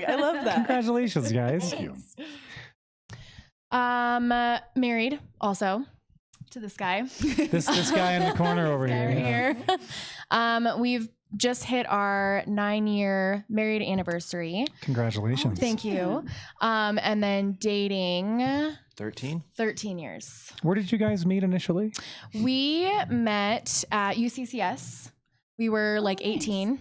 I love that. Congratulations, guys. Thank you. Married also to this guy. This guy in the corner over Guy here. right here. We've just hit our 9-year married anniversary. Congratulations. Thank you. And then dating 13 years. Where did you guys meet initially? We met at UCCS. We were like 18.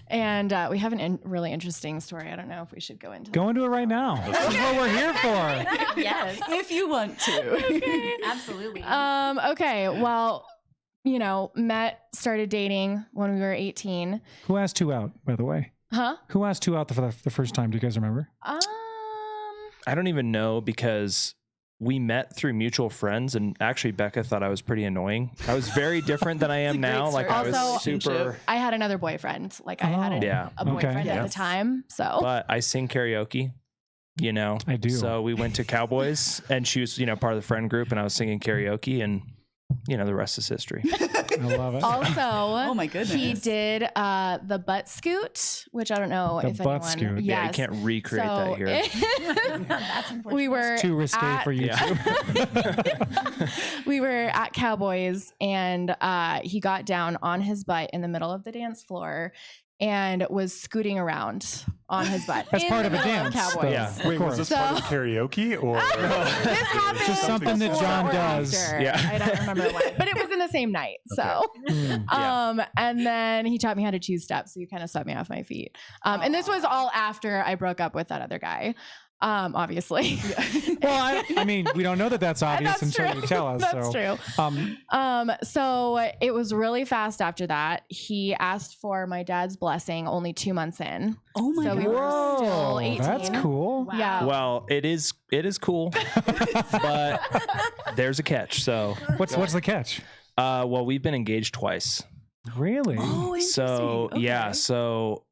And we have a really interesting story. I don't know if we should go into Go into it right now. This is what we're here for. Yes. If you want to. Okay. Absolutely. Okay. Well, started dating when we were 18. Who asked who out, by the way? Huh? Who asked who out for the first time? Do you guys remember? I don't even know because we met through mutual friends, and actually Becca thought I was pretty annoying. I was very different than I am now. Like I was Also, super. I had another boyfriend. Like I had a boyfriend at the time. So, But I sing karaoke. I do. So we went to Cowboys, and she was part of the friend group, and I was singing karaoke, and the rest is history. I love it. Also, oh my goodness, he did the butt scoot, which I don't know if butt anyone. scoot. Yes. Yeah, you can't recreate that here. That's unfortunate. We were It's too risque for you two. we were at Cowboys, and he got down on his butt in the middle of the dance floor and was scooting around on his butt. As in part the of a middle dance. Cowboys. Yeah. Of Wait, course. was this part of karaoke or? This happened Just something that before John or does. after. Yeah. I don't remember when, but it was in the same night. So, and then he taught me how to choose steps. So he kind of swept me off my feet. And this was all after I broke up with that other guy. Obviously. Well, I mean, we don't know that that's obvious That's until true. you tell us. That's so. true. So it was really fast after that. He asked for my dad's blessing only 2 months in. Oh my So god. we were still 18. That's cool. Wow. Yeah. Well, it is cool, but there's a catch. So What's the catch? well, we've been engaged twice. Really? Oh, interesting. So yeah, Okay. so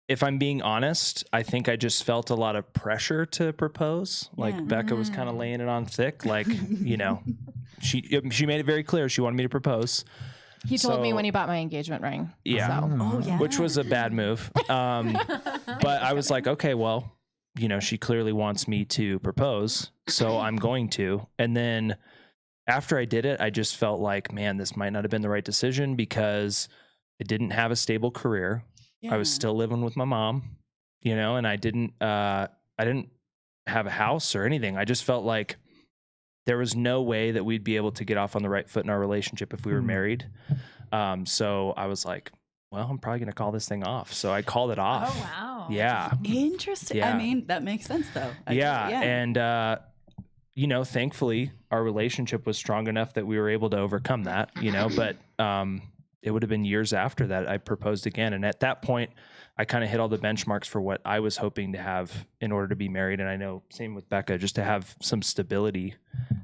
if I'm being honest, I think I just felt a lot of pressure to propose. Like Yeah. Becca was kind of laying it on thick. Like, she made it very clear she wanted me to propose. He told me So- when he bought my engagement ring. Yeah. So. Oh yeah. Which was a bad move. But I was like, okay, well, she clearly wants me to propose, so I'm going to. And then after I did it, I just felt like, man, this might not have been the right decision because I didn't have a stable career. I was still living with my mom, and I didn't have a house or anything. I just felt like there was no way that we'd be able to get off on the right foot in our relationship if we were married. So I was like, well, I'm probably going to call this thing off. So I called it off. Oh, wow. Yeah. Interesting. Yeah. I mean, that makes sense though. Yeah. And, thankfully our relationship was strong enough that we were able to overcome that, but, it would have been years after that I proposed again. And at that point, I kind of hit all the benchmarks for what I was hoping to have in order to be married. And I know same with Becca, just to have some stability.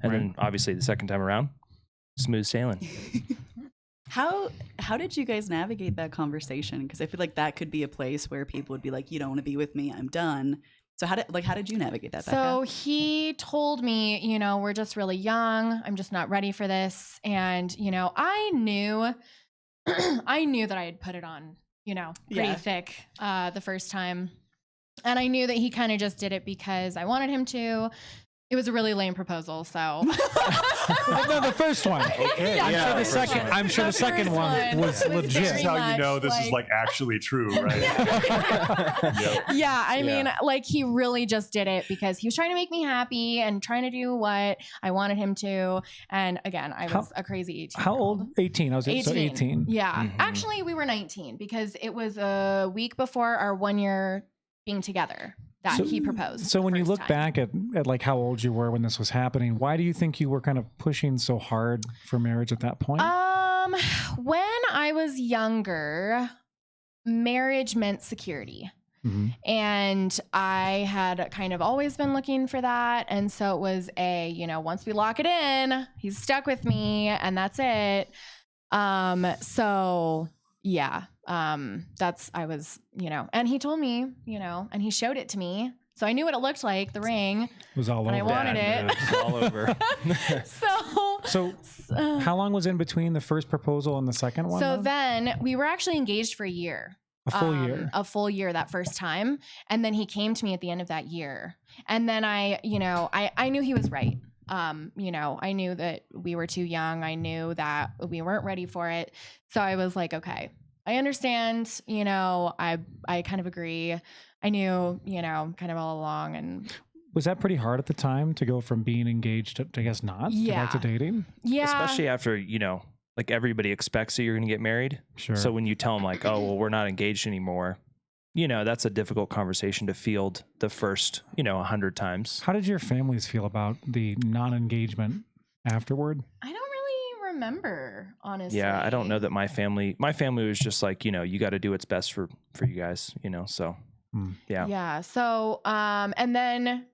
And then obviously the second time around, smooth sailing. How did you guys navigate that conversation? Because I feel like that could be a place where people would be like, you don't want to be with me, I'm done. So how did you navigate that, Becca? So he told me, we're just really young. I'm just not ready for this. And, I knew that I had put it on, pretty thick the first time. And I knew that he kind of just did it because I wanted him to. It was a really lame proposal, so. No, the first one. Okay. I'm sure the second one was legit. This is how you know this is like actually true, right? Yep. Yeah, I mean, like he really just did it because he was trying to make me happy and trying to do what I wanted him to. And again, I was a crazy 18. How old? 18. I was 18. So 18. Yeah. Mhm. Actually, we were 19 because it was a week before our 1 year being together that he proposed. So when you first look time. back at like how old you were when this was happening, why do you think you were kind of pushing so hard for marriage at that point? When I was younger, marriage meant security. Mhm. And I had kind of always been looking for that. And so it was once we lock it in, he's stuck with me and that's it. So yeah, I was, and he told me, and he showed it to me. So I knew what it looked like, the ring. It was all And I over. wanted it. It's all over. So How long was in between the first proposal and the second one? So though? then we were actually engaged for a year. A full year. A full year that first time. And then he came to me at the end of that year. And then I knew he was right. I knew that we were too young. I knew that we weren't ready for it. So I was like, okay, I understand, I kind of agree. I knew, kind of all along. And was that pretty hard at the time to go from being engaged to, I guess, not to back to dating? Yeah. Especially after, like everybody expects that you're going to get married. Sure. So when you tell them like, oh, well, we're not engaged anymore, that's a difficult conversation to field the first, 100 times. How did your families feel about the non-engagement afterward? I don't really remember, honestly. Yeah, I don't know that my family was just like, you got to do what's best for you guys, so. Yeah. Yeah. So,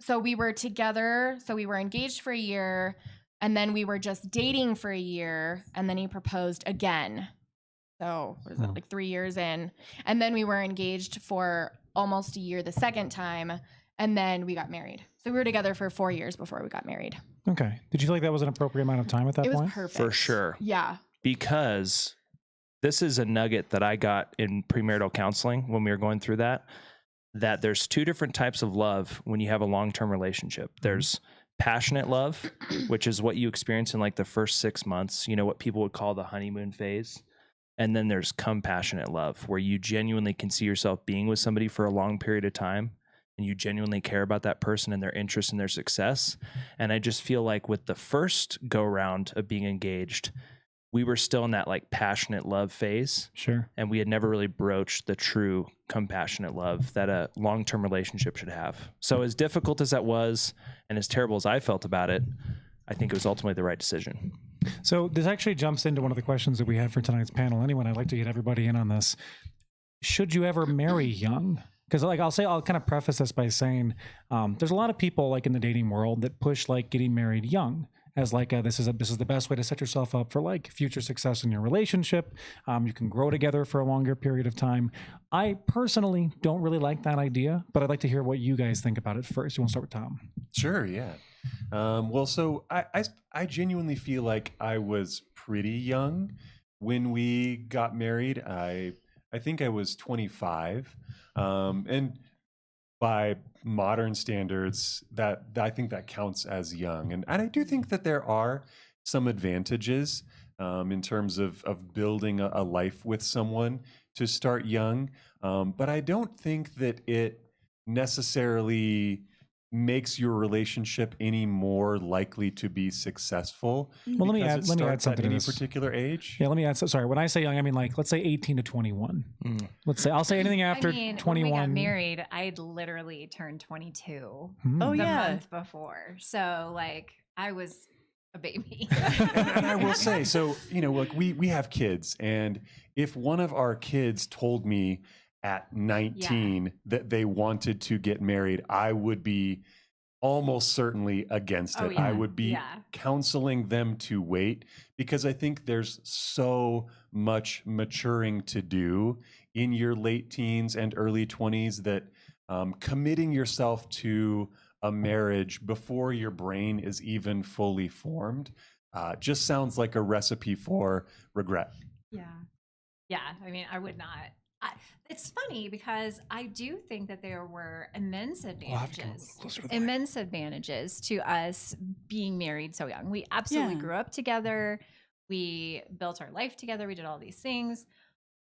so we were together. So we were engaged for a year, and then we were just dating for a year, and then he proposed again. So was it like 3 years in? And then we were engaged for almost a year the second time, and then we got married. So we were together for 4 years before we got married. Okay. Did you feel like that was an appropriate amount of time at that point? It was perfect. For sure. Yeah. Because this is a nugget that I got in premarital counseling when we were going through that there's two different types of love when you have a long-term relationship. There's passionate love, which is what you experience in like the first 6 months, what people would call the honeymoon phase. And then there's compassionate love, where you genuinely can see yourself being with somebody for a long period of time, and you genuinely care about that person and their interest and their success. And I just feel like with the first go round of being engaged, we were still in that like passionate love phase. Sure. And we had never really broached the true compassionate love that a long-term relationship should have. So as difficult as that was, and as terrible as I felt about it, I think it was ultimately the right decision. So this actually jumps into one of the questions that we had for tonight's panel. Anyway, I'd like to get everybody in on this. Should you ever marry young? Because I'll kind of preface this by saying there's a lot of people like in the dating world that push like getting married young as like this is the best way to set yourself up for like future success in your relationship. You can grow together for a longer period of time. I personally don't really like that idea, but I'd like to hear what you guys think about it first. You want to start with Tom? Sure, yeah. So I genuinely feel like I was pretty young when we got married. I think I was 25, and by modern standards, that I think that counts as young. And I do think that there are some advantages in terms of building a life with someone to start young. But I don't think that it necessarily makes your relationship any more likely to be successful. Well, let me add something to any this. particular age. Yeah, let me add. Sorry, when I say young, I mean like let's say 18 to 21. I'll say anything after 21. When we got married, I'd literally turned 22 Oh the yeah. month before. So like I was a baby. And I will say, so like we have kids, and if one of our kids told me at 19 that they wanted to get married, I would be almost certainly against it. I would be counseling them to wait, because I think there's so much maturing to do in your late teens and early 20s that committing yourself to a marriage before your brain is even fully formed just sounds like a recipe for regret. Yeah. I mean, I would not. It's funny because I do think that there were immense advantages to us being married so young. We absolutely grew up together. We built our life together. We did all these things.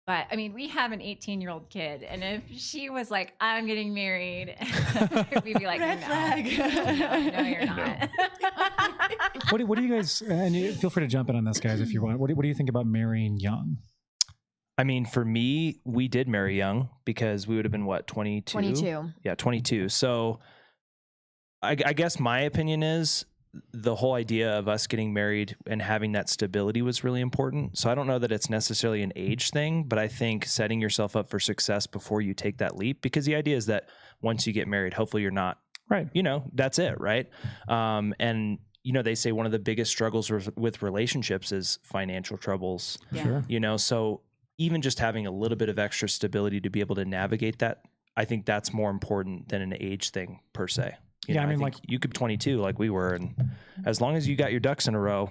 But I mean, we have an 18-year-old kid, and if she was like, "I'm getting married," we'd be like, Red flag. No, you're not. What do you guys? And feel free to jump in on this, guys, if you want. What do you think about marrying young? I mean, for me, we did marry young because we would have been, what, 22? 22. Yeah, 22. So I guess my opinion is the whole idea of us getting married and having that stability was really important. So I don't know that it's necessarily an age thing, but I think setting yourself up for success before you take that leap, because the idea is that once you get married, hopefully you're not, right. That's it, right? And they say one of the biggest struggles with relationships is financial troubles. Yeah. Sure. So even just having a little bit of extra stability to be able to navigate that, I think that's more important than an age thing per se. I mean, like you could be 22 like we were, and as long as you got your ducks in a row,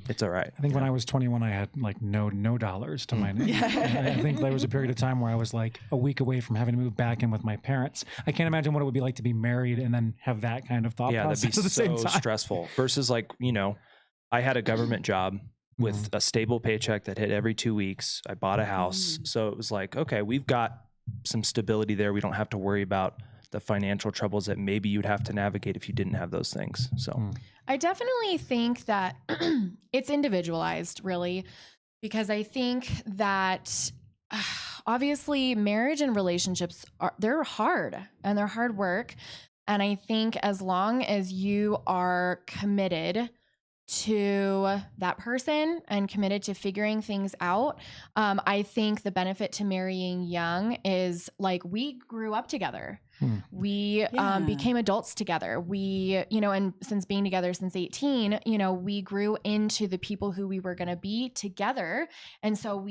it's all right. I think when I was 21, I had like no dollars to my name. I think there was a period of time where I was like a week away from having to move back in with my parents. I can't imagine what it would be like to be married and then have that kind of thought process that'd be at the same so time. stressful versus like, I had a government job with a stable paycheck that hit every 2 weeks. I bought a house. So it was like, okay, we've got some stability there. We don't have to worry about the financial troubles that maybe you'd have to navigate if you didn't have those things. So I definitely think that it's individualized, really, because I think that obviously marriage and relationships they're hard and they're hard work. And I think as long as you are committed to that person and committed to figuring things out, I think the benefit to marrying young is like we grew up together. We became adults together. We, and since being together since 18, we grew into the people who we were going to be together. And so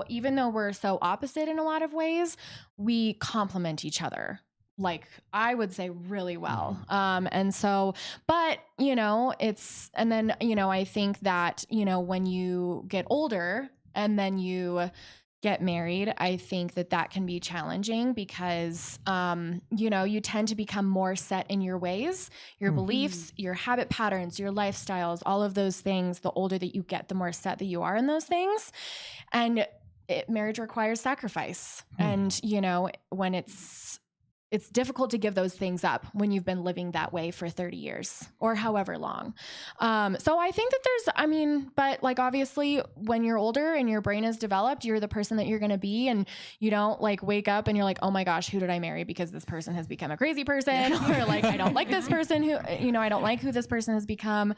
even though we're so opposite in a lot of ways, we complement each other. Like I would say really well. And so, but I think that, when you get older and then you get married, I think that can be challenging because, you tend to become more set in your ways, your beliefs, your habit patterns, your lifestyles, all of those things. The older that you get, the more set that you are in those things. And marriage requires sacrifice. And, when it's difficult to give those things up when you've been living that way for 30 years or however long. So I think that but like obviously when you're older and your brain is developed, you're the person that you're going to be. And you don't like wake up and you're like, oh my gosh, who did I marry? Because this person has become a crazy person or like, I don't like this person I don't like who this person has become.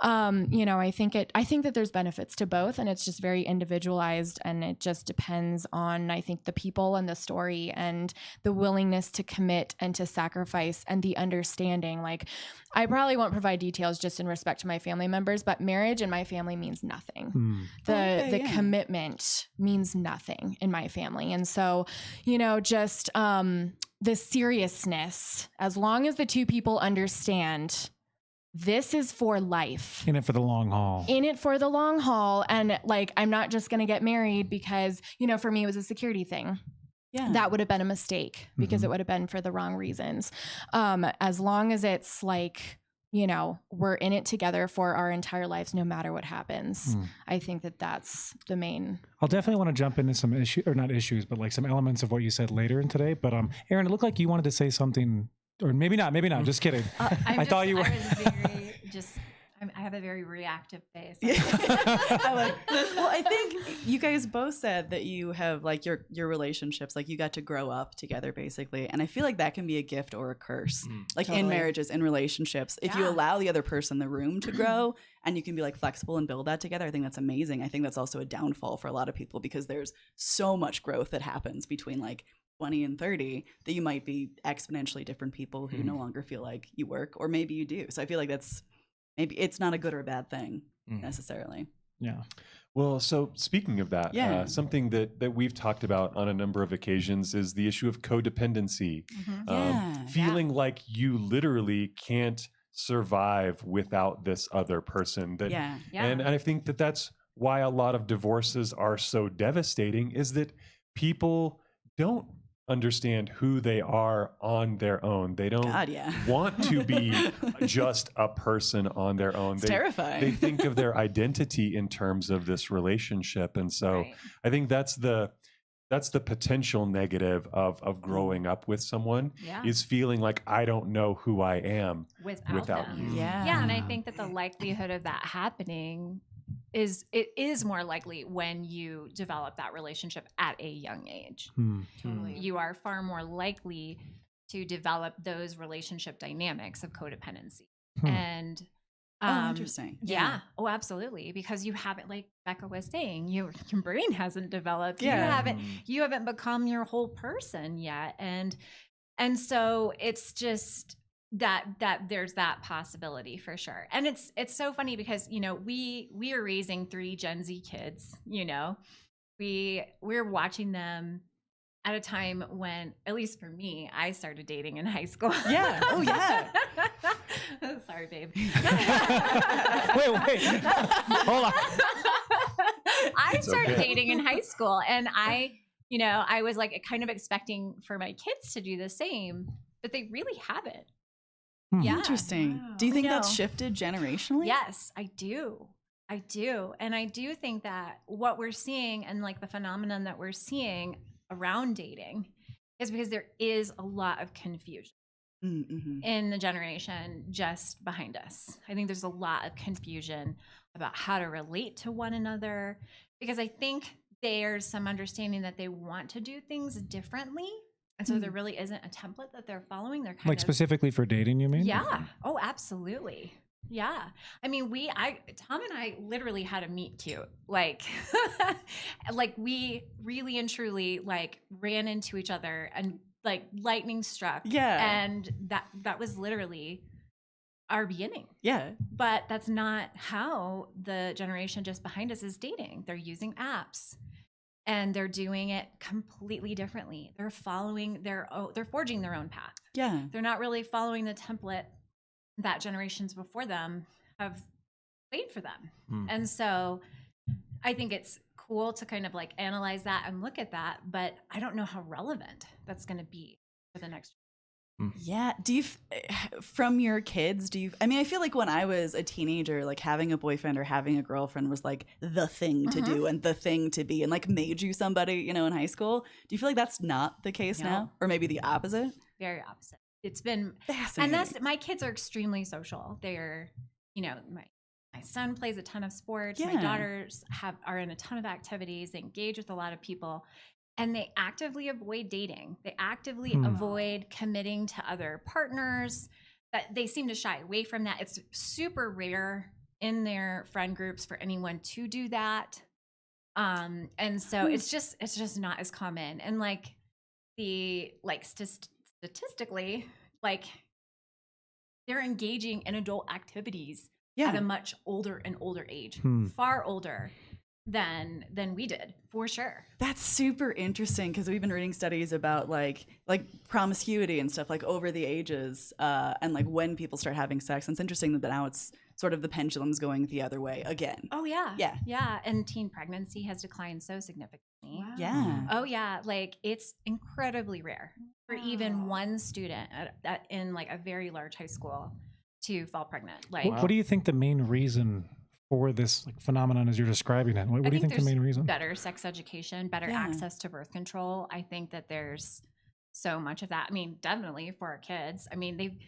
I think that there's benefits to both and it's just very individualized and it just depends on, I think, the people and the story and the willingness to commit and to sacrifice and the understanding. Like I probably won't provide details just in respect to my family members, but marriage in my family means nothing. The commitment means nothing in my family. And so, just the seriousness, as long as the two people understand this is for life. In it for the long haul. And like, I'm not just going to get married because, for me, it was a security thing. Yeah. That would have been a mistake because it would have been for the wrong reasons. As long as it's like, we're in it together for our entire lives, no matter what happens. I think that that's the main. I'll definitely want to jump into some not issues, but like some elements of what you said later in today. But Aaron, it looked like you wanted to say something, or maybe not. Just kidding. I thought you were. I have a very reactive face. I think you guys both said that you have like your relationships, like you got to grow up together basically. And I feel like that can be a gift or a curse, like totally. In marriages, in relationships. If you allow the other person the room to grow and you can be like flexible and build that together, I think that's amazing. I think that's also a downfall for a lot of people because there's so much growth that happens between like 20 and 30 that you might be exponentially different people who no longer feel like you work, or maybe you do. So I feel like maybe it's not a good or a bad thing necessarily. Yeah. Well, so speaking of that, something that we've talked about on a number of occasions is the issue of codependency. Feeling like you literally can't survive without this other person. And I think that's why a lot of divorces are so devastating, is that people don't understand who they are on their own. They don't want to be just a person on their own. It's terrifying. They think of their identity in terms of this relationship. And so I think that's the potential negative of growing up with someone is feeling like I don't know who I am without you. Yeah. And I think that the likelihood of that happening is more likely when you develop that relationship at a young age. Totally. You are far more likely to develop those relationship dynamics of codependency. And interesting. Yeah. Oh, absolutely. Because you haven't, like Becca was saying, your brain hasn't developed. You haven't become your whole person yet. And so it's just that there's that possibility for sure. And it's so funny because, we are raising 3 Gen Z kids, we're watching them at a time when, at least for me, I started dating in high school. Yeah. Oh, yeah. Sorry, babe. Wait. Hold on. I started dating in high school, and I was like kind of expecting for my kids to do the same, but they really haven't. Yeah. Interesting. Wow. Do you think that's shifted generationally? Yes, I do. And I do think that what we're seeing and like the phenomenon that we're seeing around dating is because there is a lot of confusion in the generation just behind us. I think there's a lot of confusion about how to relate to one another, because I think there's some understanding that they want to do things differently. And so there really isn't a template that they're following. They're kind of specifically for dating, you mean? Yeah. Oh, absolutely. Yeah. I mean, Tom and I literally had a meet cute. Like, like we really and truly like ran into each other and like lightning struck. Yeah. And that was literally our beginning. Yeah. But that's not how the generation just behind us is dating. They're using apps. And they're doing it completely differently. They're following they're forging their own path. Yeah. They're not really following the template that generations before them have laid for them. And so I think it's cool to kind of like analyze that and look at that, but I don't know how relevant that's going to be for the next. Yeah. Do you, from your kids, I mean, I feel like when I was a teenager, like having a boyfriend or having a girlfriend was like the thing to do and the thing to be and like made you somebody, in high school. Do you feel like that's not the case now? Or maybe the opposite? Very opposite. It's been fascinating. And my kids are extremely social. They're, my son plays a ton of sports. Yeah. My daughters are in a ton of activities. They engage with a lot of people. And they actively avoid dating. They actively avoid committing to other partners. That they seem to shy away from that. It's super rare in their friend groups for anyone to do that. And so it's just not as common. And like statistically, like they're engaging in adult activities at a much older and older age, far older than we did, for sure. That's super interesting, because we've been reading studies about like promiscuity and stuff like over the ages and like when people start having sex. And it's interesting that now it's sort of the pendulum's going the other way again. Oh yeah. Yeah. Yeah. And teen pregnancy has declined so significantly. Wow. Yeah. Oh yeah. Like it's incredibly rare for even one student in like a very large high school to fall pregnant. Like, what do you think the main reason for this like phenomenon as you're describing it? What do you think the main reason? Better sex education, better access to birth control. I think that there's so much of that. I mean, definitely for our kids. I mean,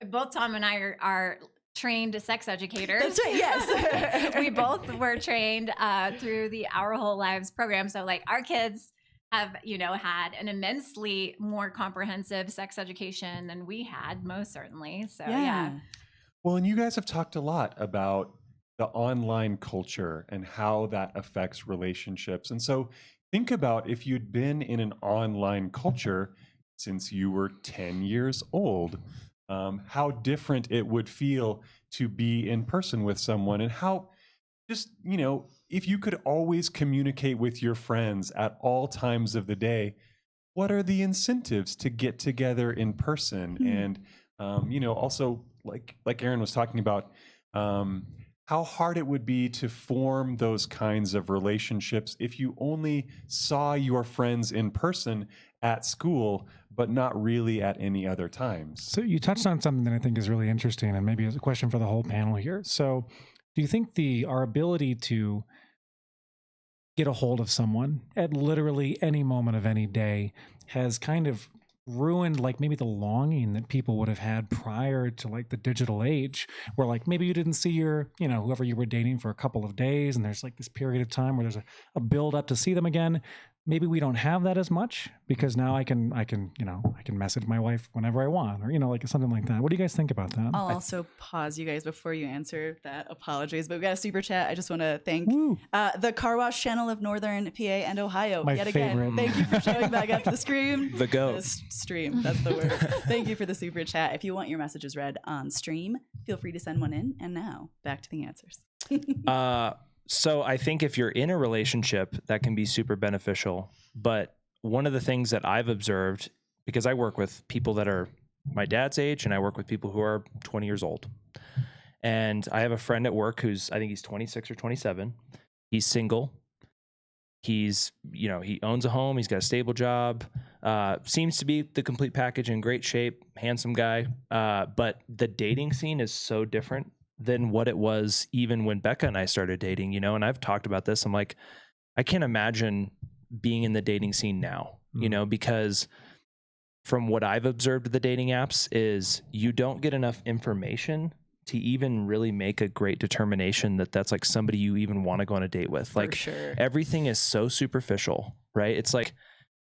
both Tom and I are trained sex educators. That's right, yes. We both were trained through the Our Whole Lives program. So like our kids have, had an immensely more comprehensive sex education than we had, most certainly. So yeah. Well, and you guys have talked a lot about the online culture and how that affects relationships. And so think about if you'd been in an online culture since you were 10 years old, how different it would feel to be in person with someone, and how just, if you could always communicate with your friends at all times of the day, what are the incentives to get together in person? And, also like Aaron was talking about, how hard it would be to form those kinds of relationships if you only saw your friends in person at school, but not really at any other times. So you touched on something that I think is really interesting, and maybe it's a question for the whole panel here. So do you think our ability to get a hold of someone at literally any moment of any day has kind of ruined like maybe the longing that people would have had prior to like the digital age, where like maybe you didn't see your, whoever you were dating for a couple of days, and there's like this period of time where there's a build up to see them again. Maybe we don't have that as much because now I can message my wife whenever I want, or, like something like that. What do you guys think about that? I'll also pause you guys before you answer that. Apologies, but we got a super chat. I just want to thank the Car Wash Channel of Northern PA and Ohio. My yet favorite. Again. Thank you for showing back up to the stream. The goat. Stream, that's the word. Thank you for the super chat. If you want your messages read on stream, feel free to send one in. And now back to the answers. So I think if you're in a relationship, that can be super beneficial. But one of the things that I've observed, because I work with people that are my dad's age and I work with people who are 20 years old. And I have a friend at work who's, I think he's 26 or 27. He's single. He's, you know, he owns a home. He's got a stable job. Seems to be the complete package, in great shape, handsome guy. But the dating scene is so different than what it was even when Becca and I started dating, you know, and I've talked about this. I'm like, I can't imagine being in the dating scene now, you know, because from what I've observed of the dating apps is you don't get enough information to even really make a great determination that that's like somebody you even want to go on a date with. Like everything is so superficial, right? It's like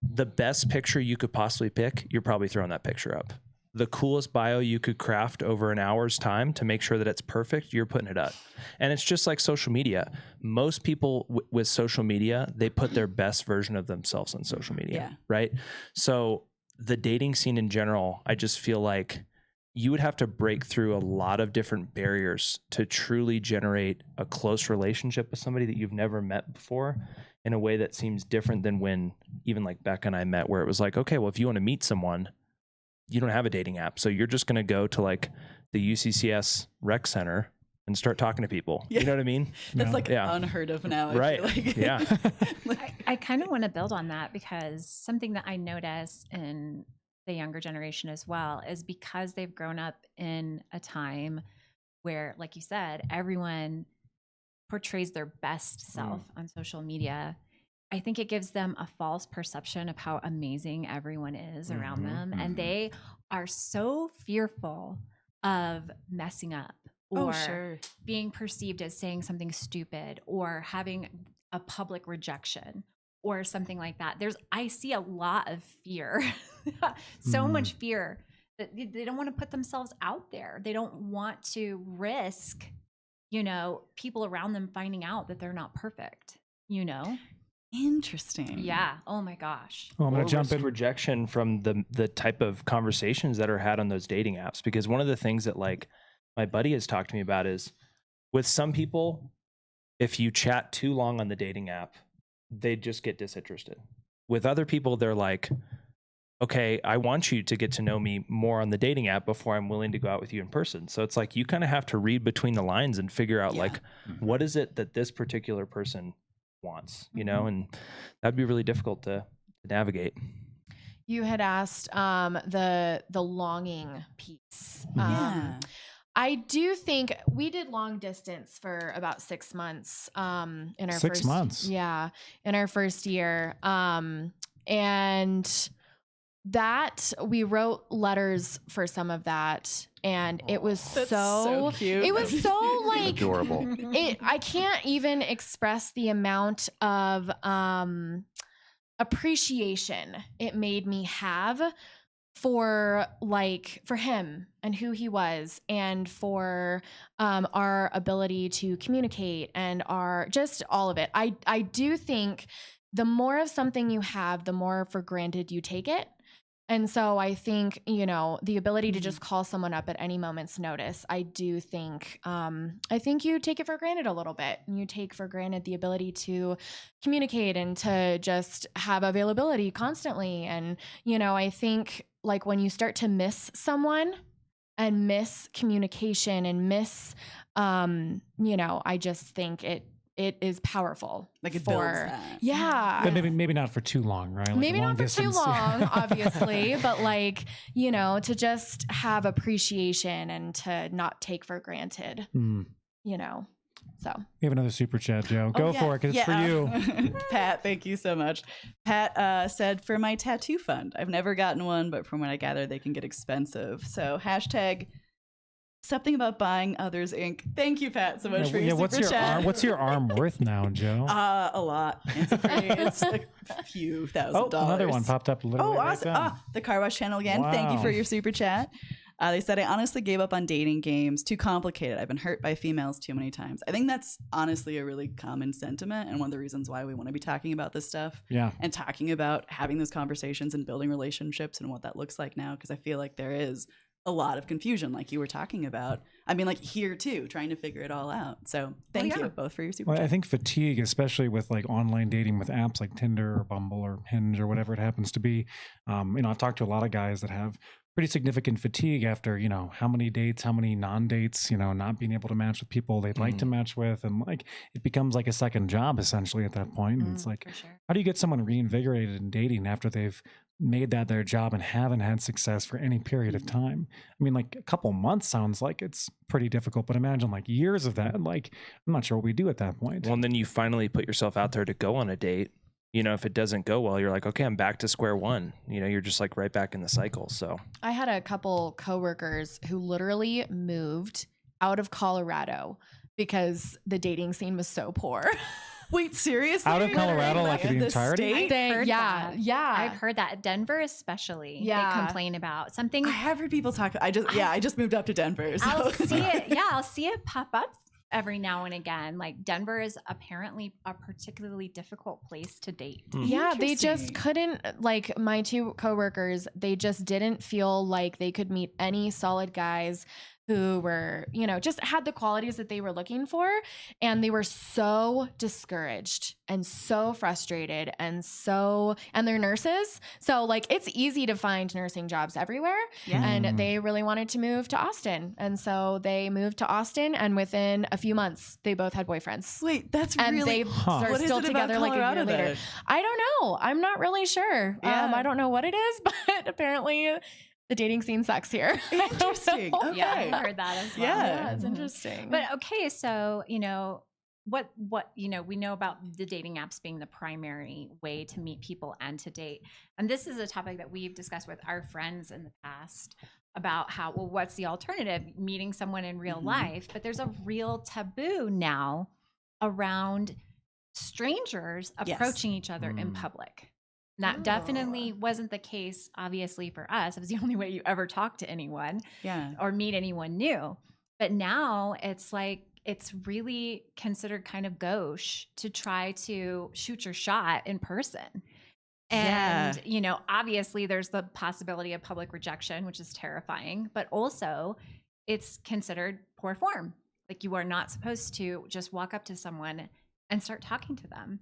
the best picture you could possibly pick, you're probably throwing that picture up. The coolest bio you could craft over an hour's time to make sure that it's perfect, you're putting it up. And it's just like social media. Most people with social media, they put their best version of themselves on social media, right? So the dating scene in general, I just feel like you would have to break through a lot of different barriers to truly generate a close relationship with somebody that you've never met before in a way that seems different than when even like Becca and I met, where it was like, okay, well, if you want to meet someone, you don't have a dating app. So you're just going to go to like the UCCS rec center and start talking to people. You know what I mean? That's like unheard of now. Right. Like. Yeah. I kind of want to build on that, because something that I notice in the younger generation as well is because they've grown up in a time where, like you said, everyone portrays their best self on social media. I think it gives them a false perception of how amazing everyone is around them. And they are so fearful of messing up or being perceived as saying something stupid or having a public rejection or something like that. I see a lot of fear, so much fear that they don't want to put themselves out there. They don't want to risk, you know, people around them finding out that they're not perfect, you know? Interesting. Yeah. Oh my gosh. Well, I'm going to jump in. Rejection from the type of conversations that are had on those dating apps, because one of the things that like my buddy has talked to me about is with some people, if you chat too long on the dating app, they just get disinterested. With other people, they're like, okay, I want you to get to know me more on the dating app before I'm willing to go out with you in person. So it's like you kind of have to read between the lines and figure out like, what is it that this particular person wants, you know, and that'd be really difficult to navigate. You had asked the longing piece. I do think we did long distance for about 6 months in our 6 months. Yeah, in our first year. And that we wrote letters for some of that, and it was so cute. It was so like adorable. I can't even express the amount of appreciation it made me have for him and who he was, and for our ability to communicate, and our just all of it. I do think the more of something you have, the more for granted you take it. And so I think, you know, the ability to just call someone up at any moment's notice, I do think, I think you take it for granted a little bit. You take for granted the ability to communicate and to just have availability constantly. And, you know, I think like when you start to miss someone and miss communication and miss, you know, I just think it is powerful. Like it builds that. Yeah. But maybe not for too long, right? Like maybe not for distance. too long, obviously, but like, you know, to just have appreciation and to not take for granted, you know, so. We have another super chat, Joe. Go for it, because it's for you. Pat, thank you so much. Pat said, for my tattoo fund. I've never gotten one, but from what I gather, they can get expensive. So hashtag something about buying others ink. Thank you, Pat, so much for your super chat. What's your arm worth now, Joe? A lot. It's a few $1,000. Another one popped up literally right awesome. then. The Car Wash channel again. Wow. Thank you for your super chat. They said, I honestly gave up on dating games. Too complicated. I've been hurt by females too many times. I think that's honestly a really common sentiment, and one of the reasons why we want to be talking about this stuff. Yeah. And talking about having those conversations and building relationships and what that looks like now, because I feel like there is a lot of confusion, like you were talking about. I mean, like here too, trying to figure it all out. So thank you both for your super chat. I think fatigue, especially with like online dating with apps like Tinder or Bumble or Hinge or whatever it happens to be. I've talked to a lot of guys that have pretty significant fatigue after, how many dates, how many non-dates, not being able to match with people they'd like to match with. And like, it becomes like a second job essentially at that point. And it's like, how do you get someone reinvigorated in dating after they've made that their job and haven't had success for any period of time? I mean, like a couple months sounds like it's pretty difficult, but imagine like years of that. Like, I'm not sure what we do at that point. Well, and then you finally put yourself out there to go on a date. If it doesn't go well, you're like, okay, I'm back to square one. You're just like right back in the cycle. So I had a couple coworkers who literally moved out of Colorado because the dating scene was so poor. Wait, seriously? Out of Colorado, like the entirety? I've heard that. Denver especially, they complain about something. I have heard people talk. I just moved up to Denver. So. I'll see it. Yeah, I'll see it pop up every now and again. Like Denver is apparently a particularly difficult place to date. Yeah, they just couldn't, like my two coworkers, they just didn't feel like they could meet any solid guys who were, just had the qualities that they were looking for. And they were so discouraged and so frustrated and they're nurses. So like, it's easy to find nursing jobs everywhere. Yeah. And they really wanted to move to Austin. And so they moved to Austin, and within a few months, they both had boyfriends. Wait, that's and really... And they're still together like a year later. I don't know. I'm not really sure. Yeah. I don't know what it is, but apparently... the dating scene sucks here. Interesting. Okay. Yeah, I heard that as well. Yeah, it's interesting. But okay, so what we know about the dating apps being the primary way to meet people and to date. And this is a topic that we've discussed with our friends in the past about what's the alternative? Meeting someone in real life. But there's a real taboo now around strangers approaching each other in public. That definitely wasn't the case, obviously, for us. It was the only way you ever talk to anyone or meet anyone new. But now it's like, it's really considered kind of gauche to try to shoot your shot in person. And, obviously there's the possibility of public rejection, which is terrifying, but also it's considered poor form. Like you are not supposed to just walk up to someone and start talking to them.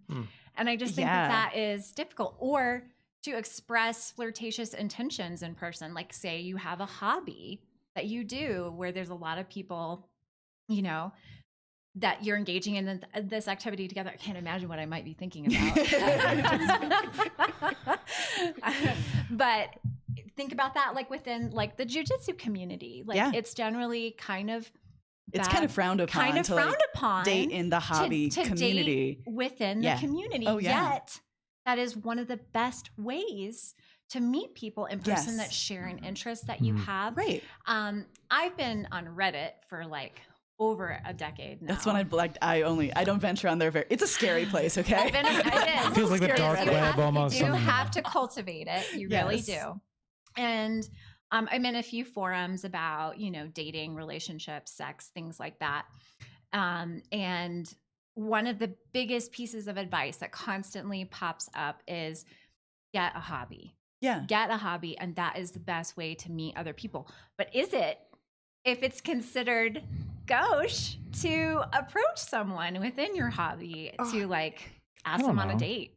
And I just think that is difficult. Or to express flirtatious intentions in person. Like say you have a hobby that you do where there's a lot of people, that you're engaging in this activity together. I can't imagine what I might be thinking about. But think about that like within like the jiu-jitsu community. Like it's generally kind of it's kind of frowned upon to date in the hobby community. Date within the community. Yet that is one of the best ways to meet people in person that share an interest that you have. Right. I've been on Reddit for like over a decade now. That's when I don't venture on there it's a scary place, okay? It feels like the dark web almost. You have to cultivate it. You really do. And I'm in a few forums about, dating, relationships, sex, things like that. And one of the biggest pieces of advice that constantly pops up is get a hobby. Yeah. Get a hobby. And that is the best way to meet other people. But is it, if it's considered gauche to approach someone within your hobby to like ask them on a date?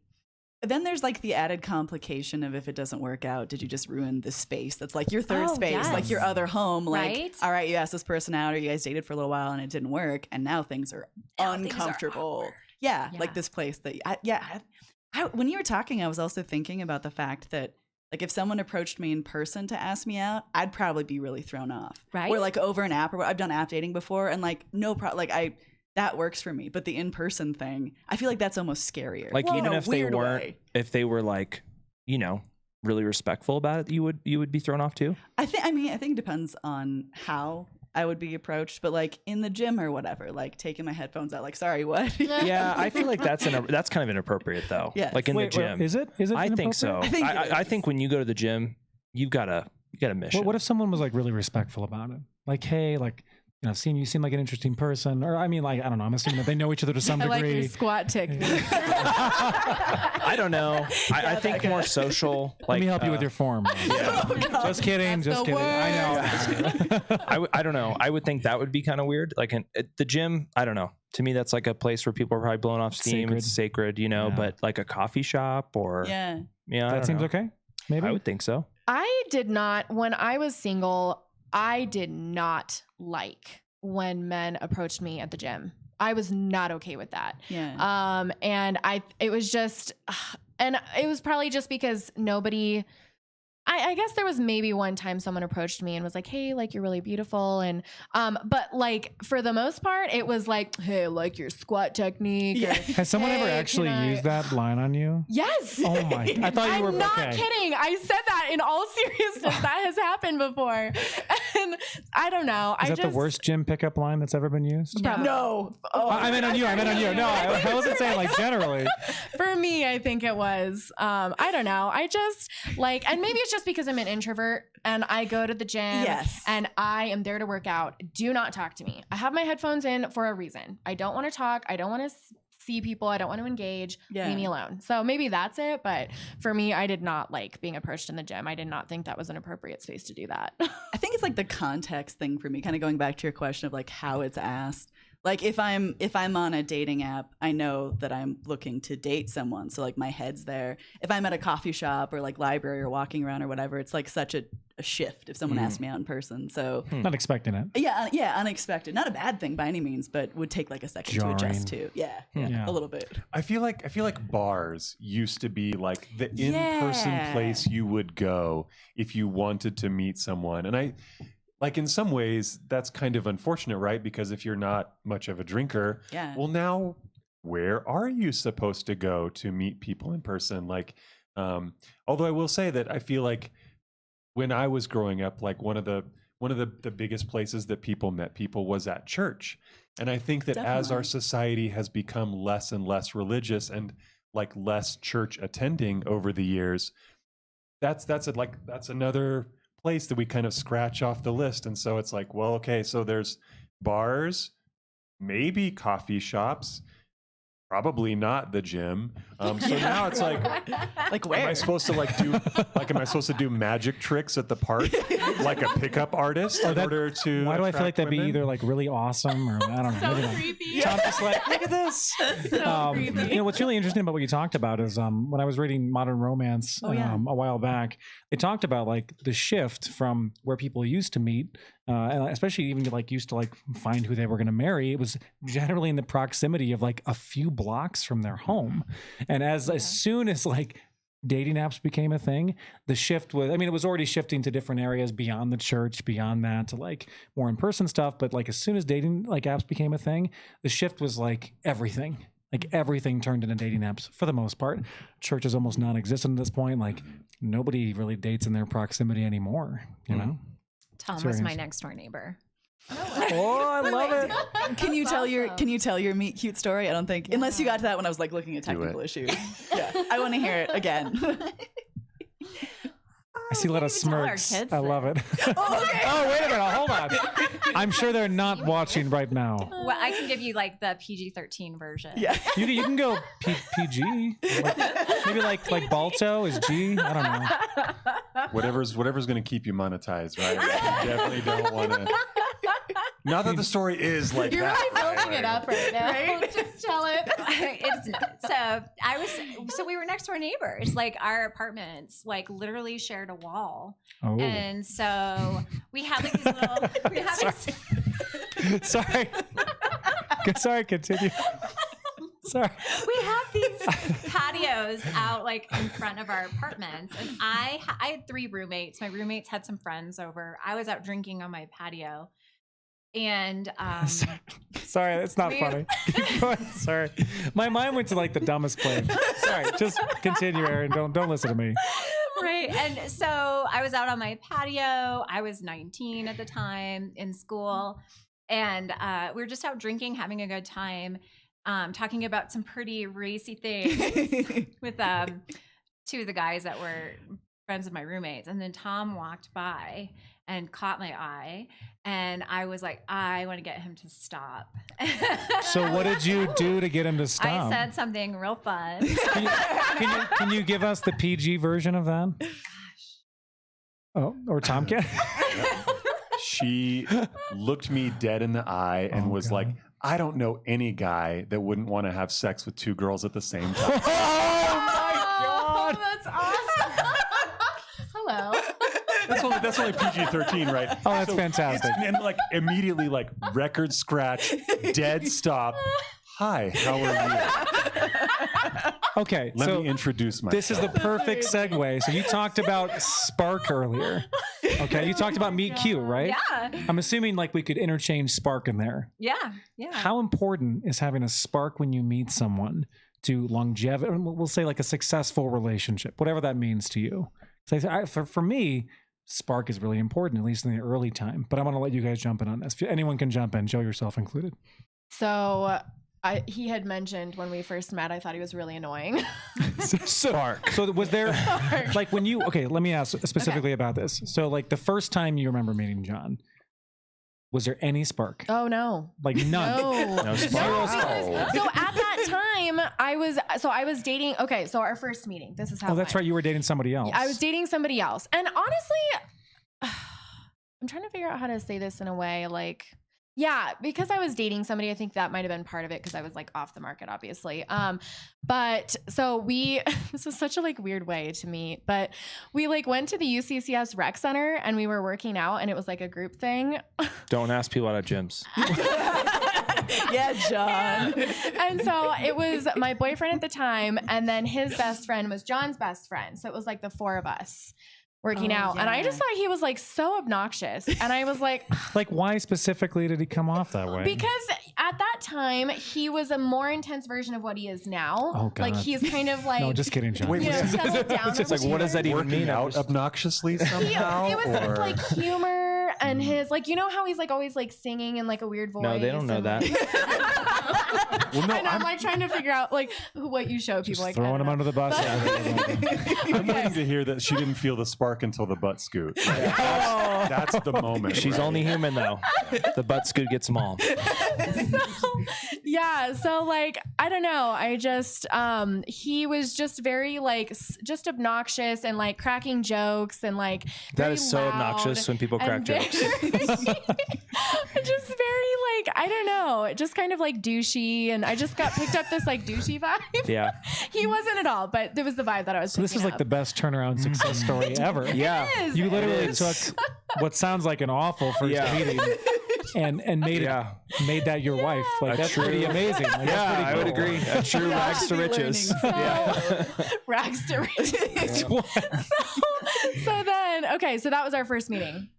Then there's like the added complication of if it doesn't work out, did you just ruin the space? That's like your third space, like your other home. Like, all right, you asked this person out or you guys dated for a little while and it didn't work. And now things are uncomfortable. Like this place that, when you were talking, I was also thinking about the fact that like if someone approached me in person to ask me out, I'd probably be really thrown off. Right. Or like over an app or I've done app dating before and like no problem. Like that works for me, but the in-person thing, I feel like that's almost scarier. Like even if they weren't, if they were like, really respectful about it, you would be thrown off too. I think it depends on how I would be approached, but like in the gym or whatever, like taking my headphones out, like, sorry, what? Yeah, I feel like that's kind of inappropriate though. Yeah, like in the gym. Is it? I think so. I think when you go to the gym, you got a mission. What if someone was like really respectful about it? Like, hey, like, seeing you seem like an interesting person, or I mean, like, I don't know, I'm assuming that they know each other to some I degree. like your squat technique. I don't know. I think more social. Like, let me help you with your form. Just kidding. That's just the kidding. I know. I don't know. I would think that would be kind of weird. Like at the gym, I don't know. To me, that's like a place where people are probably blowing off steam. Sacred. It's sacred, but like a coffee shop or Yeah. That seems okay. Maybe I would think so. I did not, when I was single, I did not like when men approached me at the gym. I was not okay with that. Yeah. And it was just, and it was probably just because nobody, I guess there was maybe one time someone approached me and was like, hey, like, you're really beautiful. And, but like, for the most part, it was like, hey, like your squat technique. Yeah. Or, Has someone ever "Hey, actually can I-" used that line on you? Yes. Oh my! I thought you were I'm not okay. kidding. I said that in all seriousness. That has happened before. And I don't know. Is that the worst gym pickup line that's ever been used? No. Oh, I meant on you. I meant on you. No, I wasn't saying like generally. For me, I think it was. I don't know. I just like, and maybe it's just because I'm an introvert and I go to the gym Yes. and I am there to work out. Do not talk to me. I have my headphones in for a reason. I don't want to talk. I don't want to see people. I don't want to engage. Yeah. Leave me alone. So maybe that's it. But for me, I did not like being approached in the gym. I did not think that was an appropriate space to do that. I think it's like the context thing for me, kind of going back to your question of like how it's asked. Like if I'm on a dating app, I know that I'm looking to date someone. So like my head's there. If I'm at a coffee shop or like library or walking around or whatever, it's like such a shift if someone asked me out in person. So Not expecting it. yeah, unexpected. Not a bad thing by any means, but would take like a second to adjust to. Yeah, Yeah. a little bit. I feel like bars used to be like the in-person place you would go if you wanted to meet someone. And I like in some ways that's kind of unfortunate, right? Because if you're not much of a drinker, well, now where are you supposed to go to meet people in person? Like, although I will say that I feel like when I was growing up, like one of the biggest places that people met people was at church. And I think that as our society has become less and less religious and like less church attending over the years, that's another place that we kind of scratch off the list. And so it's like, well, okay, so there's bars, maybe coffee shops, probably not the gym. So now it's like where? Am I supposed to do magic tricks at the park like a pickup artist in order to Why do I feel like that'd women? be either like really awesome or I don't know. So maybe not. creepy. So I'm just like, look at this. creepy. What's really interesting about what you talked about is when I was reading Modern Romance a while back, they talked about like the shift from where people used to meet, and especially even like used to like find who they were going to marry. It was generally in the proximity of like a few blocks from their home, and as soon as like dating apps became a thing, the shift was, I mean, it was already shifting to different areas beyond the church, beyond that to like more in-person stuff. But like as soon as dating like apps became a thing, the shift was like everything. Like everything turned into dating apps for the most part. Church is almost non-existent at this point. Like nobody really dates in their proximity anymore, you know? Tom was my next door neighbor. Oh, I love it. Can you tell your meet cute story? I don't think, unless you got to that when I was like looking at technical issues. Yeah, I want to hear it again. I see a lot of smirks. kids I love it. Oh, wait a minute. Hold on. I'm sure they're not watching right now. Well, I can give you like the PG-13 version. Yeah. You can go PG. Maybe like Balto is G. I don't know. Whatever's going to keep you monetized, right? You definitely don't want to. Not that the story is like You're that. really building it up right now. Just tell it. It's not. So we were next door neighbors. Like our apartments, like literally shared a wall. Oh. And so we had like these little. Sorry. Sorry, continue. Sorry. We have these patios out like in front of our apartments, and I had 3 roommates. My roommates had some friends over. I was out drinking on my patio. And sorry, it's not funny. Keep going. Sorry, my mind went to like the dumbest place. Sorry, just continue, Aaron. Don't listen to me. Right. And so I was out on my patio. I was 19 at the time in school, and we were just out drinking, having a good time, talking about some pretty racy things with 2 of the guys that were friends of my roommates. And then Tom walked by. and caught my eye. And I was like, I want to get him to stop. So what did you do to get him to stop? I said something real fun. Can you give us the PG version of that? Gosh. Oh, or Tomcat? She looked me dead in the eye and was like, I don't know any guy that wouldn't want to have sex with 2 girls at the same time. Oh, that's awesome. Hello. That's only PG-13, right? Oh, that's fantastic. And like immediately, like record scratch, dead stop. Hi, how are you? Okay, Let so me introduce myself. this is the perfect segue. So you talked about spark earlier. Okay, you talked about meet cute, right? Yeah. I'm assuming like we could interchange spark in there. Yeah. Yeah. How important is having a spark when you meet someone to longevity? We'll say like a successful relationship, whatever that means to you. So for me, spark is really important, at least in the early time. But I want to let you guys jump in on this. Anyone can jump in, Joe yourself included. So he had mentioned when we first met, I thought he was really annoying. Spark. So was there like when you, okay, let me ask specifically about this. So like the first time you remember meeting John, was there any spark? Oh no. Like none? No spark. So at that time I was dating. Okay. So our first meeting, this is how. Oh, that's right. You were dating somebody else. I was dating somebody else. And honestly, I'm trying to figure out how to say this in a way like, yeah, because I was dating somebody, I think that might have been part of it because I was like off the market, obviously. But so this was such a like weird way to meet, but we like went to the UCCS rec center and we were working out and it was like a group thing. Don't ask people out at gyms. Yeah, John. And so it was my boyfriend at the time and then his best friend was John's best friend. So it was like the 4 of us working out. Yeah. And I just thought he was like so obnoxious. And I was like, like, why specifically did he come off that way? because at that time he was a more intense version of what he is now. Oh, God. Like he's kind of like, no, just kidding, John. Wait, you know, settled down. It's just like, what does that even Working mean? out obnoxiously somehow? It was his or- like humor and his like, you know how he's like always like singing in like a weird voice. No, they don't know and, that. Well, no, and I'm like trying to figure out like what you show people. Like Throwing him under the bus. I'm waiting to hear that she didn't feel the spark until the butt scoot. Like, that's the moment. She's right? only human though. The butt scoot gets them all. So like I don't know, I just he was just very like just obnoxious and like cracking jokes and like That very is so loud obnoxious when people crack and jokes. just very like I don't know, just kind of like douchey, and I just got picked up this like douchey vibe. Yeah. He wasn't at all, but there was the vibe that I was So this is picking like up. the best turnaround success story ever. Yeah. It You is. literally is. took what sounds like an awful first Yeah. meeting and made Yeah. made that your wife. Like A that's true- pretty amazing. Like, that's Yeah, pretty I would cool. agree. A true Yeah. rags to Be riches. learning. Yeah. Rags to riches. So then, okay, so that was our first meeting.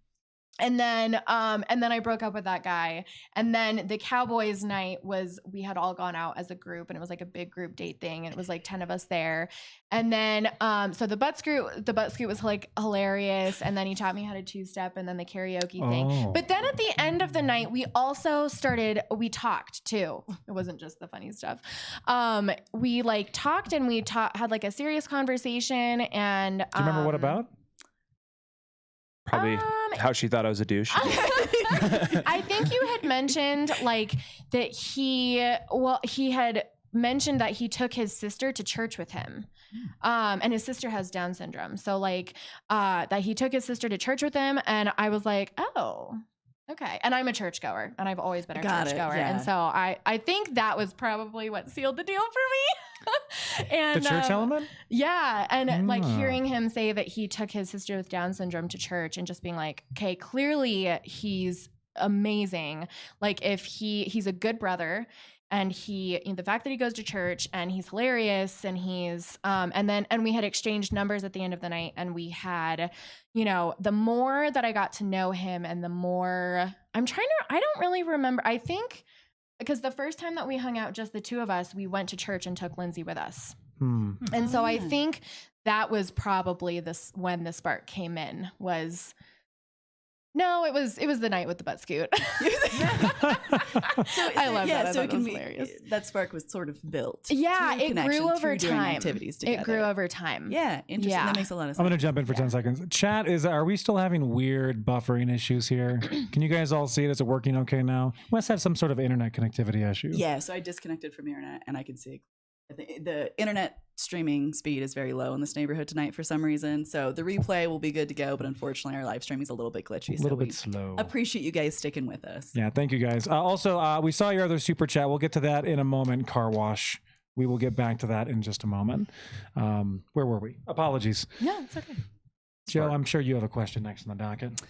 And then I broke up with that guy. And then the Cowboys night was, we had all gone out as a group and it was like a big group date thing. And it was like 10 of us there. And then, so the butt scoot was like hilarious. And then he taught me how to 2-step and then the karaoke thing. Oh. But then at the end of the night, we talked too. It wasn't just the funny stuff. We like talked and we had like a serious conversation. And Do you remember what about? Probably how she thought I was a douche. I think you had mentioned like that he had mentioned that he took his sister to church with him. And his sister has Down syndrome. So like that he took his sister to church with him, and I was like, "Oh, okay." And I'm a churchgoer, and I've always been a Got it, churchgoer. yeah. And so I think that was probably what sealed the deal for me. And The church element? yeah. And like Ah. hearing him say that he took his sister with Down syndrome to church and just being like, okay, clearly he's amazing. Like if he's a good brother, and the fact that he goes to church and he's hilarious and he's, and we had exchanged numbers at the end of the night, and we had, the more that I got to know him and the more I don't really remember. I think because the first time that we hung out, just the 2 of us, we went to church and took Lindsay with us. And so I think that was probably when the spark came in, was No, it was the night with the butt scoot. I love that. So I it can be hilarious. that spark was sort of built. Yeah, through it connection, grew over through doing time. activities together. It grew over time. Yeah, interesting. Yeah. That makes a lot of sense. I'm going to jump in for 10 seconds. Chat, are we still having weird buffering issues here? Can you guys all see it? Is it working okay now? We must have some sort of internet connectivity issue. Yeah, so I disconnected from the internet and I can see I think the internet streaming speed is very low in this neighborhood tonight for some reason. So the replay will be good to go, but unfortunately our live stream is a little bit glitchy. A little bit slow. Appreciate you guys sticking with us. Yeah, thank you guys. Also, we saw your other super chat. We'll get to that in a moment. Car wash. We will get back to that in just a moment. Where were we? Apologies. No, it's okay. Joe, I'm sure you have a question next on the docket.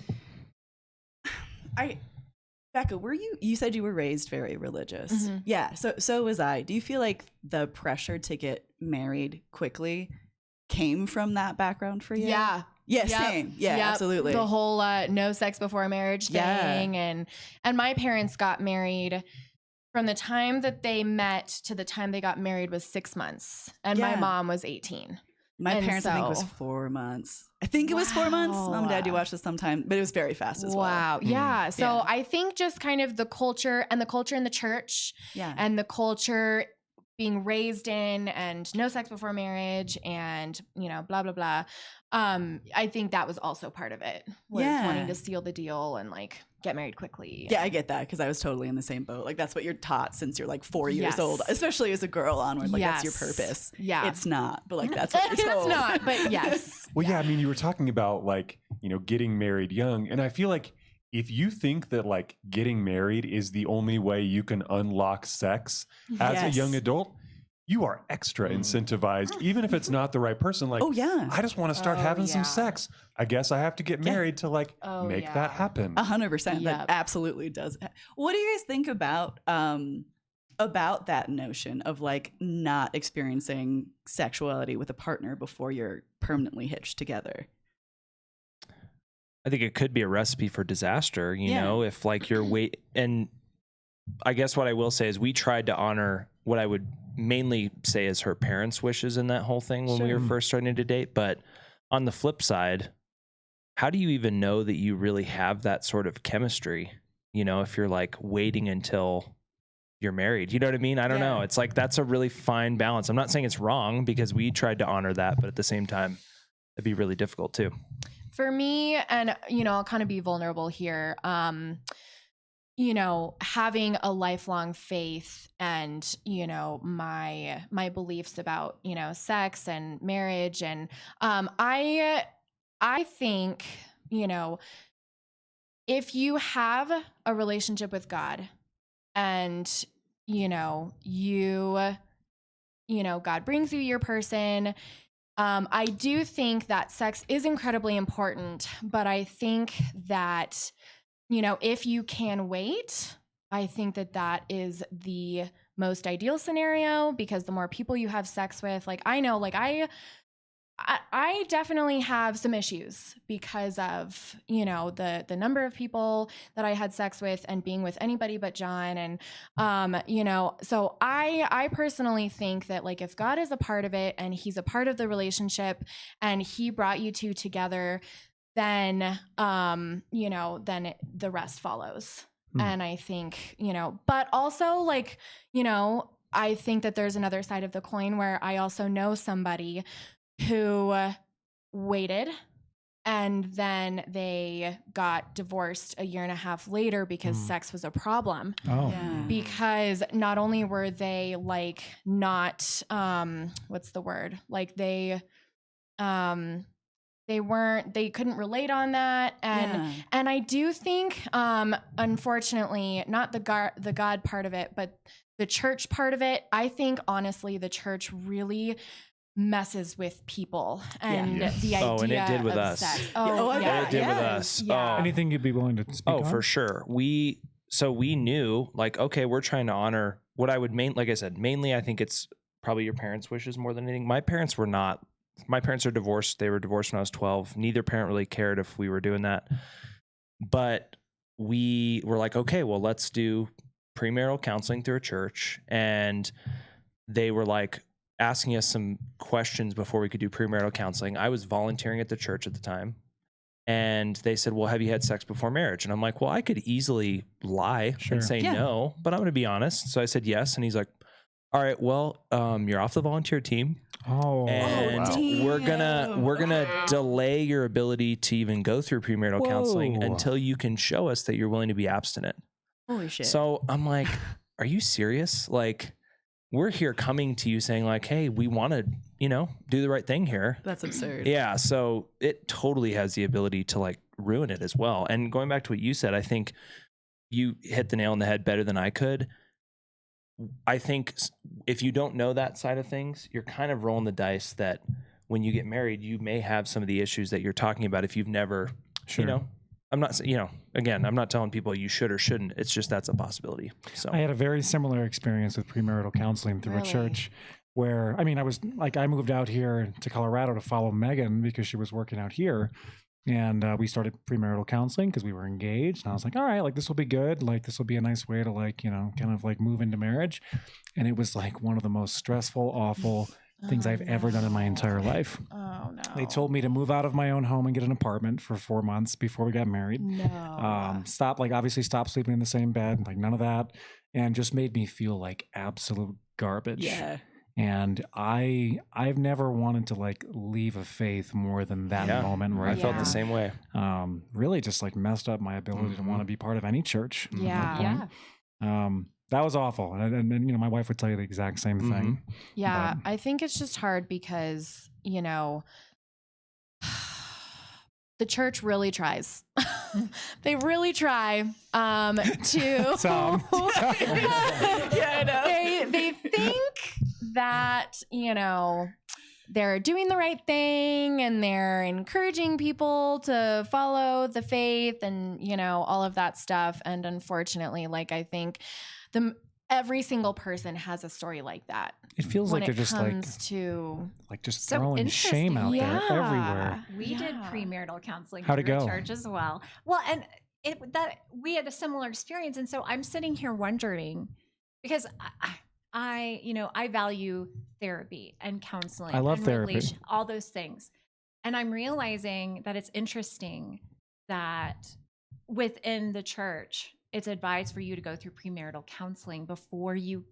Becca, you said you were raised very religious. Mm-hmm. Yeah, so was I. Do you feel like the pressure to get married quickly came from that background for you? Yeah. Yeah, yep. Same. Yeah, yep. Absolutely. The whole no sex before marriage thing. And my parents got married from the time that they met to the time they got married was 6 months. And my mom was 18. My parents, I think, was 4 months. I think it was 4 months. Mom and Dad do watch this sometime, but it was very fast as well. Wow. Yeah. So I think just kind of the culture in the church and the culture being raised in and no sex before marriage and, blah, blah, blah. I think that was also part of it, was wanting to seal the deal and like get married quickly. Yeah, I get that because I was totally in the same boat. Like that's what you're taught since you're like 4 years old, especially as a girl onward. Like that's your purpose. Yeah. It's not, but like that's what you're told. It's not, but yes. Well, yeah, I mean, you were talking about like, getting married young. And I feel like if you think that like getting married is the only way you can unlock sex as a young adult, you are extra incentivized, even if it's not the right person. Like, I just want to start having some sex. I guess I have to get married to like make that happen. 100%. That absolutely does. What do you guys think about that notion of like not experiencing sexuality with a partner before you're permanently hitched together? I think it could be a recipe for disaster, you know, if like you're and I guess what I will say is we tried to honor what I would mainly say is her parents' wishes in that whole thing when we were first starting to date. But on the flip side, how do you even know that you really have that sort of chemistry? If you're like waiting until you're married, you know what I mean? I don't know. It's like, that's a really fine balance. I'm not saying it's wrong because we tried to honor that, but at the same time, it'd be really difficult too. For me, and, I'll kind of be vulnerable here. Having a lifelong faith and, my beliefs about, sex and marriage. And I think, if you have a relationship with God and, God brings you your person, I do think that sex is incredibly important, but I think that if you can wait, I think that is the most ideal scenario because the more people you have sex with, like I know, like I definitely have some issues because of, the number of people that I had sex with and being with anybody but John. And, so I personally think that like, if God is a part of it and he's a part of the relationship and he brought you two together, then, then the rest follows. And I think, but also like, I think that there's another side of the coin where I also know somebody who waited and then they got divorced a year and a half later because sex was a problem. Because not only were they like not, what's the word? Like they couldn't relate on that. And I do think, unfortunately, not the God part of it, but the church part of it, I think honestly, the church really messes with people and the idea and it did with of us. sex. It did with us. Anything you'd be willing to speak on? For sure. We knew like, okay, we're trying to honor what I would like I said, mainly I think it's probably your parents' wishes more than anything. My parents are divorced. They were divorced when I was 12. Neither parent really cared if we were doing that. But we were like, okay, well, let's do premarital counseling through a church. And they were like asking us some questions before we could do premarital counseling. I was volunteering at the church at the time. And they said, well, have you had sex before marriage? And I'm like, well, I could easily lie and say no, but I'm going to be honest. So I said yes. And he's like, all right, well, you're off the volunteer team. And we're gonna delay your ability to even go through premarital counseling until you can show us that you're willing to be abstinent. Holy shit. So I'm like, are you serious? Like, we're here coming to you saying like, hey, we want to, do the right thing here. That's absurd. Yeah. So it totally has the ability to like ruin it as well. And going back to what you said, I think you hit the nail on the head better than I could. I think if you don't know that side of things, you're kind of rolling the dice that when you get married, you may have some of the issues that you're talking about if you've never, I'm not, again, I'm not telling people you should or shouldn't. It's just that's a possibility. So I had a very similar experience with premarital counseling through a church where, I moved out here to Colorado to follow Megan because she was working out here. And we started premarital counseling because we were engaged. And I was like, all right, like this will be good. Like this will be a nice way to like, kind of like move into marriage. And it was like one of the most stressful, awful things I've ever done in my entire life. Oh no. They told me to move out of my own home and get an apartment for 4 months before we got married. No. Stop sleeping in the same bed, like none of that. And just made me feel like absolute garbage. Yeah. And I've never wanted to like leave a faith more than that moment where I felt the same way. Really just like messed up my ability to want to be part of any church. Yeah. That was awful. And my wife would tell you the exact same thing. Yeah. I think it's just hard because, the church really tries. They really try to. I know. They think that, they're doing the right thing and they're encouraging people to follow the faith and, all of that stuff. And unfortunately, like I think every single person has a story like that. It feels like they're just just throwing shame out there everywhere. We did premarital counseling How'd it through go? church as well. Well, and we had a similar experience, and so I'm sitting here wondering because I value therapy and counseling. I love and therapy. all those things, and I'm realizing that it's interesting that within the church, it's advised for you to go through premarital counseling before you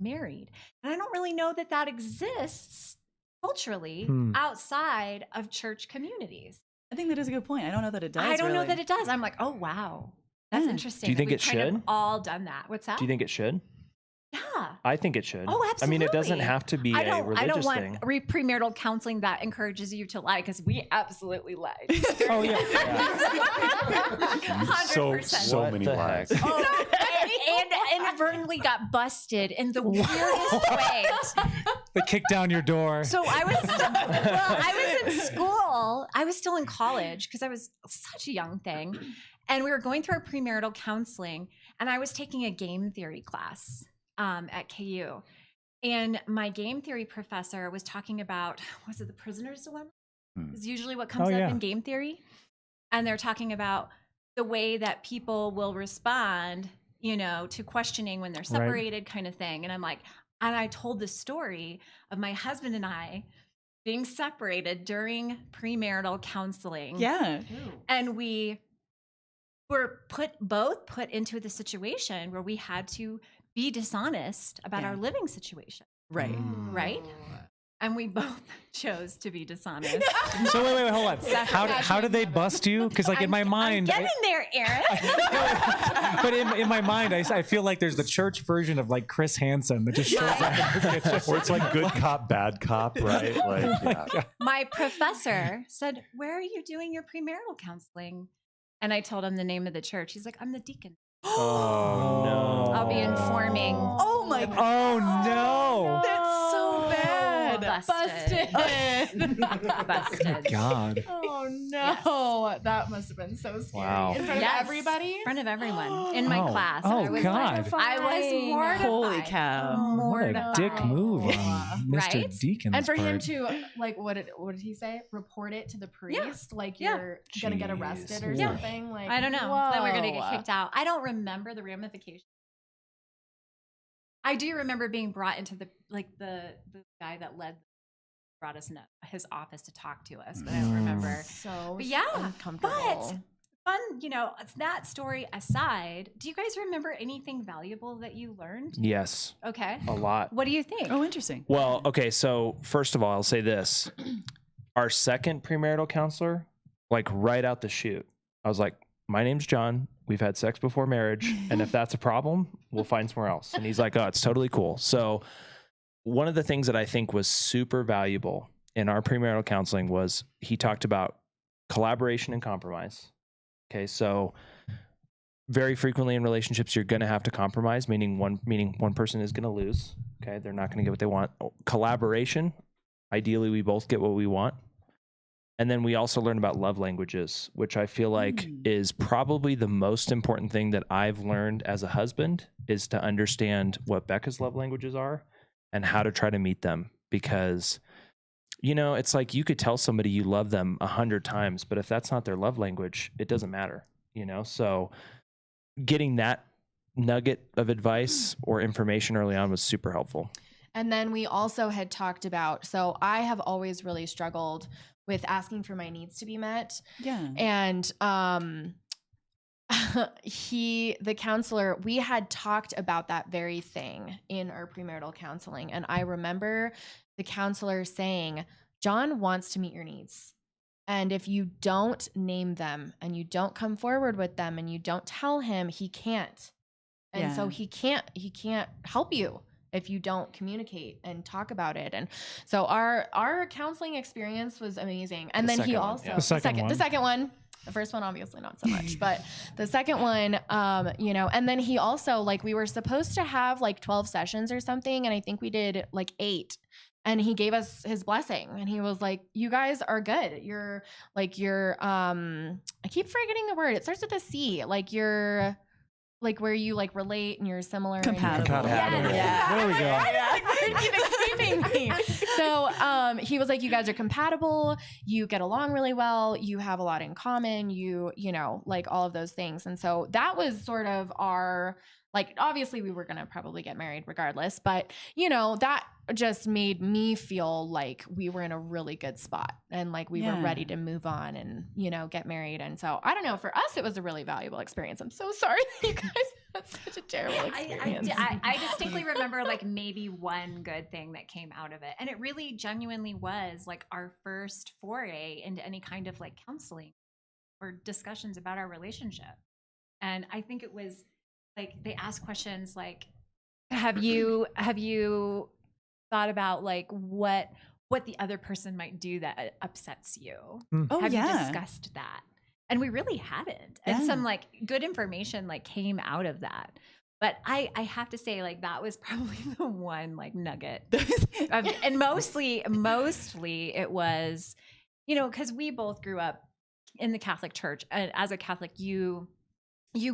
married. And I don't really know that exists culturally outside of church communities. I think that is a good point. I don't know that it does. I don't know that it does. I'm like, oh, wow. That's interesting. Do you think We've it should? All done that. What's that? Do you think it should? Yeah. I think it should. Oh, absolutely. I mean, it doesn't have to be a religious I don't want thing. Premarital counseling that encourages you to lie because we absolutely lied. Oh, yeah. 100%. So many lies. Oh, and inadvertently got busted in the weirdest ways. They kicked down your door. So I was in school. I was still in college because I was such a young thing. And we were going through our premarital counseling, and I was taking a game theory class at KU. And my game theory professor was talking about, was it the prisoner's dilemma? Is usually what comes up in game theory. And they're talking about the way that people will respond, to questioning when they're separated kind of thing. And I told the story of my husband and I being separated during premarital counseling. Yeah. And we were both put into the situation where we had to be dishonest about our living situation. Right. Right? And we both chose to be dishonest. So wait, hold on. How did they bust you? Because in my mind, I'm getting there, Aaron. but in my mind, I feel like there's the church version of like Chris Hansen that just shows up. Or it's like good cop, bad cop, right? My professor said, "Where are you doing your premarital counseling?" And I told him the name of the church. He's like, "I'm the deacon." Oh no! I'll be informing. Oh my God! Oh no! That's so bad. Busted. Busted. God. Oh no. Yes. That must have been so scary. Wow. In front of everybody? In front of everyone in my class. Oh, I was God. I was mortified. Holy cow. What a dick move on Mr. Right? Deacon's And for him part. to what did he say? Report it to the priest? Like you're gonna get arrested or Jeez. something? Like I don't know. Then we're gonna get whoa. kicked out. I don't remember the ramifications. I do remember being brought into the guy that led brought us in his office to talk to us, but I don't remember. So But yeah, uncomfortable. But fun, that story aside, do you guys remember anything valuable that you learned? Yes. Okay. A lot. What do you think? Oh, interesting. Well, okay. So first of all, I'll say this. Our second premarital counselor, like right out the chute, I was like, my name's John. We've had sex before marriage. And if that's a problem, we'll find somewhere else. And he's like, oh, it's totally cool. So one of the things that I think was super valuable in our premarital counseling was he talked about collaboration and compromise. Okay. So very frequently in relationships, you're going to have to compromise, meaning one person is going to lose. Okay. They're not going to get what they want. Collaboration. Ideally, we both get what we want. And then we also learn about love languages, which I feel like is probably the most important thing that I've learned as a husband, is to understand what Becca's love languages are and how to try to meet them. Because, it's like you could tell somebody you love them 100 times, but if that's not their love language, it doesn't matter, So getting that nugget of advice or information early on was super helpful. And then we also had talked about, so I have always really struggled with asking for my needs to be met. Yeah. And the counselor, we had talked about that very thing in our premarital counseling. And I remember the counselor saying, John wants to meet your needs. And if you don't name them and you don't come forward with them and you don't tell him, he can't. And so he can't help you if you don't communicate and talk about it. And so our counseling experience was amazing. And then he also, the second one, the first one, obviously not so much, but the second one, and then he also, like, we were supposed to have like 12 sessions or something. And I think we did like 8. And he gave us his blessing, and he was like, you guys are good. You're I keep forgetting the word. It starts with a C. Like, you're like where you like relate and you're similar. Compatible. Yes. Yeah. There we go. Keep escaping me. So he was like, you guys are compatible. You get along really well. You have a lot in common. You like all of those things. And so that was sort of our, like, obviously we were going to probably get married regardless, but that just made me feel like we were in a really good spot and like we were ready to move on and, get married. And so I don't know, for us, it was a really valuable experience. I'm so sorry that you guys had such a terrible experience. I distinctly remember like maybe one good thing that came out of it. And it really genuinely was like our first foray into any kind of like counseling or discussions about our relationship. And I think it was like, they asked questions like, have you thought about like what the other person might do that upsets you? Have you discussed that? And we really hadn't. And some like good information like came out of that. But I have to say, like, that was probably the one like nugget. And mostly it was, because we both grew up in the Catholic Church. And as a Catholic, you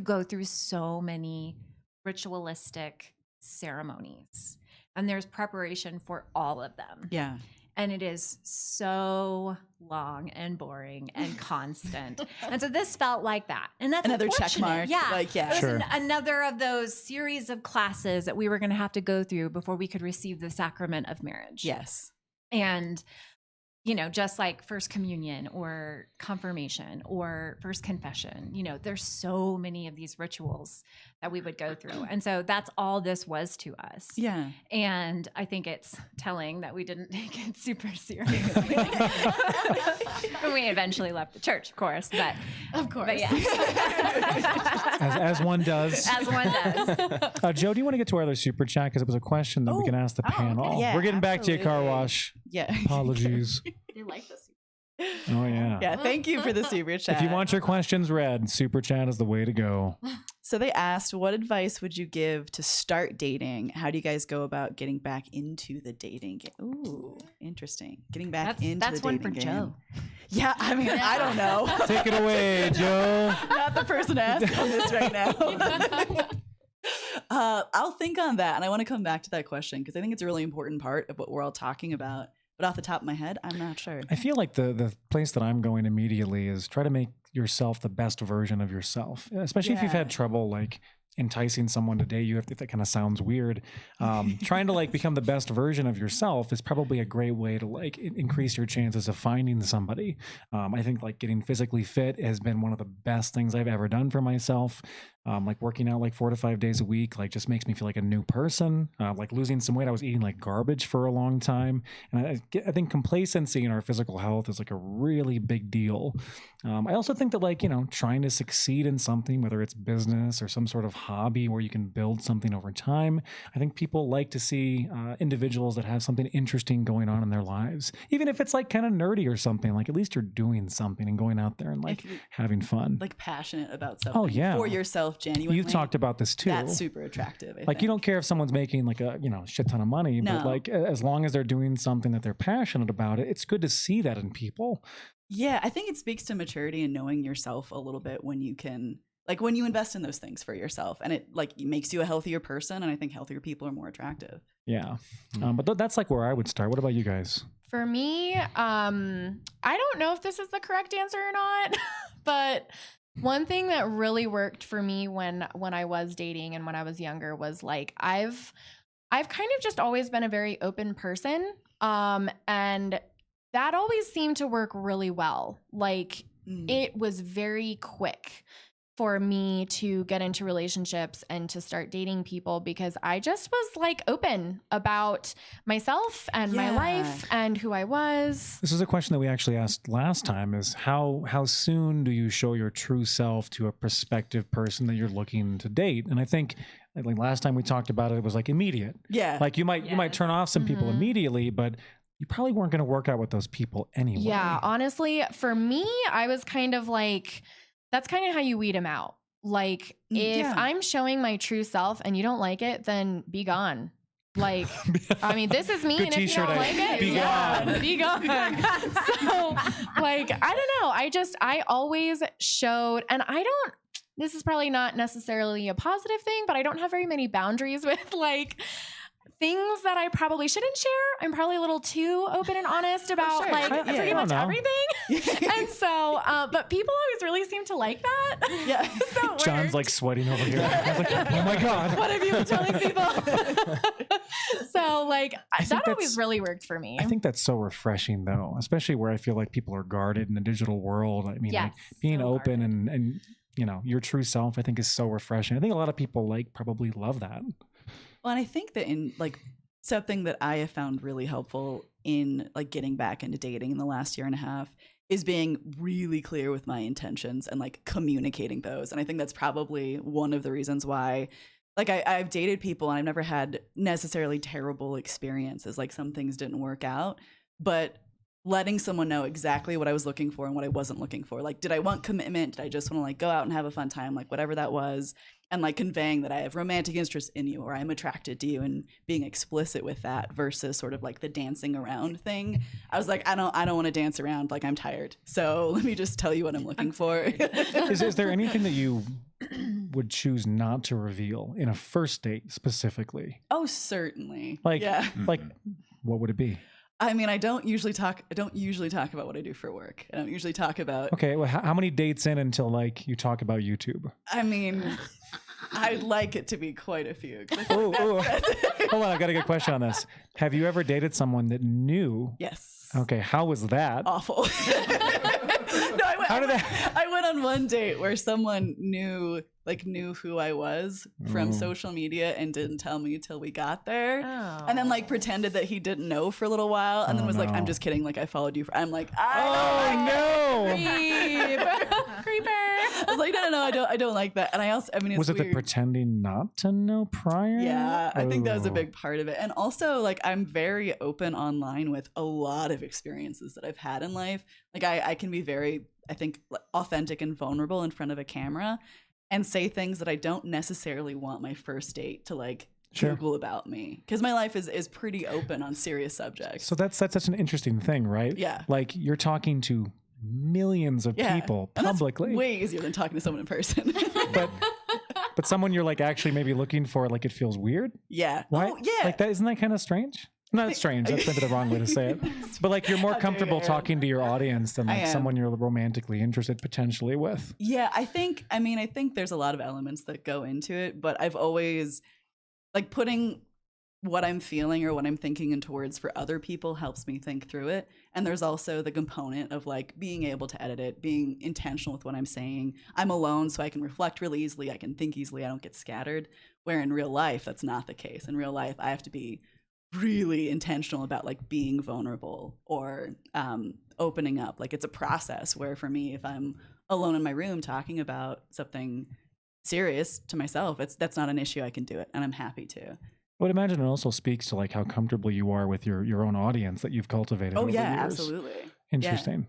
go through so many ritualistic ceremonies, and there's preparation for all of them. Yeah. And it is so long and boring and constant. And so this felt like that. And that's another check mark. Yeah. Like, it was another of those series of classes that we were going to have to go through before we could receive the sacrament of marriage. Yes. And just like first communion or confirmation or first confession, there's so many of these rituals that we would go through. And so that's all this was to us. Yeah. And I think it's telling that we didn't take it super seriously. We eventually left the church, of course, but yeah. As one does. As one does. Joe, do you want to get to our other super chat? Because it was a question that we can ask the panel. Okay. Yeah, we're getting back to you, car wash. Yeah. Apologies. They like this. Oh, yeah. Yeah, thank you for the super chat. If you want your questions read, super chat is the way to go. So they asked, what advice would you give to start dating? How do you guys go about getting back into the dating game? Ooh, interesting. Getting back into the dating game. That's one for Joe. Yeah, I mean, I don't know. Take it away, Joe. Not the person to ask on this right now. I'll think on that. And I want to come back to that question because I think it's a really important part of what we're all talking about. But off the top of my head, I'm not sure. I feel like the place that I'm going immediately is try to make yourself the best version of yourself, especially if you've had trouble like enticing someone to date you, if that kind of sounds weird, trying to like become the best version of yourself is probably a great way to like increase your chances of finding somebody. I think like getting physically fit has been one of the best things I've ever done for myself. Like working out like 4 to 5 days a week, like just makes me feel like a new person. Like losing some weight, I was eating like garbage for a long time. And I think complacency in our physical health is like a really big deal. I also think that like, trying to succeed in something, whether it's business or some sort of hobby where you can build something over time. I think people like to see individuals that have something interesting going on in their lives. Even if it's like kind of nerdy or something, like at least you're doing something and going out there and like having fun. Like passionate about something. Oh, yeah. For yourself, genuinely. You've talked about this too. That's super attractive. I think. You don't care if someone's making like a shit ton of money, but like as long as they're doing something that they're passionate about, it's good to see that in people. Yeah, I think it speaks to maturity and knowing yourself a little bit when you can, like when you invest in those things for yourself, and it like makes you a healthier person. And I think healthier people are more attractive. Yeah, but that's like where I would start. What about you guys? For me, I don't know if this is the correct answer or not, but one thing that really worked for me when I was dating and when I was younger was like I've kind of just always been a very open person, and that always seemed to work really well. Like it was very quick for me to get into relationships and to start dating people because I just was like open about myself and my life and who I was. This is a question that we actually asked last time is how soon do you show your true self to a prospective person that you're looking to date? And I think like last time we talked about it, it was like immediate. Yeah. Like you might turn off some people immediately, but you probably weren't going to work out with those people anyway. Yeah. Honestly, for me, I was kind of like, that's kind of how you weed them out. Like if I'm showing my true self and you don't like it, then be gone. Like, I mean, this is me. Good and if you don't like it, be gone. Be gone. So like, I don't know. I always showed, and this is probably not necessarily a positive thing, but I don't have very many boundaries with like things that I probably shouldn't share. I'm probably a little too open and honest about pretty much everything. And so, but people always really seem to like that. Yeah. So John's like sweating over here. I was like, oh my God. What have you been telling people? So like that always really worked for me. I think that's so refreshing though, especially where I feel like people are guarded in the digital world. I mean, like being open and your true self, I think is so refreshing. I think a lot of people probably love that. Well, and I think that in like something that I have found really helpful in like getting back into dating in the last year and a half is being really clear with my intentions and like communicating those. And I think that's probably one of the reasons why like I've dated people and I've never had necessarily terrible experiences. Like some things didn't work out, but letting someone know exactly what I was looking for and what I wasn't looking for. Like, did I want commitment? Did I just want to like go out and have a fun time? Like whatever that was. And like conveying that I have romantic interest in you or I'm attracted to you and being explicit with that versus sort of like the dancing around thing. I was like, I don't want to dance around. Like I'm tired. So let me just tell you what I'm looking for. Is there anything that you would choose not to reveal in a first date specifically? Oh, certainly. Like what would it be? I mean, I don't usually talk about what I do for work. I don't usually talk about. Okay, well, how many dates in until like you talk about YouTube? I mean, I'd like it to be quite a few. Hold on, I've got a good question on this. Have you ever dated someone that knew? Yes. Okay, how was that? Awful. I went on one date where someone knew who I was from social media and didn't tell me till we got there. Oh. And then like pretended that he didn't know for a little while and then was like, I'm just kidding. Like I followed you. I'm like, no. Creeper. I was like, no, I don't like that. And it's was it weird. The pretending not to know prior? Yeah, I think that was a big part of it. And also like I'm very open online with a lot of experiences that I've had in life. Like I can be very, I think, authentic and vulnerable in front of a camera and say things that I don't necessarily want my first date to like Google about me, because my life is pretty open on serious subjects. So that's such an interesting thing, right? Yeah. Like you're talking to millions of people publicly. That's way easier than talking to someone in person. but someone you're like actually maybe looking for, like it feels weird. Yeah. Why? Oh, yeah. Like that, isn't that kind of strange? Not strange. That's maybe the wrong way to say it. But like you're more comfortable talking to your audience than like someone you're romantically interested potentially with. Yeah, I think there's a lot of elements that go into it, but I've always like putting what I'm feeling or what I'm thinking into words for other people helps me think through it. And there's also the component of like being able to edit it, being intentional with what I'm saying. I'm alone, so I can reflect really easily. I can think easily. I don't get scattered. Where in real life, that's not the case. In real life, I have to be really intentional about like being vulnerable or opening up. Like it's a process where for me, if I'm alone in my room talking about something serious to myself, that's not an issue. I can do it, and I'm happy to. I would imagine it also speaks to like how comfortable you are with your own audience that you've cultivated. Oh over yeah, years. Absolutely. Interesting.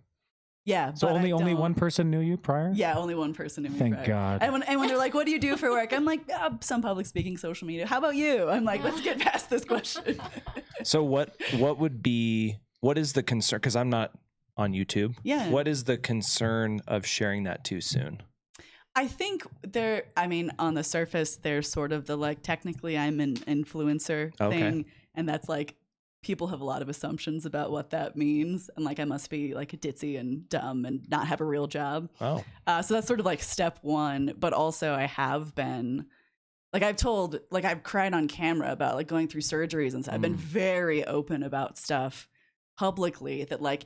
Yeah. So only one person knew you prior? Yeah, only one person knew me Thank prior. God. And when they're like, "What do you do for work?" I'm like, "Some public speaking, social media." How about you? I'm like, let's get past this question. So what is the concern? Because I'm not on YouTube. Yeah. What is the concern of sharing that too soon? I think on the surface, there's sort of the like, technically I'm an influencer thing. And that's like, people have a lot of assumptions about what that means. And like, I must be like ditzy and dumb and not have a real job. Oh. So that's sort of like step one. But also I have been, like I've cried on camera about like going through surgeries and stuff. I've been very open about stuff publicly that like,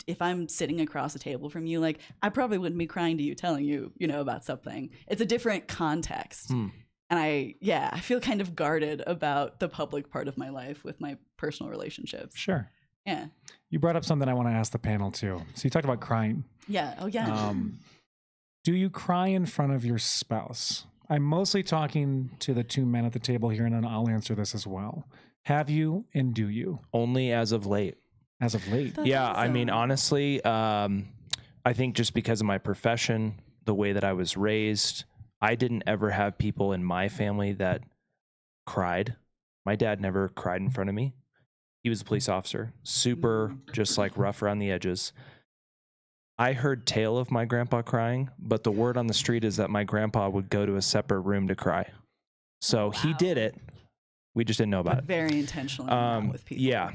if I'm sitting across a table from you, like I probably wouldn't be crying to you, telling you, about something. It's a different context. And I feel kind of guarded about the public part of my life with my personal relationships. Sure. Yeah. You brought up something I want to ask the panel too. So you talked about crying. Yeah. Oh yeah. Do you cry in front of your spouse? I'm mostly talking to the two men at the table here, and then I'll answer this as well. Have you, and do you? Only as of late. As of late. That's yeah. awesome. I mean, honestly, I think just because of my profession, the way that I was raised, I didn't ever have people in my family that cried. My dad never cried in front of me. He was a police officer, super just like rough around the edges. I heard tale of my grandpa crying, but the word on the street is that my grandpa would go to a separate room to cry. So he did it. We just didn't know about it. Very intentionally with people. Yeah.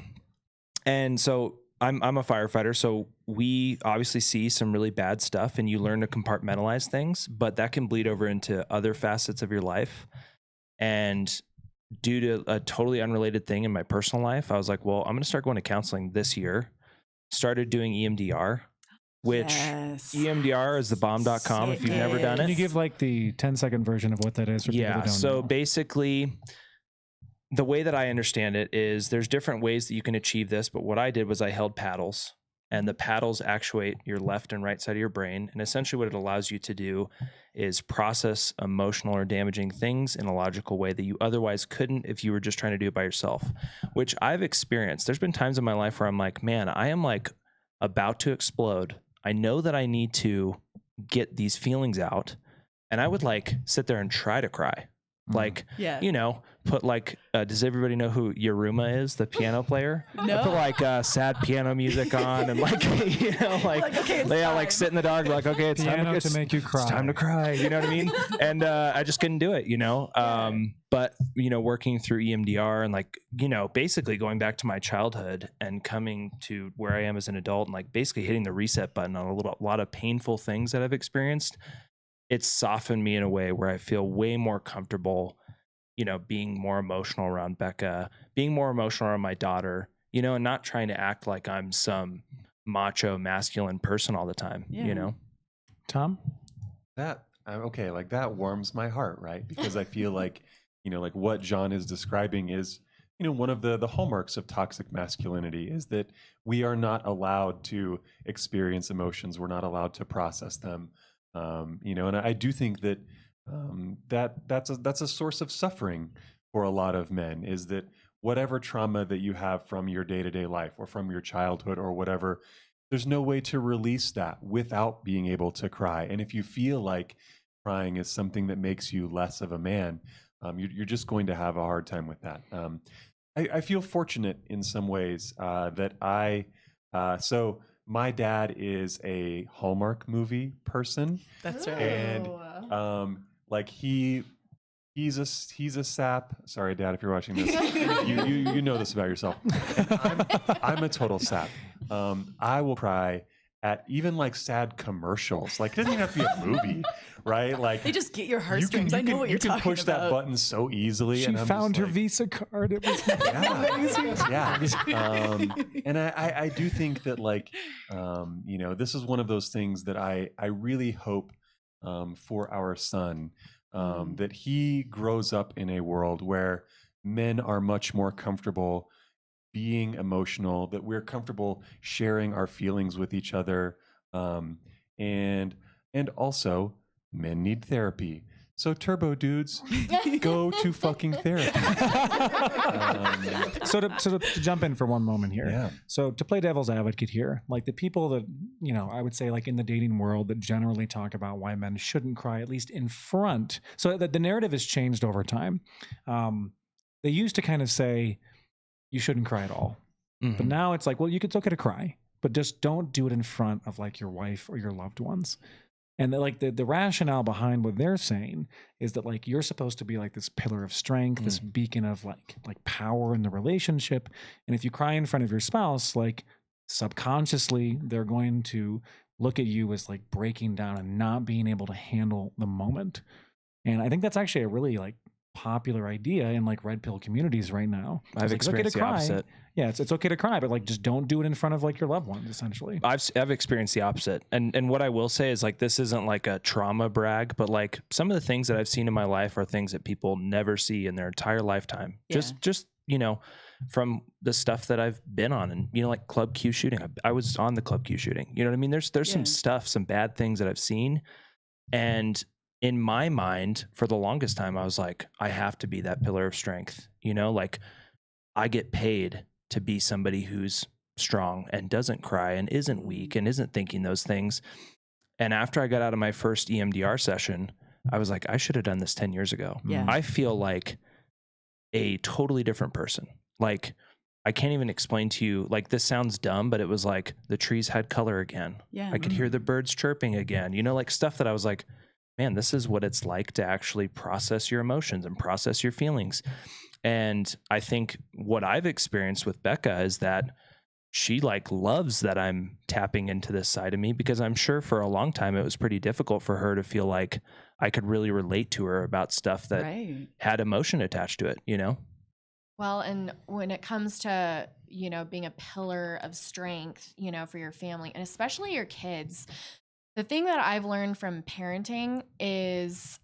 And so I'm a firefighter, so we obviously see some really bad stuff, and you learn to compartmentalize things, but that can bleed over into other facets of your life. And due to a totally unrelated thing in my personal life, I was like, well, I'm going to start going to counseling this year. Started doing EMDR, which EMDR is thebomb.com if you've never done it. Can you give like the 10-second version of what that is for people that don't know? Basically, the way that I understand it is there's different ways that you can achieve this, but what I did was I held paddles, and the paddles actuate your left and right side of your brain. And essentially what it allows you to do is process emotional or damaging things in a logical way that you otherwise couldn't if you were just trying to do it by yourself, which I've experienced. There's been times in my life where I'm like, man, I am like about to explode. I know that I need to get these feelings out. And I would like sit there and try to cry. Like, put like, does everybody know who Yaruma is, the piano player? No. I put like sad piano music on and like, like sit in the dark, like, okay, it's piano time to make you cry. It's time to cry. You know what I mean? And I just couldn't do it, but, working through EMDR and like, basically going back to my childhood and coming to where I am as an adult and like basically hitting the reset button on a lot of painful things that I've experienced. It's softened me in a way where I feel way more comfortable, being more emotional around Becca, being more emotional around my daughter, and not trying to act like I'm some macho masculine person all the time, Tom? Like that warms my heart, right? Because I feel like, like what John is describing is, one of the hallmarks of toxic masculinity is that we are not allowed to experience emotions. We're not allowed to process them. And I do think that that's a source of suffering for a lot of men, is that whatever trauma that you have from your day-to-day life or from your childhood or whatever, there's no way to release that without being able to cry. And if you feel like crying is something that makes you less of a man, you're just going to have a hard time with that. I feel fortunate in some ways that so my dad is a Hallmark movie person. That's right. And like he he's a sap. Sorry, Dad, if you're watching this, you know this about yourself. And I'm a total sap. I will cry at even like sad commercials. Like it doesn't even have to be a movie, right? Like they just get your heartstrings. I know what you're talking about. You can push that button so easily. She found her Visa card. It was amazing. Yeah. And I do think that like, this is one of those things that I really hope for our son, that he grows up in a world where men are much more comfortable being emotional, that we're comfortable sharing our feelings with each other. And also men need therapy. So turbo dudes, go to fucking therapy. So to jump in for one moment here. Yeah. So to play devil's advocate here, like the people that, I would say like in the dating world that generally talk about why men shouldn't cry, at least in front. So the narrative has changed over time. They used to kind of say, you shouldn't cry at all. Mm-hmm. But now it's like, well, it's okay to cry, but just don't do it in front of like your wife or your loved ones. And the rationale behind what they're saying is that like you're supposed to be like this pillar of strength, this beacon of like power in the relationship. And if you cry in front of your spouse, like subconsciously they're going to look at you as like breaking down and not being able to handle the moment. And I think that's actually a really like popular idea in like red pill communities right now. I've experienced the opposite. Yeah, it's okay to cry, but like just don't do it in front of like your loved ones, essentially. I've experienced the opposite. And what I will say is like this isn't like a trauma brag, but like some of the things that I've seen in my life are things that people never see in their entire lifetime. Yeah. Just from the stuff that I've been on, and like Club Q shooting. I was on the Club Q shooting. You know what I mean? There's some stuff, some bad things that I've seen, and in my mind, for the longest time, I was like, I have to be that pillar of strength. Like I get paid to be somebody who's strong and doesn't cry and isn't weak and isn't thinking those things. And after I got out of my first EMDR session, I was like, I should have done this 10 years ago. Yeah. I feel like a totally different person. Like I can't even explain to you, like this sounds dumb, but it was like the trees had color again. Yeah. I could hear the birds chirping again, like stuff that I was like, man, this is what it's like to actually process your emotions and process your feelings. And I think what I've experienced with Becca is that she like loves that I'm tapping into this side of me, because I'm sure for a long time it was pretty difficult for her to feel like I could really relate to her about stuff that had emotion attached to it, Well, and when it comes to, being a pillar of strength, for your family and especially your kids, the thing that I've learned from parenting is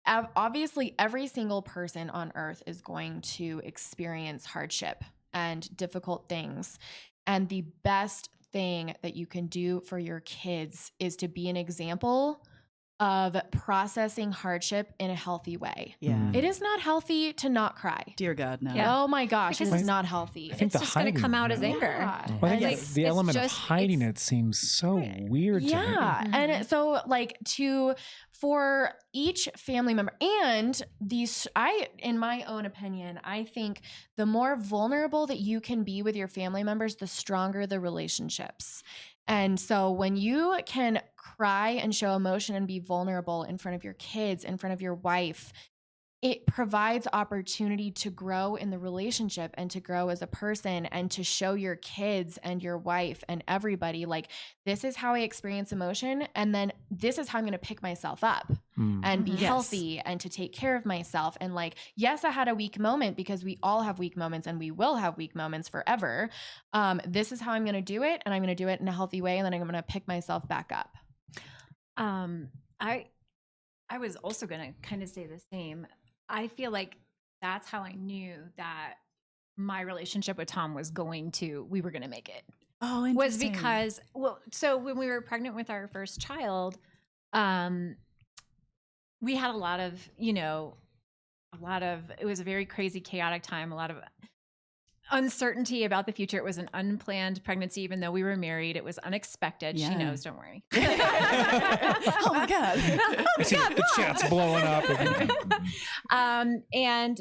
obviously every single person on earth is going to experience hardship and difficult things. And the best thing that you can do for your kids is to be an example of processing hardship in a healthy way. Yeah. It is not healthy to not cry. Dear God, no. Yeah. Oh my gosh, Because this is not healthy. I think It's just going to come out as anger. Yeah. Well, I think Like, the it's element of just- hiding it seems so weird to me. Yeah. And so like for each family member and in my own opinion, I think the more vulnerable that you can be with your family members, the stronger the relationships. And so when you can cry and show emotion and be vulnerable in front of your kids, in front of your wife, it provides opportunity to grow in the relationship and to grow as a person and to show your kids and your wife and everybody, like, this is how I experience emotion. And then this is how I'm going to pick myself up and be healthy and to take care of myself. And like, yes, I had a weak moment, because we all have weak moments and we will have weak moments forever. This is how I'm going to do it. And I'm going to do it in a healthy way. And then I'm going to pick myself back up. I was also going to kind of say the same. I feel like that's how I knew that my relationship with Tom we were going to make it. Oh, Was interesting. because, so when we were pregnant with our first child, we had a lot of, it was a very crazy, chaotic time, a lot of uncertainty about the future. It was an unplanned pregnancy, even though we were married. It was unexpected. Yeah. She knows, don't worry. Oh my God. The chat's blowing up. And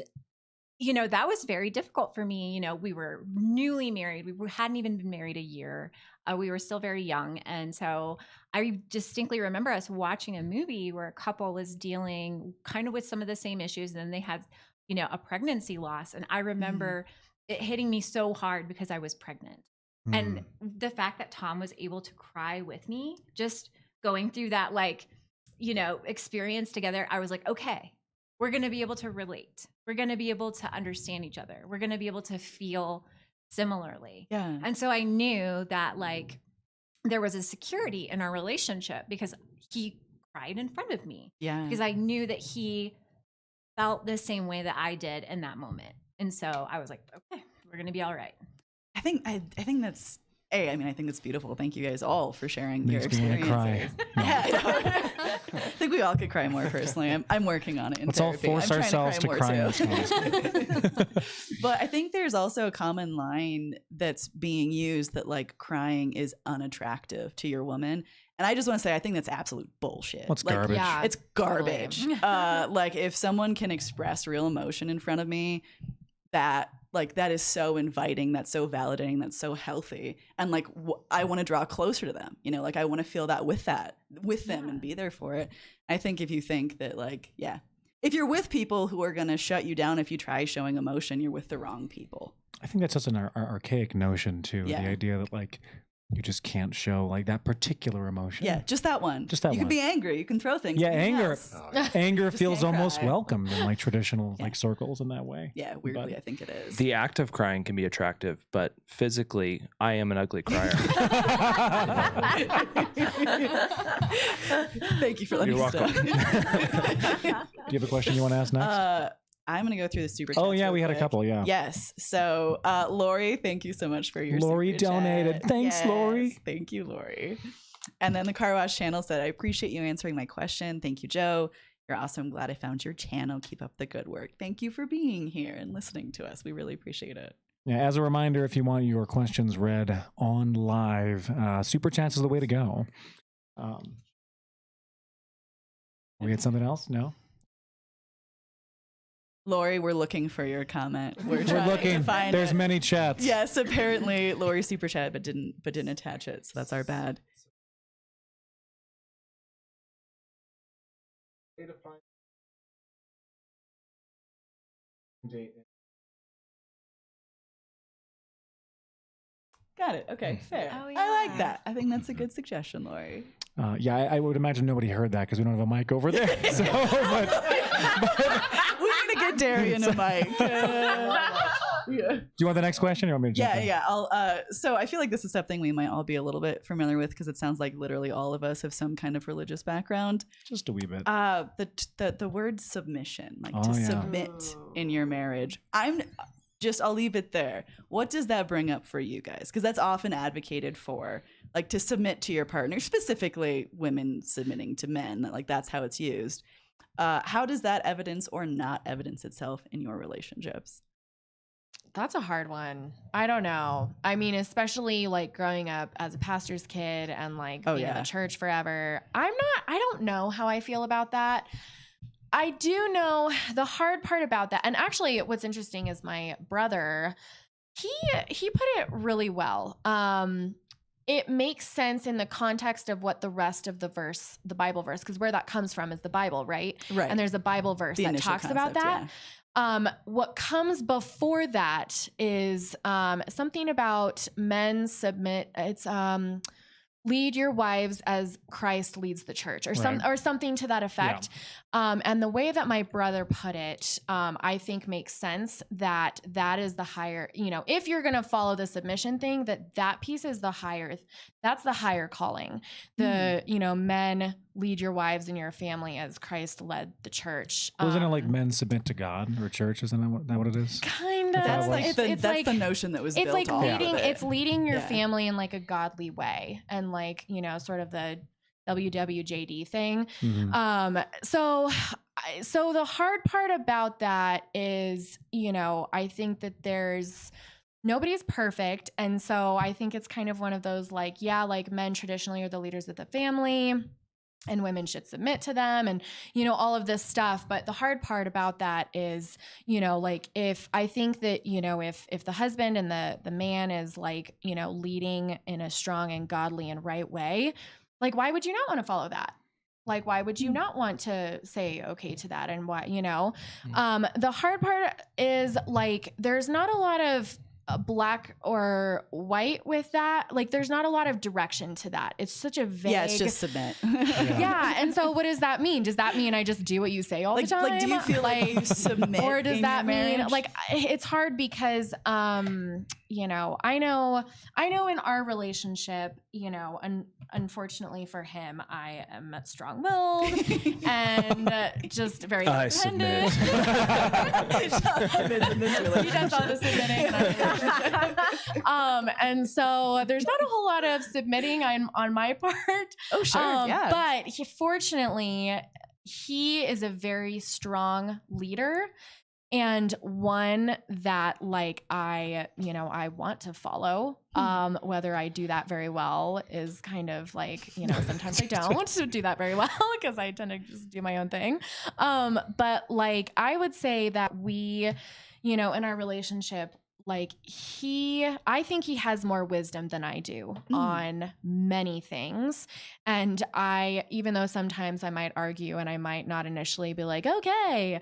that was very difficult for me. We were newly married. We hadn't even been married a year. We were still very young. And so I distinctly remember us watching a movie where a couple was dealing kind of with some of the same issues. And then they had, a pregnancy loss. And I remember it hitting me so hard because I was pregnant. And the fact that Tom was able to cry with me, just going through that, experience together, I was like, okay, we're going to be able to relate. We're going to be able to understand each other. We're going to be able to feel similarly. Yeah. And so I knew that there was a security in our relationship because he cried in front of me. Yeah. Because I knew that he felt the same way that I did in that moment. And so I was like, okay, we're going to be all right. I think that's I think it's beautiful. Thank you guys all for sharing your Makes me wanna experiences. cry. Yeah, I think we all could cry more personally. I'm working on it in Let's all therapy. force I'm ourselves to cry in too. this But I think there's also a common line that's being used that crying is unattractive to your woman. And I just want to say, I think that's absolute bullshit. What's garbage? Yeah, It's garbage. If someone can express real emotion in front of me, that is so inviting, that's so validating, that's so healthy. And I want to draw closer to them, I want to feel that with them and be there for it. I think if you think that if you're with people who are going to shut you down if you try showing emotion, you're with the wrong people. I think that's just an archaic notion too. Yeah. The idea that you just can't show that particular emotion. Yeah, just that one. Just that you one. can be angry. You can throw things. Yeah, anything anger. else. Anger Just feels can't almost cry. welcomed in traditional circles in that way. Yeah, weirdly, But- I think it is. The act of crying can be attractive, but physically, I am an ugly crier. Thank you for letting You're us know. welcome. Do you have a question you want to ask next? I'm going to go through the super Oh, chats yeah, real we had a quick. couple, yeah. Yes. So, Lori, thank you so much for your Lori super chat. donated. Thanks, Yes, Lori. Thank you, Lori. And then the Car Wash channel said, I appreciate you answering my question. Thank you, Joe. You're awesome. Glad I found your channel. Keep up the good work. Thank you for being here and listening to us. We really appreciate it. Yeah, as a reminder, if you want your questions read on live, Super Chats is the way to go. We had something else? No? Lori, we're looking for your comment. We're trying looking. to find There's it. many chats. Yes, apparently Lori super chat but didn't attach it. So that's our bad. Got it. Okay, fair. Oh, I like yeah. that. I think that's a good suggestion, Lori. Yeah, I would imagine nobody heard that because we don't have a mic over there. So, but We need to get Darian a mic. Yeah. do you want the next question or you want me to jump in? Yeah. So I feel like this is something we might all be a little bit familiar with because it sounds like literally all of us have some kind of religious background. Just a wee bit. The word submission, Oh, to yeah. submit in your marriage. I'll leave it there. What does that bring up for you guys? Because that's often advocated for, to submit to your partner, specifically women submitting to men. That's how it's used. How does that evidence or not evidence itself in your relationships? That's a hard one. I don't know. I mean, especially growing up as a pastor's kid and being in the church forever. I don't know how I feel about that. I do know the hard part about that. And actually what's interesting is my brother, he put it really well. It makes sense in the context of what the rest of the Bible verse, because where that comes from is the Bible, right? Right. And there's a Bible verse that initial talks about concept, that. What comes before that is something about men submit. It's lead your wives as Christ leads the church, or something to that effect. And the way that my brother put it, I think makes sense that is the higher, if you're going to follow the submission thing, that piece is that's the higher calling. Men lead your wives and your family as Christ led the church. Wasn't it men submit to God or church? Isn't that what it is? Kind of. That's It's the notion that was it's built like off leading of it. it's leading your Yeah. family in a godly way, and sort of the WWJD thing. Mhm. So the hard part about that is, I think that nobody's perfect. And so I think it's kind of one of those men traditionally are the leaders of the family. and women should submit to them and, you know, all of this stuff. But the hard part about that is, you know, like if I think that, you know, if the husband and the man is like, you know, leading in a strong and godly and right way, like, why would you not want to follow that? Like, why would you not want to say okay to that? And why, you know, the hard part is like, there's not a lot of black or white with that. Like, there's not a lot of direction to that. It's such a vague. Yeah, it's just submit. Yeah. And so what does that mean? Does that mean I just do what you say all the time? Like, do you feel like you submit? Or does that mean marriage? like, it's hard because, you know, I know in our relationship, you know, unfortunately for him, I am strong-willed and just very independent. Submit. He does all the submitting. And so there's not a whole lot of submitting on my part. Oh, sure. Yeah. But fortunately, he is a very strong leader and one that like I want to follow. Whether I do that very well is kind of like, you know, sometimes I don't do that very well because I tend to just do my own thing. But like, I would say that we, you know, in our relationship, like I think he has more wisdom than I do on many things. And even though sometimes I might argue and I might not initially be like, okay,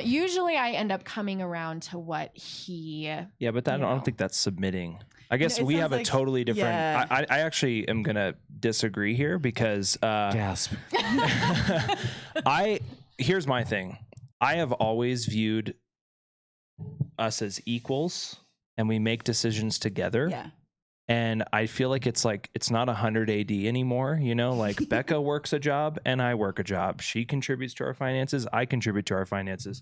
usually I end up coming around to what he. Yeah, but I don't think that's submitting. I guess we have a like, totally different. yeah. I actually am going to disagree here because Gasp. Here's my thing. I have always viewed us as equals and we make decisions together. Yeah. And I feel like it's not 100 AD anymore, you know, like Becca works a job and I work a job. She contributes to our finances. I contribute to our finances.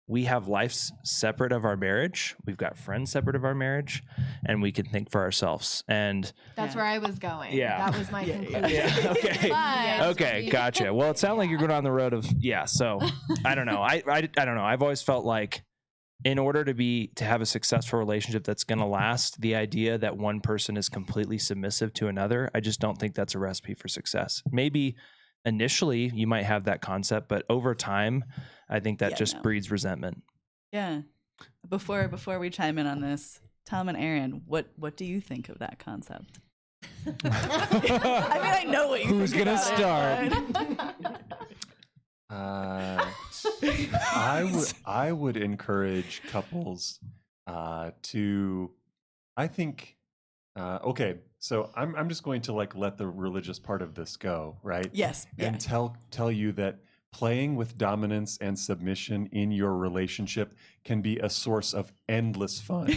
We have lives separate of our marriage. We've got friends separate of our marriage, and we can think for ourselves. And that's where I was going. Yeah. That was my conclusion. Yeah. Okay. But, Okay. Gotcha. Well, it sounds like you're going on the road of, so I don't know. I don't know. I've always felt like in order to have a successful relationship that's going to last, the idea that one person is completely submissive to another, I just don't think that's a recipe for success. Maybe initially you might have that concept, but over time, I think that breeds resentment. Yeah. Before we chime in on this, Tom and Aaron, what do you think of that concept? I mean, I know what you Who's think gonna about start? I would encourage couples to, I think, okay, so I'm just going to like let the religious part of this go, right? Yes. And tell you that playing with dominance and submission in your relationship can be a source of endless fun.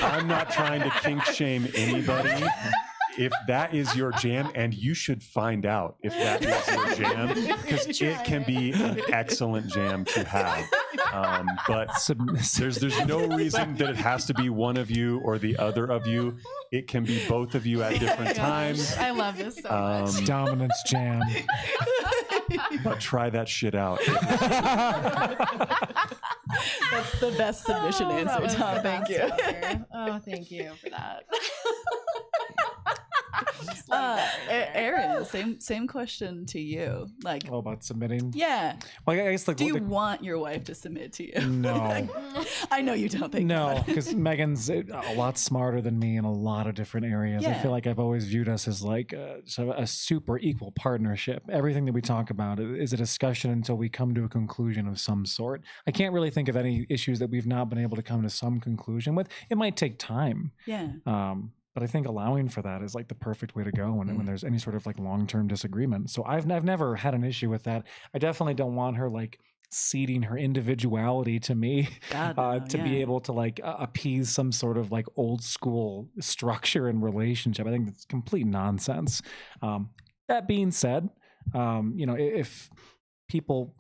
I'm not trying to kink shame anybody. If that is your jam, and you should find out if that is your jam, because it can be an excellent jam to have. But there's no reason that it has to be one of you or the other of you. It can be both of you at different times. I love this so much. Dominance jam. But try that shit out. That's the best submission answer, Tom. Thank you. Oh, thank you for that. Aaron, same question to you. Like, about submitting? Yeah. Well, I guess like, do you want your wife to submit to you? No. I know you don't think no, because Megan's a lot smarter than me in a lot of different areas. Yeah. I feel like I've always viewed us as like a super equal partnership. Everything that we talk about is a discussion until we come to a conclusion of some sort. I can't really think of any issues that we've not been able to come to some conclusion with. It might take time. Yeah. But I think allowing for that is like the perfect way to go when there's any sort of like long-term disagreement. So I've never had an issue with that. I definitely don't want her like ceding her individuality to me to be able to like appease some sort of like old school structure and relationship. I think that's complete nonsense. That being said, if people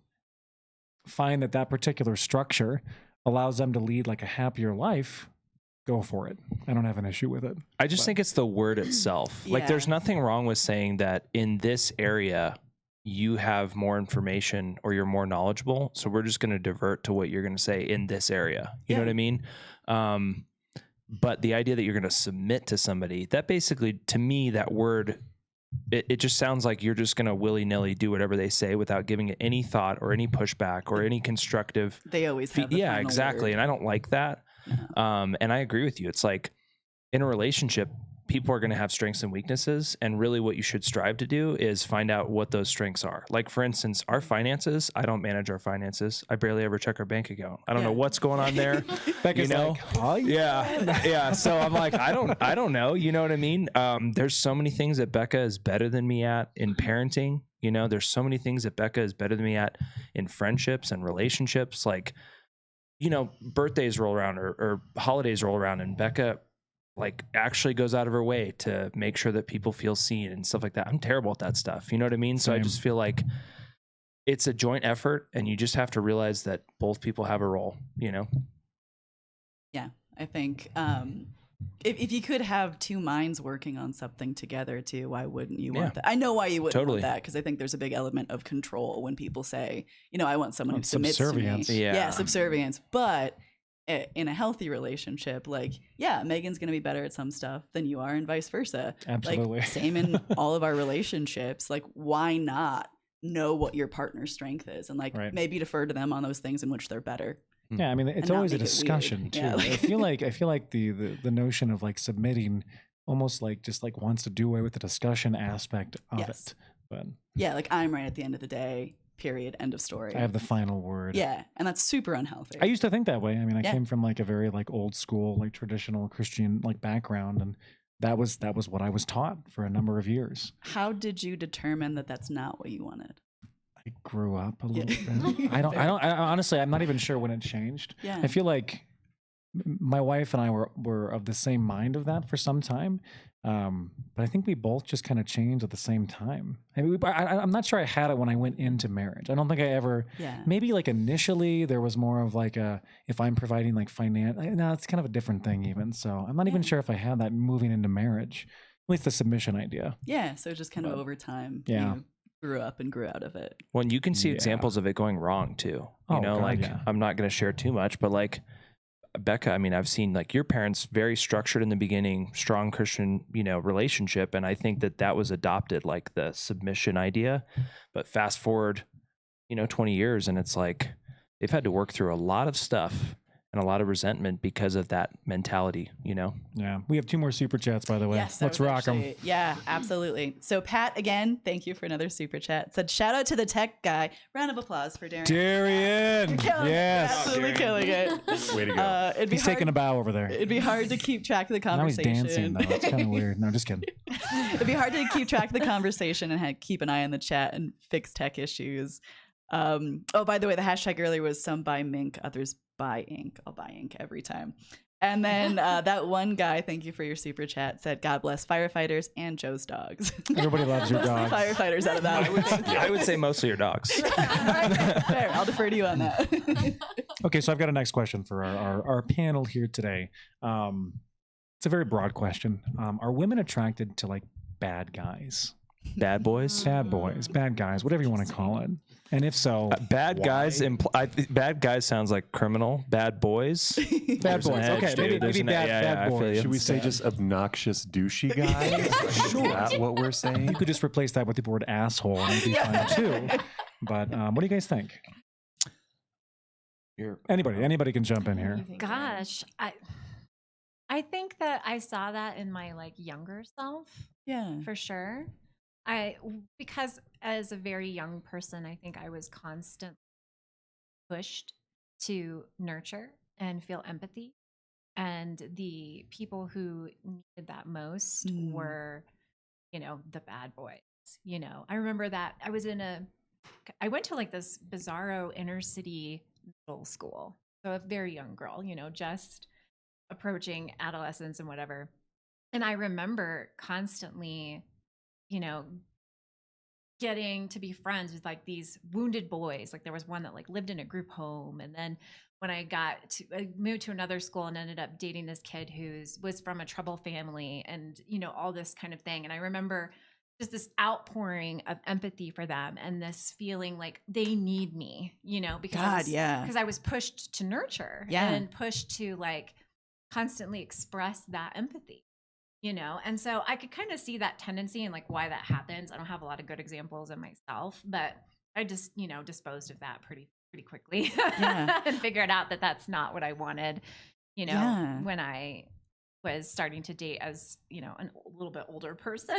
find that particular structure allows them to lead like a happier life, go for it. I don't have an issue with it. I just think it's the word itself. Yeah. Like there's nothing wrong with saying that in this area you have more information or you're more knowledgeable. So we're just going to divert to what you're going to say in this area. You know what I mean? But the idea that you're going to submit to somebody, that basically, to me, that word it just sounds like you're just going to willy-nilly do whatever they say without giving it any thought or any pushback or any constructive. They always have the yeah, final exactly. word. And I don't like that. No. And I agree with you. It's like in a relationship, people are going to have strengths and weaknesses. And really what you should strive to do is find out what those strengths are. Like, for instance, our finances, I don't manage our finances. I barely ever check our bank account. I don't know what's going on there. Becca's like, oh, yeah. Yeah. So I'm like, I don't know. You know what I mean? There's so many things that Becca is better than me at in parenting. You know, there's so many things that Becca is better than me at in friendships and relationships. Like, you know, birthdays roll around or holidays roll around, and Becca like actually goes out of her way to make sure that people feel seen and stuff like that. I'm terrible at that stuff. You know what I mean? So I just feel like it's a joint effort, and you just have to realize that both people have a role, you know? Yeah. I think if you could have two minds working on something together too, why wouldn't you want that? I know why you wouldn't want that, because I think there's a big element of control when people say, you know, I want someone who submits to me. Yeah, subservience. But in a healthy relationship, like, yeah, Megan's going to be better at some stuff than you are, and vice versa. Absolutely. Like, same in all of our relationships. Like, why not know what your partner's strength is, and like maybe defer to them on those things in which they're better. Yeah, I mean, it's always a discussion too. Yeah, I feel like the notion of like submitting almost like just like wants to do away with the discussion aspect of it. But yeah, like, I'm right at the end of the day. Period. End of story. I have the final word. Yeah, and that's super unhealthy. I used to think that way. I mean, I came from like a very like old school, like traditional Christian like background, and that was what I was taught for a number of years. How did you determine that that's not what you wanted? I grew up a little bit. I honestly, I'm not even sure when it changed. Yeah. I feel like my wife and I were of the same mind of that for some time. But I think we both just kind of changed at the same time. I mean, I'm not sure I had it when I went into marriage. I don't think I ever, maybe like initially there was more of like if I'm providing like finance, no, it's kind of a different thing even. So I'm not even sure if I had that moving into marriage, at least the submission idea. Yeah. So just kind of over time. Yeah. You grew up and grew out of it. Well, and you can see examples of it going wrong too. You know, God, like I'm not going to share too much, but like Becca, I mean, I've seen like your parents very structured in the beginning, strong Christian, you know, relationship. And I think that was adopted, like the submission idea, but fast forward, you know, 20 years. And it's like, they've had to work through a lot of stuff and a lot of resentment because of that mentality, you know? Yeah. We have 2 more super chats, by the way. Yes, let's rock them. Yeah, absolutely. So Pat, again, thank you for another super chat. Said, shout out to the tech guy. Round of applause for Darren. Yes. Absolutely killing it. Way to go. He's taking a bow over there. It'd be hard to keep track of the conversation. Now he's dancing, though. It's kind of weird. No, just kidding. It'd be hard to keep track of the conversation and keep an eye on the chat and fix tech issues. Oh, by the way, the hashtag earlier was some buy mink, others buy ink. I'll buy ink every time. And then that one guy, thank you for your super chat, said, God bless firefighters and Joe's dogs. Everybody loves your dogs. Firefighters out of that. I would say mostly your dogs. Fair. I'll defer to you on that. Okay, so I've got a next question for our panel here today. It's a very broad question. Are women attracted to like bad guys? Bad boys? Bad boys, bad guys, whatever you want to call it. And if so, bad why? guys bad guys sounds like criminal. Bad boys. Bad boys. Okay, maybe bad boys. Should we say just obnoxious douchey guys? Is that what we're saying? You could just replace that with the word asshole and it'd be fine too. But what do you guys think? Anybody can jump in here. Gosh, I think that I saw that in my like younger self. Yeah, for sure. Because as a very young person, I think I was constantly pushed to nurture and feel empathy. And the people who needed that most were, you know, the bad boys. You know, I remember that I went to like this bizarro inner city middle school. So a very young girl, you know, just approaching adolescence and whatever. And I remember constantly, you know, getting to be friends with like these wounded boys. Like there was one that like lived in a group home. And then when I moved to another school and ended up dating this kid was from a troubled family and, you know, all this kind of thing. And I remember just this outpouring of empathy for them and this feeling like they need me, you know, because I was pushed to nurture and pushed to like constantly express that empathy. you know? And so I could kind of see that tendency and like why that happens. I don't have a lot of good examples in myself, but I just, you know, disposed of that pretty quickly and figured out that that's not what I wanted, you know, when I was starting to date as, you know, a little bit older person.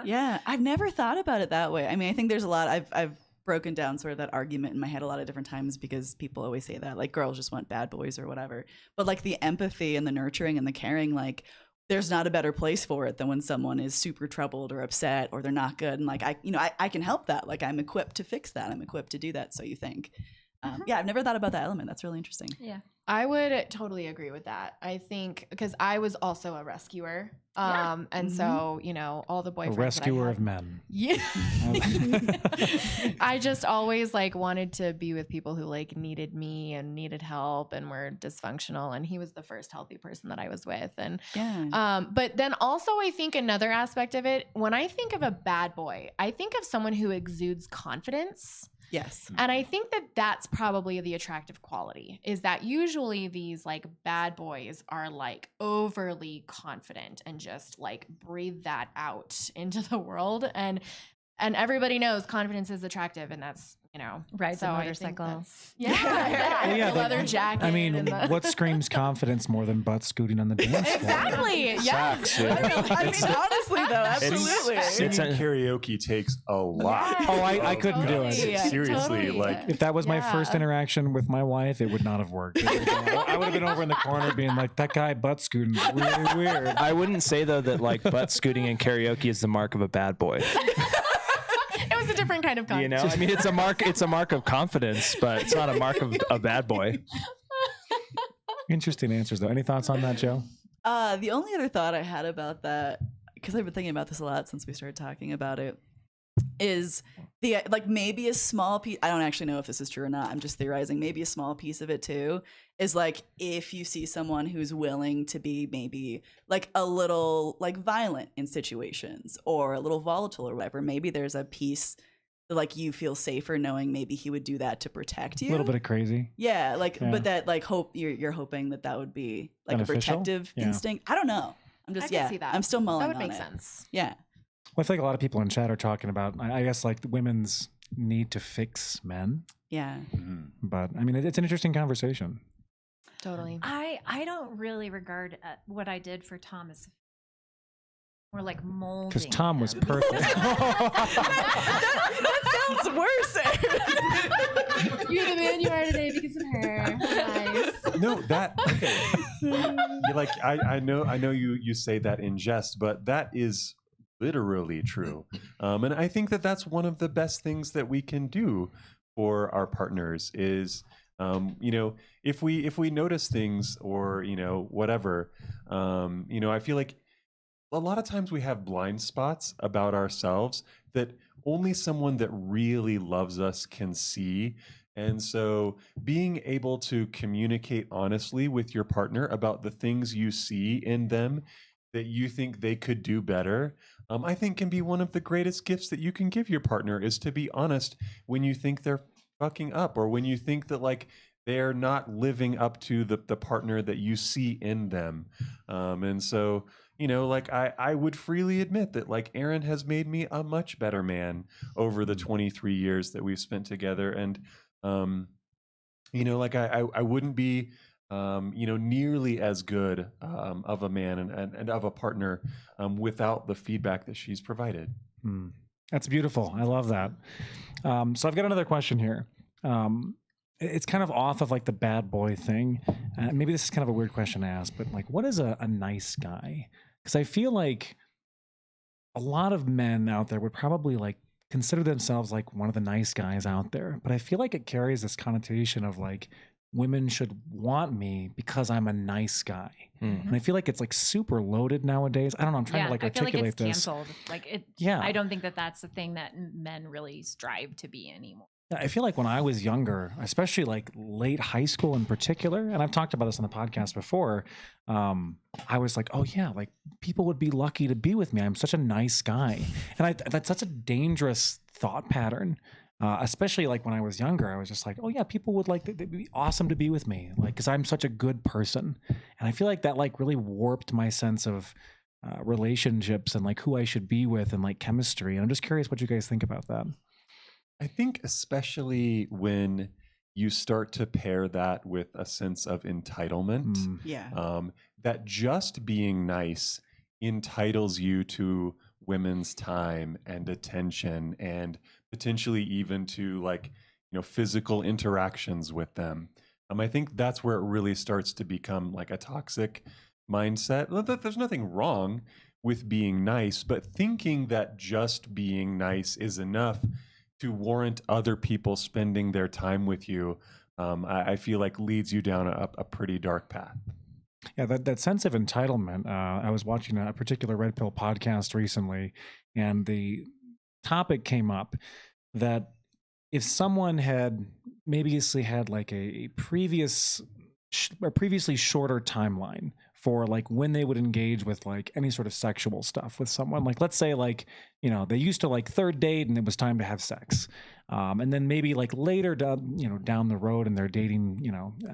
Yeah. I've never thought about it that way. I mean, I think there's a lot, I've broken down sort of that argument in my head a lot of different times because people always say that, like, girls just want bad boys or whatever. But like the empathy and the nurturing and the caring, like, there's not a better place for it than when someone is super troubled or upset or they're not good. And like, I can help that. Like, I'm equipped to fix that. I'm equipped to do that. So you think, yeah, I've never thought about that element. That's really interesting. Yeah. I would totally agree with that. I think because I was also a rescuer. And so, you know, all the boyfriends. A rescuer of men. Yeah. I just always like wanted to be with people who like needed me and needed help and were dysfunctional. And he was the first healthy person that I was with. And but then also I think another aspect of it, when I think of a bad boy, I think of someone who exudes confidence. Yes. And I think that that's probably the attractive quality, is that usually these like bad boys are like overly confident and just like breathe that out into the world. And everybody knows confidence is attractive, and that's, you know, rides so a motorcycle. The leather jacket. I mean, what screams confidence more than butt scooting on the dance floor? Exactly. Facts, Yeah. I mean, honestly, though, absolutely. Singing karaoke takes a lot. Oh, I couldn't do it. Seriously, Totally. like If that was my first interaction with my wife, it would not have worked. I would have been over in the corner being like, that guy butt scooting is really weird. I wouldn't say though that like butt scooting and karaoke is the mark of a bad boy. It was a different kind of confidence. You know, I mean, it's a mark of confidence, but it's not a mark of a bad boy. Interesting answers though. Any thoughts on that, Joe? The only other thought I had about that, because I've been thinking about this a lot since we started talking about it, is the like maybe a small piece. I don't actually know if this is true or not. I'm just theorizing. Maybe a small piece of it too is like if you see someone who's willing to be maybe like a little like violent in situations or a little volatile or whatever. Maybe there's a piece that like you feel safer knowing maybe he would do that to protect you. A little bit of crazy. Yeah, like but that like hope you're hoping that would be like beneficial? a protective instinct. I don't know. I'm just I can see that. I'm still mulling That would on make it. sense. Yeah. Well, I feel like a lot of people in chat are talking about, I guess, like women's need to fix men. Yeah. But I mean, it's an interesting conversation. Totally. I don't really regard what I did for Tom as more like molding. Because Tom was him. perfect. That sounds worse. You're the man you are today because of her. Nice. no, that okay. You're like I know you say that in jest, but that is literally true. And I think that that's one of the best things that we can do for our partners is, you know, if we notice things or, you know, whatever, you know, I feel like a lot of times we have blind spots about ourselves that only someone that really loves us can see. And so being able to communicate honestly with your partner about the things you see in them that you think they could do better, I think can be one of the greatest gifts that you can give your partner, is to be honest when you think they're fucking up or when you think that like they're not living up to the partner that you see in them. And so, you know, like I would freely admit that like Aaron has made me a much better man over the 23 years that we've spent together. And, you know, like I wouldn't be, you know, nearly as good of a man and of a partner without the feedback that she's provided. That's beautiful. I love that. So I've got another question here. It's kind of off of like the bad boy thing. Maybe this is kind of a weird question to ask, but like, what is a nice guy? Because I feel like a lot of men out there would probably like consider themselves like one of the nice guys out there. But I feel like it carries this connotation of like, women should want me because I'm a nice guy. And I feel like it's like super loaded nowadays. I don't know. I'm trying to like articulate I feel like it's this. canceled. Like it. Yeah. I don't think that that's the thing that men really strive to be anymore. I feel like when I was younger, especially like late high school in particular, and I've talked about this on the podcast before, I was like, oh yeah, like people would be lucky to be with me. I'm such a nice guy. And that's such a dangerous thought pattern. Especially like when I was younger, I was just like, oh yeah, people would like, they'd be awesome to be with me. Like, cause I'm such a good person. And I feel like that like really warped my sense of relationships and like who I should be with and like chemistry. And I'm just curious what you guys think about that. I think especially when you start to pair that with a sense of entitlement, that just being nice entitles you to women's time and attention and potentially even to like, physical interactions with them. I think that's where it really starts to become like a toxic mindset. There's nothing wrong with being nice, but thinking that just being nice is enough to warrant other people spending their time with you, I feel like leads you down a pretty dark path. Yeah, that sense of entitlement. I was watching a particular Red Pill podcast recently, and the topic came up that if someone had previously had like a previously shorter timeline for like when they would engage with like any sort of sexual stuff with someone, like let's say like, they used to like third date and it was time to have sex. And then maybe like later down the road in their dating,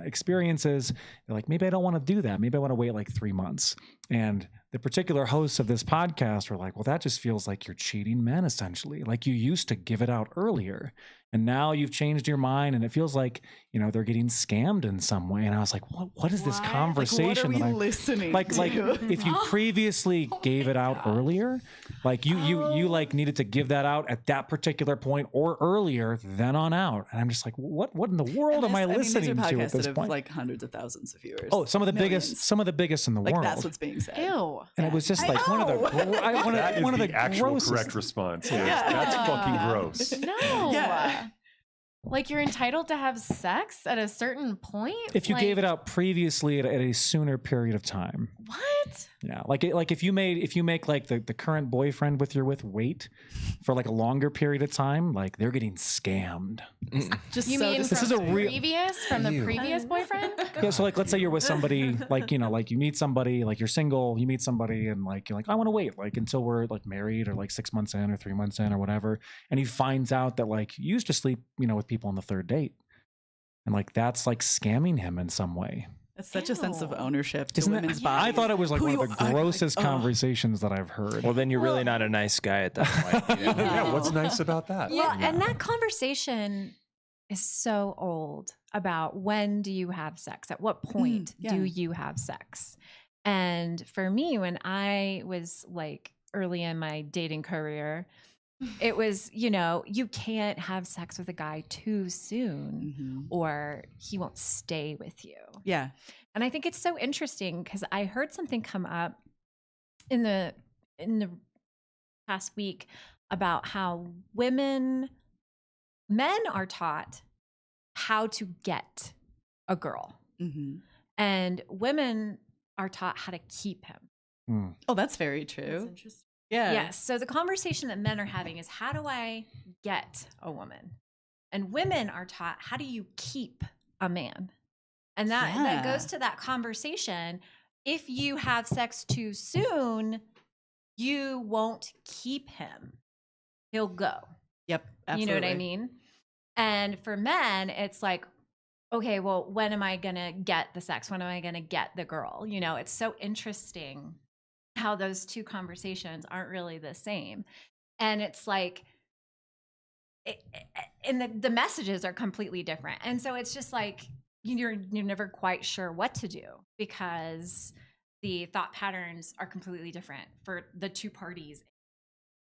experiences, they're like, maybe I don't want to do that. Maybe I want to wait like 3 months. And the particular hosts of this podcast were like, well, that just feels like you're cheating men, essentially. Like you used to give it out earlier and now you've changed your mind and it feels like, they're getting scammed in some way. And I was like, what is this conversation? Like, what are we listening like to? If you previously gave it out earlier, like you like needed to give that out at that particular point or earlier, then on out. And I'm just like, what in the world am I listening to at this point? Like hundreds of thousands of viewers. Oh, some of the biggest in the world. That's what's being said. Ew. And it was just like one of the actual grossest. correct response. That's fucking gross. No. Yeah. Like you're entitled to have sex at a certain point? If you gave it out previously at a sooner period of time. What? Yeah, like if you make like the current boyfriend you're with wait for like a longer period of time, like they're getting scammed. Just you mean this is a from the previous boyfriend? Yeah, so like let's say you're with somebody, like like you meet somebody, like you're single, you meet somebody, and like you're like, I want to wait like until we're like married or like 6 months in or 3 months in or whatever, and he finds out that like you used to sleep with people on the third date, and like that's like scamming him in some way. That's such a sense of ownership to Isn't women's that, bodies. I thought it was like one of the grossest conversations that I've heard. Well, then you're really not a nice guy at that point. Yeah, what's nice about that? Well, and that conversation is so old about when do you have sex? At what point do you have sex? And for me, when I was like early in my dating career, it was, you can't have sex with a guy too soon or he won't stay with you. Yeah. And I think it's so interesting because I heard something come up in the past week about how men are taught how to get a girl and women are taught how to keep him. Oh, that's very true. That's interesting. Yeah. Yes. So the conversation that men are having is how do I get a woman? And women are taught how do you keep a man? And that goes to that conversation. If you have sex too soon, you won't keep him. He'll go. Yep. Absolutely. You know what I mean? And for men, it's like, okay, well, when am I going to get the sex? When am I going to get the girl? It's so interesting how those two conversations aren't really the same. And it's like, and the messages are completely different. And so it's just like, you're never quite sure what to do because the thought patterns are completely different for the two parties.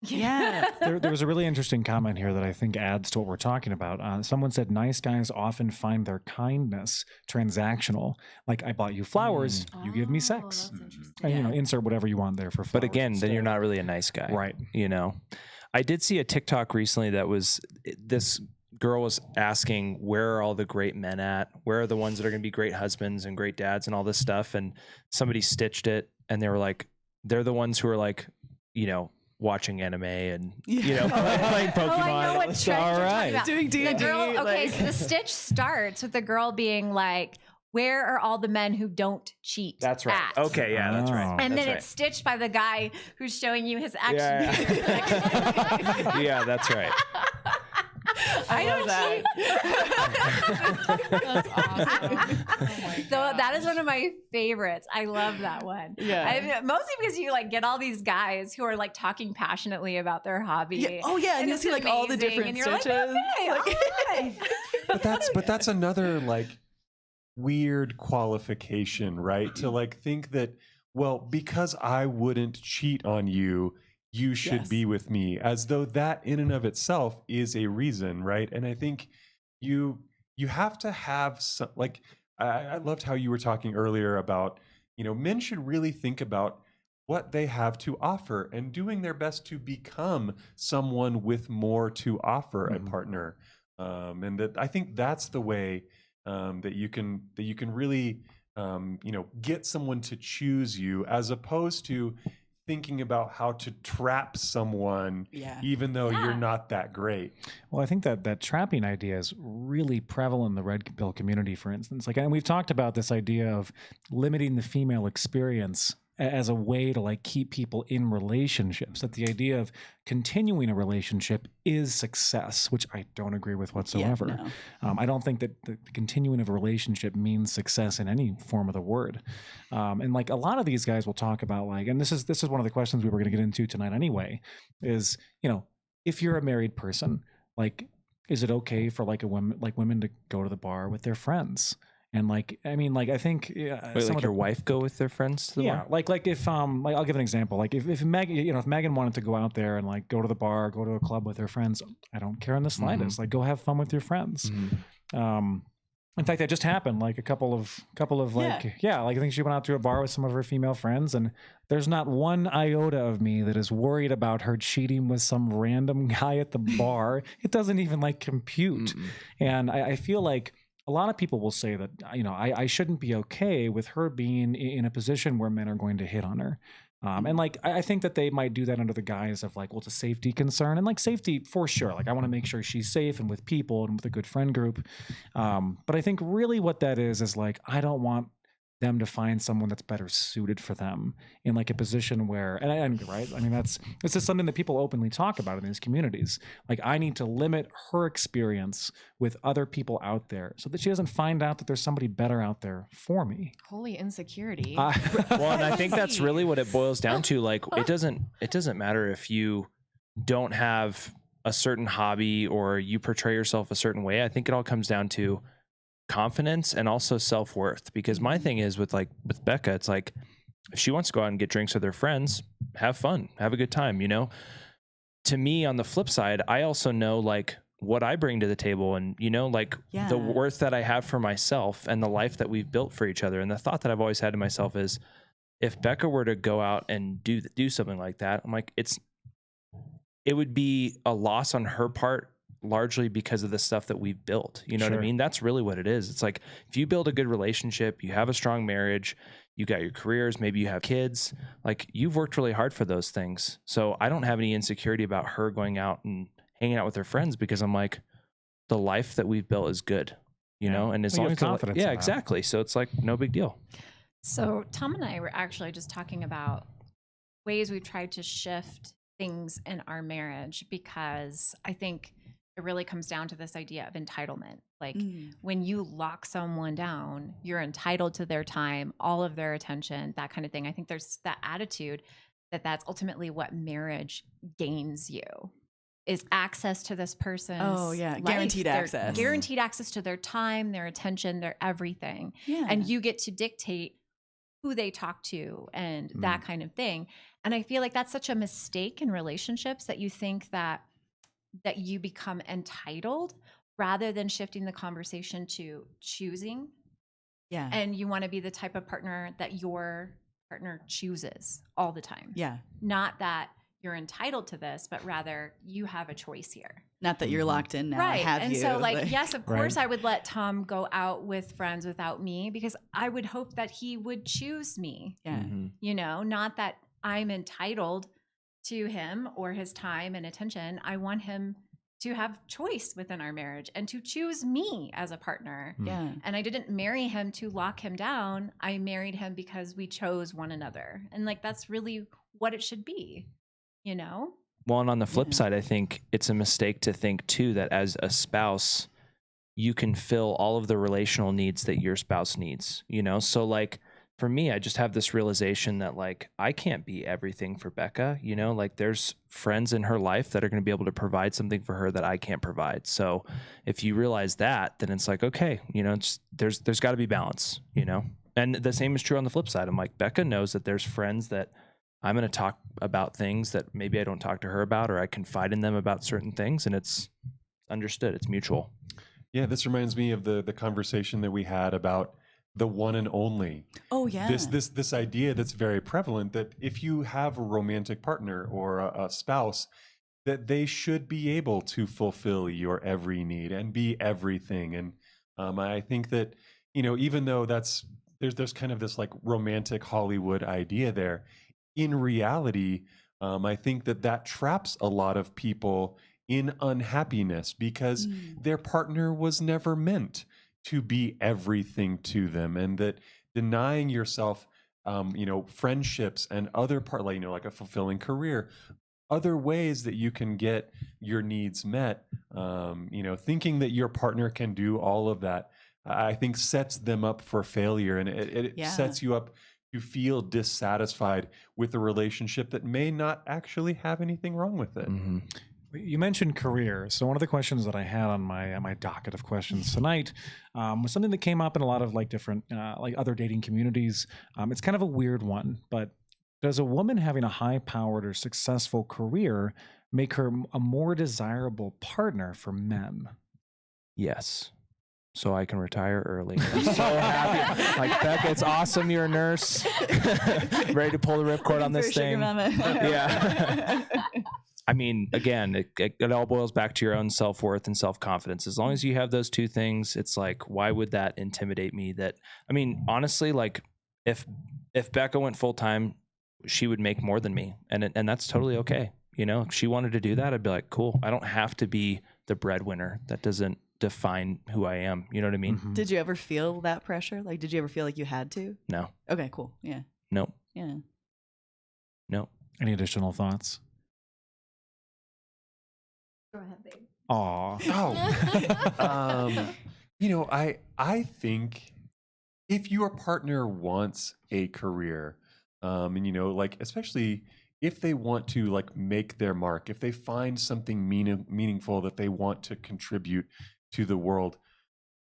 Yeah. There was a really interesting comment here that I think adds to what we're talking about. Someone said, nice guys often find their kindness transactional. Like, I bought you flowers, you give me sex. And, insert whatever you want there for flowers. But again, then you're not really a nice guy. Right. I did see a TikTok recently that was this girl was asking, where are all the great men at? Where are the ones that are going to be great husbands and great dads and all this stuff? And somebody stitched it and they were like, they're the ones who are like, watching anime and playing Pokemon. Oh, I know what trend all you're right. talking about. Doing D&D. Okay, so the stitch starts with the girl being like, where are all the men who don't cheat? That's right. At? Okay, yeah, that's right. And that's then right. it's stitched by the guy who's showing you his action. Yeah, that's right. I love that. That's awesome. So that is one of my favorites. I love that one. Yeah. Mostly because you like get all these guys who are like talking passionately about their hobby. Yeah. Oh yeah, and you it's see like all the amazing, different and you're stitches. like, okay, all right. But that's another like weird qualification, right? To like think that, well, because I wouldn't cheat on you, you should be with me, as though that in and of itself is a reason, right? And I think you have to have some, like, I loved how you were talking earlier about, you know, men should really think about what they have to offer and doing their best to become someone with more to offer a partner. And that I think that's the way that you can really you know, get someone to choose you, as opposed to thinking about how to trap someone even though you're not that great. Well, I think that trapping idea is really prevalent in the red pill community, for instance. Like, and we've talked about this idea of limiting the female experience as a way to like keep people in relationships, that the idea of continuing a relationship is success, which I don't agree with whatsoever. Yeah, no. I don't think that the continuing of a relationship means success in any form of the word. And like a lot of these guys will talk about like, and this is one of the questions we were going to get into tonight anyway, is, you know, if you're a married person, like, is it okay for like women to go to the bar with their friends? And like, I mean, like, I think, Wait, like your wife go with their friends to the bar? like if like I'll give an example. Like if Megan, you know, if Megan wanted to go out there and like go to the bar, go to a club with her friends, I don't care in the slightest. Like, go have fun with your friends. In fact, that just happened. Like a couple of like, like I think she went out to a bar with some of her female friends, and there's not one iota of me that is worried about her cheating with some random guy at the bar. It doesn't even like compute. And I feel like a lot of people will say that, you know, I shouldn't be okay with her being in a position where men are going to hit on her. And like, I think that they might do that under the guise of like, well, it's a safety concern, and like safety for sure. Like, I want to make sure she's safe and with people and with a good friend group. But I think really what that is like, I don't want them to find someone that's better suited for them in like a position where, and right, I mean, it's just something that people openly talk about in these communities. Like, I need to limit her experience with other people out there so that she doesn't find out that there's somebody better out there for me. Holy insecurity. Well, and I think that's really what it boils down to. Like, it doesn't matter if you don't have a certain hobby or you portray yourself a certain way. I think it all comes down to confidence and also self-worth, because my thing is with Becca, it's like, if she wants to go out and get drinks with her friends, have fun, have a good time, you know. To me, on the flip side, I also know like what I bring to the table, and you know, like the worth that I have for myself and the life that we've built for each other. And the thought that I've always had to myself is, if Becca were to go out and do something like that, I'm like, it would be a loss on her part, largely because of the stuff that we've built. You know what I mean? That's really what it is. It's like, if you build a good relationship, you have a strong marriage, you got your careers, maybe you have kids, like, you've worked really hard for those things. So I don't have any insecurity about her going out and hanging out with her friends, because I'm like, the life that we've built is good, you know? And as long as confidence, exactly. So it's like, no big deal. So Tom and I were actually just talking about ways we've tried to shift things in our marriage, because I think it really comes down to this idea of entitlement. Like, when you lock someone down, you're entitled to their time, all of their attention, that kind of thing. I think there's that attitude that that's ultimately what marriage gains you, is access to this person's life, guaranteed access. Guaranteed access to their time, their attention, their everything. Yeah. And you get to dictate who they talk to and that kind of thing. And I feel like that's such a mistake in relationships, that you think that you become entitled rather than shifting the conversation to choosing. Yeah. And you want to be the type of partner that your partner chooses all the time. Yeah. Not that you're entitled to this, but rather you have a choice here. Not that you're locked in now. Right. And so like, yes, of course I would let Tom go out with friends without me, because I would hope that he would choose me. Yeah. You know, not that I'm entitled to him or his time and attention. I want him to have choice within our marriage and to choose me as a partner. Yeah. And I didn't marry him to lock him down. I married him because we chose one another. And like, that's really what it should be, you know? Well, and on the flip side, I think it's a mistake to think too that as a spouse, you can fill all of the relational needs that your spouse needs, you know? So like for me, I just have this realization that like I can't be everything for Becca, you know, like there's friends in her life that are going to be able to provide something for her that I can't provide. So if you realize that, then it's like, okay, you know, there's got to be balance, you know? And the same is true on the flip side. I'm like, Becca knows that there's friends that I'm going to talk about things that maybe I don't talk to her about, or I confide in them about certain things, and it's understood. It's mutual. Yeah, this reminds me of the conversation that we had about the one and only. Oh yeah. This idea that's very prevalent, that if you have a romantic partner or a spouse, that they should be able to fulfill your every need and be everything. And I think that, you know, even though there's kind of this like romantic Hollywood idea there, in reality, I think that traps a lot of people in unhappiness because their partner was never meant to be everything to them, and that denying yourself, you know, friendships and other like, you know, like a fulfilling career, other ways that you can get your needs met, you know, thinking that your partner can do all of that, I think sets them up for failure, and it sets you up to feel dissatisfied with a relationship that may not actually have anything wrong with it. Mm-hmm. You mentioned career. So one of the questions that I had on my docket of questions tonight was something that came up in a lot of like different like other dating communities. It's kind of a weird one, but does a woman having a high-powered or successful career make her a more desirable partner for men? Yes. So I can retire early. I'm so happy. Like, Becca, it's awesome you're a nurse. Ready to pull the ripcord on this thing. Yeah. I mean, again, it all boils back to your own self-worth and self-confidence. As long as you have those two things, it's like, why would that intimidate me? I mean, honestly, like if Becca went full-time, she would make more than me. And that's totally okay. You know, if she wanted to do that, I'd be like, cool. I don't have to be the breadwinner. That doesn't define who I am. You know what I mean? Mm-hmm. Did you ever feel that pressure? Like, did you ever feel like you had to? No. Okay, cool. Yeah. Nope. Yeah. Nope. Any additional thoughts? Go ahead, babe. Aw. You know, I think if your partner wants a career, and you know, like especially if they want to like make their mark, if they find something meaningful that they want to contribute to the world,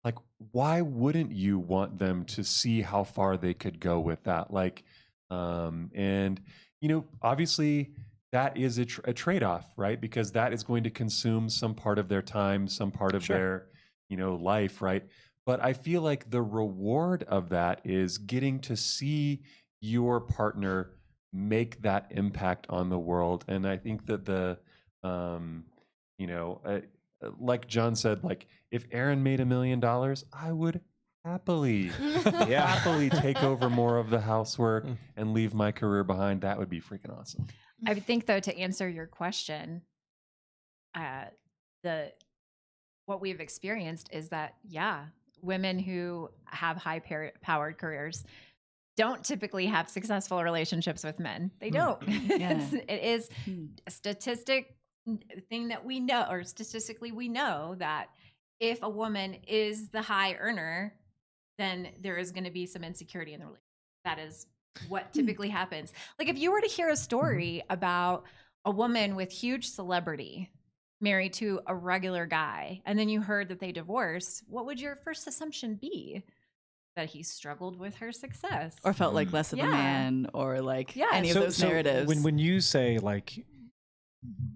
like why wouldn't you want them to see how far they could go with that? Like, and you know, obviously that is a trade-off, right? Because that is going to consume some part of their time, some part of their, you know, life, right? But I feel like the reward of that is getting to see your partner make that impact on the world. And I think that you know, like John said, like if Aaron made $1 million, I would happily take over more of the housework and leave my career behind. That would be freaking awesome. I would think, though, to answer your question, what we've experienced is that, women who have high-powered careers don't typically have successful relationships with men. They don't. It is a statistic thing that we know, or statistically we know that if a woman is the high earner, then there is going to be some insecurity in the relationship. That is what typically happens. Like if you were to hear a story about a woman with huge celebrity married to a regular guy, and then you heard that they divorced, what would your first assumption be? That he struggled with her success. Or felt like less of a man, or like any of those narratives. When you say like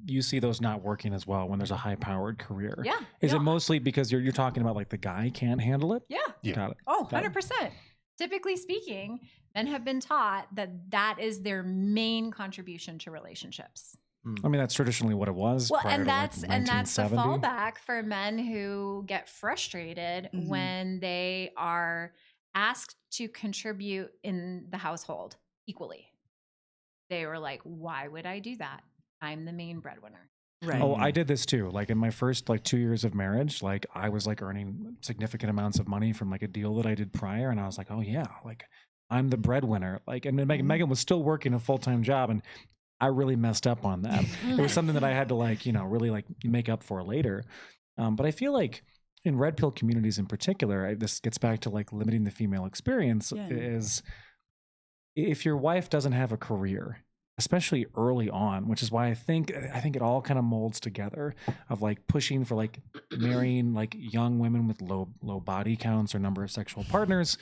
you see those not working as well when there's a high-powered career, is it mostly because you're talking about like the guy can't handle it? Yeah. Got it. Oh, 100%. Typically speaking, men have been taught that is their main contribution to relationships. I mean, that's traditionally what it was. Well, prior and to that's like and that's the 1970. fallback for men who get frustrated when they are asked to contribute in the household equally. They were like, "Why would I do that? I'm the main breadwinner." Right. Oh, I did this too. Like in my first like 2 years of marriage, like I was like earning significant amounts of money from like a deal that I did prior, and I was like, oh yeah, like I'm the breadwinner. Like, and then Megan was still working a full-time job, and I really messed up on that. It was something that I had to like, really like make up for later. But I feel like in red pill communities in particular, this gets back to like limiting the female experience is if your wife doesn't have a career, especially early on, which is why I think it all kind of molds together of like pushing for like marrying like young women with low body counts or number of sexual partners.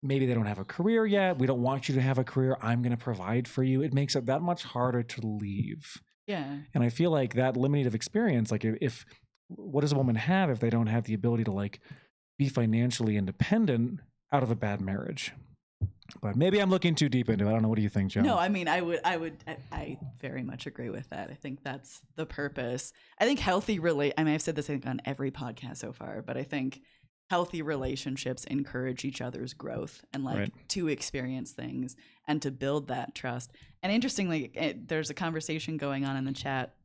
Maybe they don't have a career yet. We don't want you to have a career. I'm going to provide for you. It makes it that much harder to leave. Yeah. And I feel like that limited experience, like if what does a woman have if they don't have the ability to like be financially independent out of a bad marriage? But maybe I'm looking too deep into it. I don't know. What do you think, Joe? No, I mean, I very much agree with that. I think that's the purpose. I think I've said this, I think, on every podcast so far, but I think healthy relationships encourage each other's growth and like to experience things and to build that trust. And interestingly, there's a conversation going on in the chat.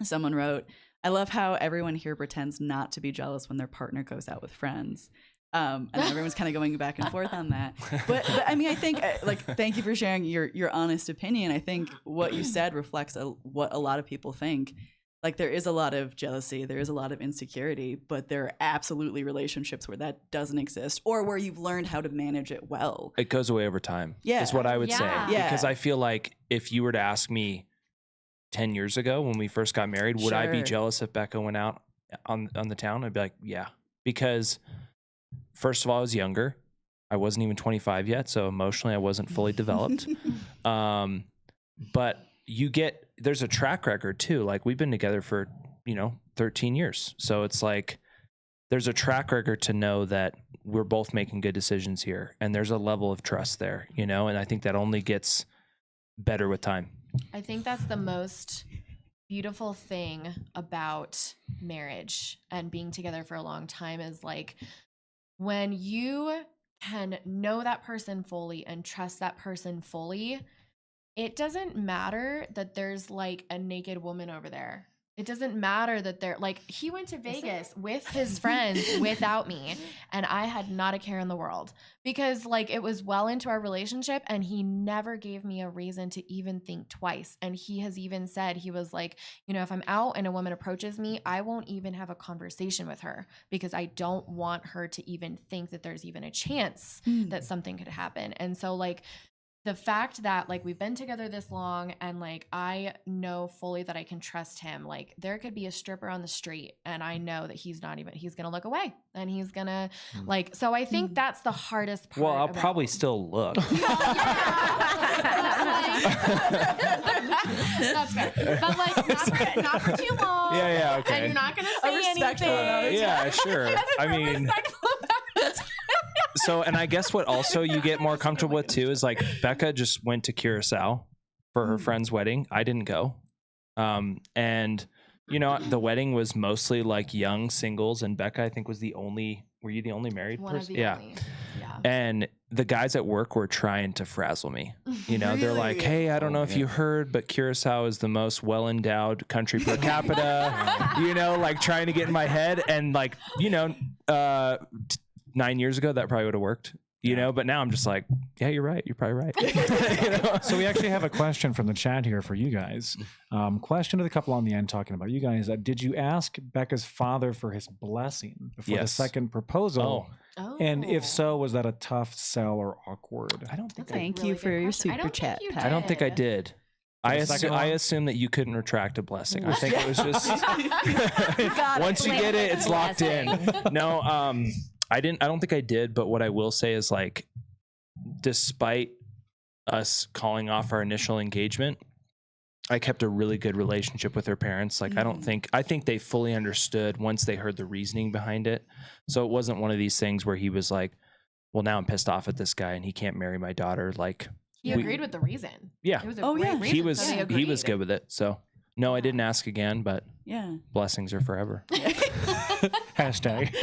Someone wrote, I love how everyone here pretends not to be jealous when their partner goes out with friends. And everyone's kind of going back and forth on that. But I mean, I think like, thank you for sharing your honest opinion. I think what you said reflects what a lot of people think. Like there is a lot of jealousy, there is a lot of insecurity, but there are absolutely relationships where that doesn't exist or where you've learned how to manage it well. It goes away over time. Yeah. Is what I would say. Yeah. Because I feel like if you were to ask me 10 years ago when we first got married, would I be jealous if Becca went out on the town? I'd be like, yeah. Because first of all, I was younger. I wasn't even 25 yet. So emotionally, I wasn't fully developed. But there's a track record too. Like we've been together for, 13 years. So it's like, there's a track record to know that we're both making good decisions here. And there's a level of trust there, and I think that only gets better with time. I think that's the most beautiful thing about marriage and being together for a long time is like when you can know that person fully and trust that person fully, it doesn't matter that there's like a naked woman over there. It doesn't matter that they're like, he went to Vegas with his friends without me, and I had not a care in the world because like it was well into our relationship and he never gave me a reason to even think twice. And he has even said, he was like, if I'm out and a woman approaches me, I won't even have a conversation with her because I don't want her to even think that there's even a chance that something could happen. And so like, the fact that like we've been together this long and like I know fully that I can trust him, like there could be a stripper on the street and I know that he's going to look away and he's going to like, so I think that's the hardest part. Well, I'll probably still look. That's fair. But like not for too long. Yeah, okay. And you're not going to say anything. Yeah, sure. I mean, so, and I guess what also you get more comfortable with too is like Becca just went to Curacao for her friend's wedding. I didn't go. And the wedding was mostly like young singles and Becca, I think were you the only married person? Yeah. And the guys at work were trying to frazzle me. Really? They're like, hey, I don't know if you heard, but Curacao is the most well-endowed country per capita, like trying to get in my head and like, 9 years ago, that probably would have worked, but now I'm just like, yeah, you're right. You're probably right. So we actually have a question from the chat here for you guys. Question to the couple on the end talking about you guys. Did you ask Becca's father for his blessing before the second proposal? Oh. And if so, was that a tough sell or awkward? I don't think. Thank you for your super chat. I don't think I did. I assume that you couldn't retract a blessing. I think it was just once you get it, it's locked in. No, I don't think I did, but what I will say is like, despite us calling off our initial engagement, I kept a really good relationship with her parents. Like, I think they fully understood once they heard the reasoning behind it. So it wasn't one of these things where he was like, well, now I'm pissed off at this guy and he can't marry my daughter. Like he agreed with the reason. Yeah. It was a great reason. He was good with it. So no, I didn't ask again, but blessings are forever. Hashtag.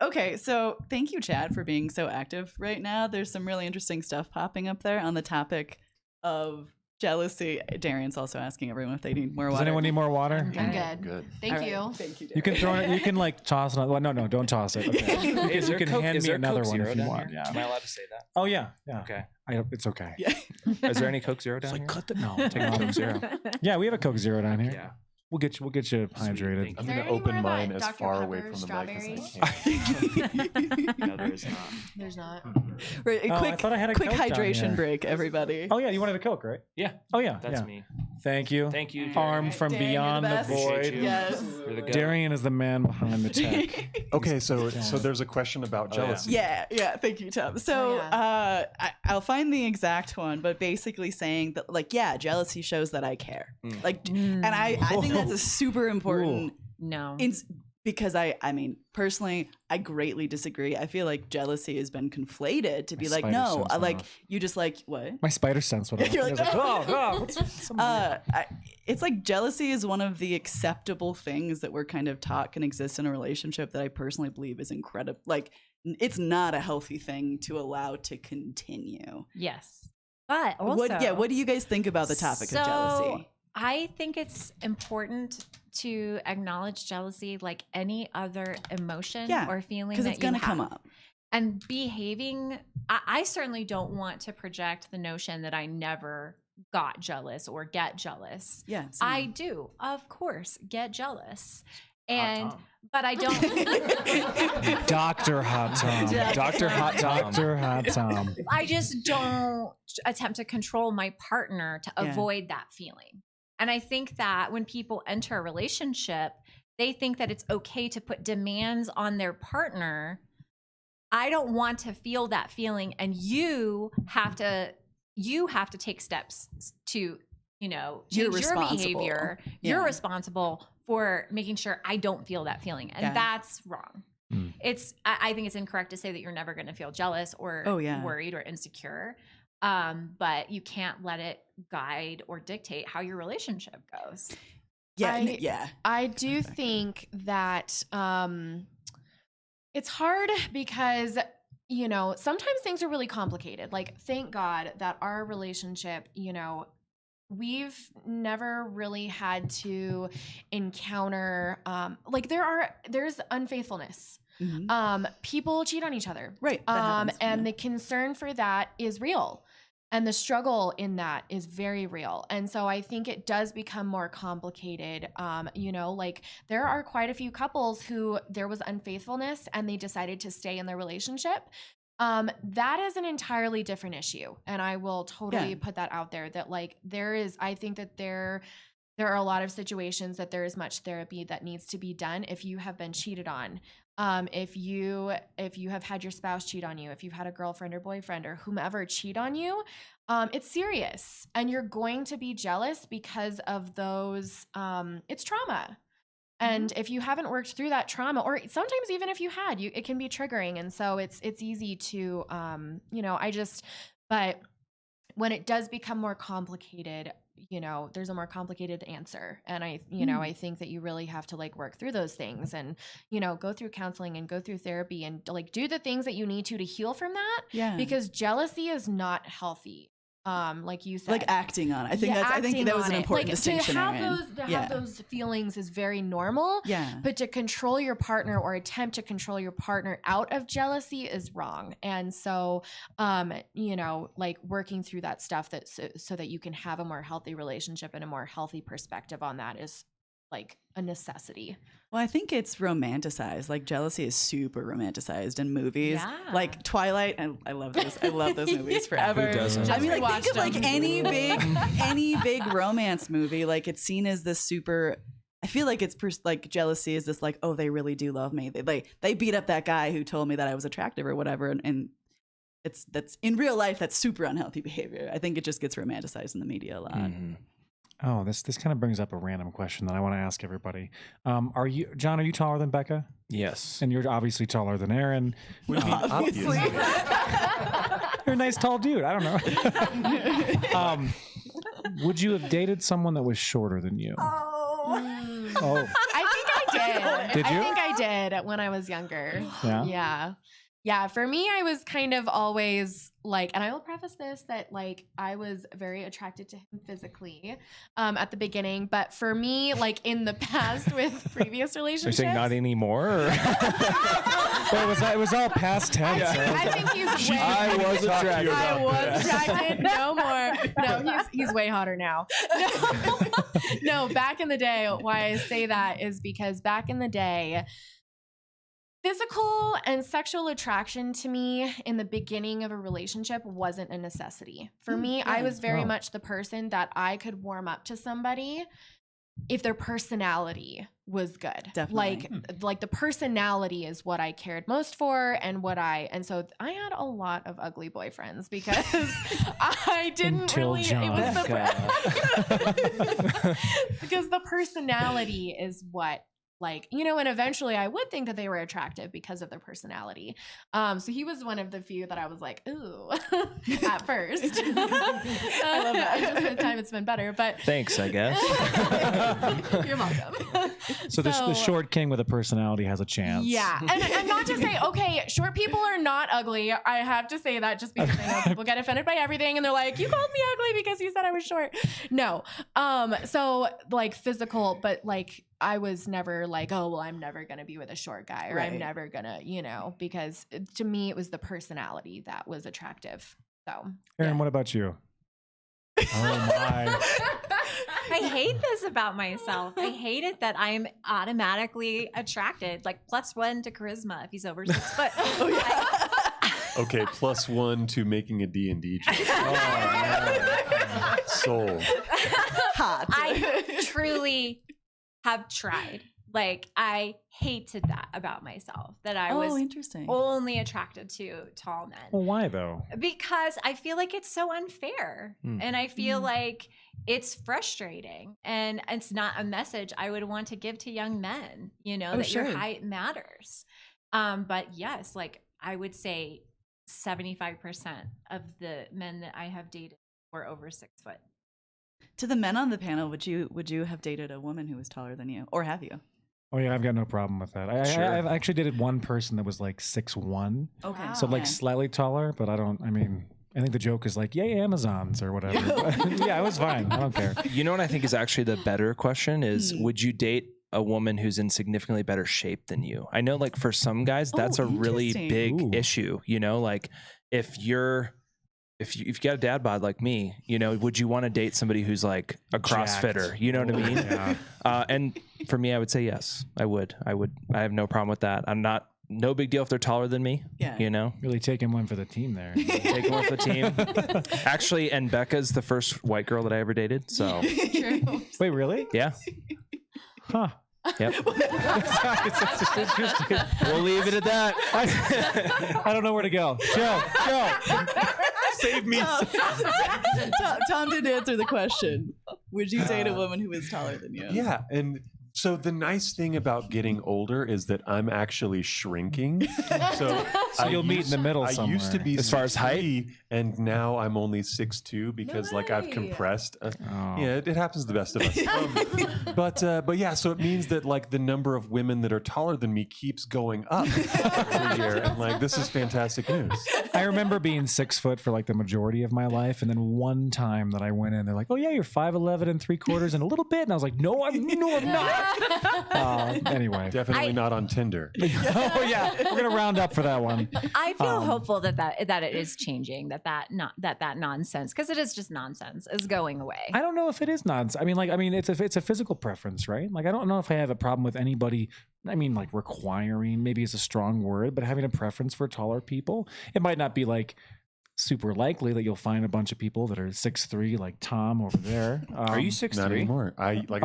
Okay, so thank you, Chad, for being so active right now. There's some really interesting stuff popping up there on the topic of jealousy. Darian's also asking everyone if they need more water. Does anyone need more water? I'm good. Good. Thank All you. right. Thank you, Darian. You can throw it. You can like toss it. Well, no, don't toss it. Okay. Is You there can Coke- hand is me there another Coke one Zero if you down want. here? Yeah. Am I allowed to say that? Oh yeah. Okay. It's okay. Yeah. Is there any Coke Zero down here? Cut the no. Take No, it Coke out. Zero. Yeah, we have a Coke Zero down here. Yeah. We'll get you hydrated. thank I'm Is there going to open anywhere mine that as Dr. far away Pepper from the mic as I strawberries? can. No, there is not. There's not. Right, a Oh, I quick, thought I had a quick Coke down hydration here. break, everybody. Oh yeah, you wanted a Coke, right? Yeah. Oh yeah, That's yeah. me. Thank you. Thank you. Arm Jared. from Darian, beyond you're the the best. void. Appreciate you. Yes. You're the goat. Darian is the man behind the tech. Okay, so there's a question about Oh, yeah. jealousy. Yeah. Thank you, Tom. So I'll find the exact one, but basically saying that, like, yeah, jealousy shows that I care. Like, and I think that's a super important. No. Because I mean, personally, I greatly disagree. I feel like jealousy has been conflated to be like, spider no, sense went like off. you just like what? My spider sense went off. You're I was like, oh, it's like jealousy is one of the acceptable things that we're kind of taught can exist in a relationship that I personally believe is incredible. Like, it's not a healthy thing to allow to continue. Yes. But also, what do you guys think about the topic of jealousy? I think it's important to acknowledge jealousy like any other emotion or feeling because that it's going to you come have. up. And behaving, I certainly don't want to project the notion that I never got jealous or get jealous. Yeah, I do, of course, get jealous. And Tom. but I don't Dr. Hot Tom. Dr. Hot Tom. Dr. Hot Tom. I just don't attempt to control my partner to avoid that feeling. And I think that when people enter a relationship, they think that it's okay to put demands on their partner. I don't want to feel that feeling, and you have to take steps to, change your behavior. Yeah. You're responsible for making sure I don't feel that feeling. And that's wrong. I think it's incorrect to say that you're never going to feel jealous or worried or insecure. But you can't let it guide or dictate how your relationship goes. I do think that it's hard because, sometimes things are really complicated. Like, thank God that our relationship, we've never really had to encounter, there's unfaithfulness. Mm-hmm. People cheat on each other. Right. And the concern for that is real. And the struggle in that is very real. And so I think it does become more complicated. There are quite a few couples who there was unfaithfulness and they decided to stay in their relationship. That is an entirely different issue. And I will totally put that out there that I think that there are a lot of situations that there is much therapy that needs to be done if you have been cheated on. If you have had your spouse cheat on you, if you've had a girlfriend or boyfriend or whomever cheat on you, it's serious and you're going to be jealous because of those, it's trauma. And if you haven't worked through that trauma, or sometimes even if you had, it can be triggering. And so it's easy to, but when it does become more complicated, there's a more complicated answer. And I think that you really have to work through those things and, go through counseling and go through therapy and do the things that you need to heal from that. Yeah. Because jealousy is not healthy. Like you said, acting on it. I think that was an important distinction. To have those feelings is very normal. Yeah. But to control your partner or attempt to control your partner out of jealousy is wrong. And so, working through that stuff so that you can have a more healthy relationship and a more healthy perspective on that is a necessity. Well, I think it's romanticized. Jealousy is super romanticized in movies. Yeah. Twilight, and I love those. I love those movies forever. Who doesn't? I mean, think of any big romance movie. It's seen as this super. I feel like it's jealousy is this oh, they really do love me. They beat up that guy who told me that I was attractive or whatever, and that's in real life that's super unhealthy behavior. I think it just gets romanticized in the media a lot. Mm-hmm. Oh, this kind of brings up a random question that I want to ask everybody. Are you taller than Becca? Yes. And you're obviously taller than Aaron. Obviously. You're a nice tall dude. I don't know. Would you have dated someone that was shorter than you? Oh. I think I did. Did you? I think I did when I was younger. Yeah. Yeah. Yeah, for me, I was kind of always like, and I will preface this that like I was very attracted to him physically at the beginning, but for me, like in the past with previous relationships, You're saying not anymore? Or? Well, it was all past tense. I think he's way. I was attracted. I was attracted. No more. No, he's way hotter now. No, back in the day, why I say that is because back in the day, physical and sexual attraction to me in the beginning of a relationship wasn't a necessity. For me, I was very much the person that I could warm up to somebody if their personality was good. Definitely. Like the personality is what I cared most for and so I had a lot of ugly boyfriends because I didn't Until really John. it was because the personality is what like, you know, and eventually I would think that they were attractive because of their personality. So he was one of the few that I was like, ooh, at first. I love that. Just with time it's been better, but Thanks, I guess. you're welcome. So the short king with a personality has a chance. Yeah. And not to say, okay, short people are not ugly. I have to say that just because I know people get offended by everything and they're like, you called me ugly because you said I was short. No. So like physical, but like I was never like, oh, well, I'm never going to be with a short guy or I'm never going to, you know, because to me, it was the personality that was attractive. So, Aaron, what about you? Oh my. I hate this about myself. I hate it that I'm automatically attracted, like +1 to charisma if he's over 6 foot. Okay, +1 to making a D&D joke. Oh, soul. Hot. I truly have tried. Like, I hated that about myself, that I was interesting. only attracted to tall men. Well, why though? Because I feel like it's so unfair. And I feel like it's frustrating. And it's not a message I would want to give to young men, you know, that your height matters. But yes, like I would say 75% of the men that I have dated were over 6 foot. To the men on the panel, would you have dated a woman who was taller than you, or have you? Oh yeah, I've got no problem with that. I've actually dated one person that was like 6'1", Okay, so like slightly taller, but I think the joke is like, yay, Amazons or whatever. Yeah, it was fine. I don't care. You know what I think is actually the better question is, would you date a woman who's in significantly better shape than you? I know like for some guys, that's a really big issue, you know, like if you've got a dad bod like me, you know, would you want to date somebody who's like a CrossFitter? You know what I mean? Yeah. And for me, I would say yes, I would. I have no problem with that. No big deal if they're taller than me. Yeah. You know? Really taking one for the team there. Taking one for the team. Actually, and Becca's the first white girl that I ever dated. So Wait, really? yeah. Huh. Yep. It's interesting. We'll leave it at that. I don't know where to go. Joe. Save me. Tom didn't answer the question. Would you date a woman who is taller than you? Yeah, and so the nice thing about getting older is that I'm actually shrinking. So you'll meet in the middle somewhere. I used to be as far as height, and now I'm only 6'2" because like I've compressed. Yeah, it happens to the best of us. But yeah, so it means that like the number of women that are taller than me keeps going up every year, and like this is fantastic news. I remember being 6 foot for like the majority of my life, and then one time that I went in, they're like, "Oh yeah, you're 5'11 3/4 and a little bit," and I was like, "No, I'm not." Anyway, definitely not on Tinder. Oh yeah, we're gonna round up for that one. I feel hopeful that it is changing, that nonsense, because it is just nonsense, is going away. I don't know if it is nonsense. I mean, it's a physical preference, right? Like, I don't know if I have a problem with anybody. I mean, like requiring, maybe is a strong word, but having a preference for taller people. It might not be like super likely that you'll find a bunch of people that are 6'3", like Tom over there. Are you 6'3"? Not anymore.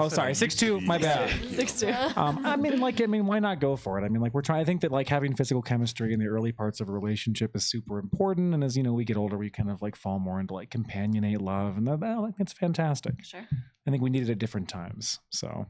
Sorry, 6'2". My bad. 6'2". I mean, why not go for it? I mean, like I think that like having physical chemistry in the early parts of a relationship is super important. And as you know, we get older, we kind of like fall more into like companionate love, and that's fantastic. Sure. I think we need it at different times. So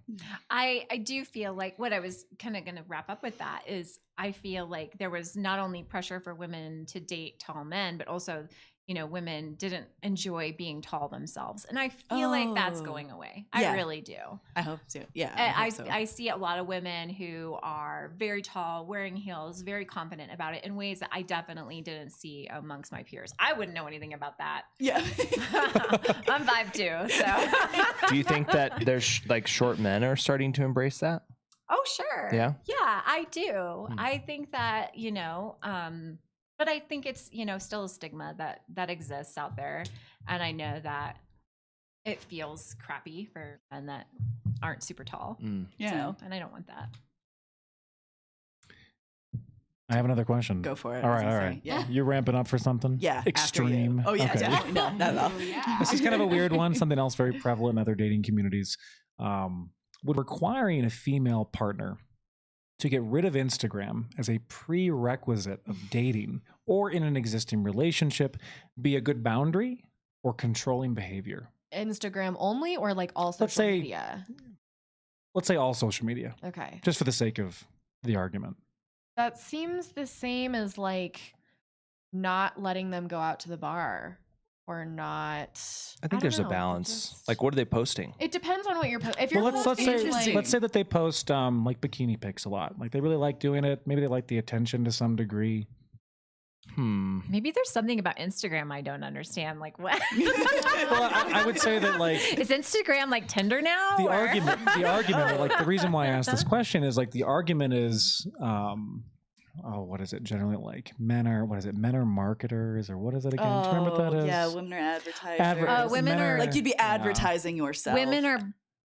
I do feel like what I was kind of going to wrap up with that is I feel like there was not only pressure for women to date tall men, but also women didn't enjoy being tall themselves. And I feel like that's going away. I really do. I hope so. Yeah. I see a lot of women who are very tall, wearing heels, very confident about it in ways that I definitely didn't see amongst my peers. I wouldn't know anything about that. Yeah. I'm 5'2", so. Do you think that there's like short men are starting to embrace that? Oh, sure. Yeah. Yeah, I do. I think that, but I think it's, still a stigma that exists out there. And I know that it feels crappy for men that aren't super tall. Yeah. So, and I don't want that. I have another question. Go for it. All right. Yeah. You're ramping up for something? Yeah. Extreme. Oh, yeah. Okay. Definitely. No, not at all. This is kind of a weird one. Something else very prevalent in other dating communities. Would requiring a female partner to get rid of Instagram as a prerequisite of dating or in an existing relationship be a good boundary or controlling behavior? Instagram only or like all social media? Let's say all social media. Okay. Just for the sake of the argument. That seems the same as like not letting them go out to the bar or not. I think there's a balance. Like, what are they posting? It depends on what you're posting. If you're let's say that they post like bikini pics a lot. Like they really like doing it. Maybe they like the attention to some degree. Maybe there's something about Instagram I don't understand. Like what? Well, I would say that like is Instagram like Tinder now? The argument, like the reason why I asked this question is like the argument is, what is it generally like? Men are marketers, or what is it again? Do you remember what that is? Yeah, women are advertisers. Women are like you'd be advertising yourself. Women are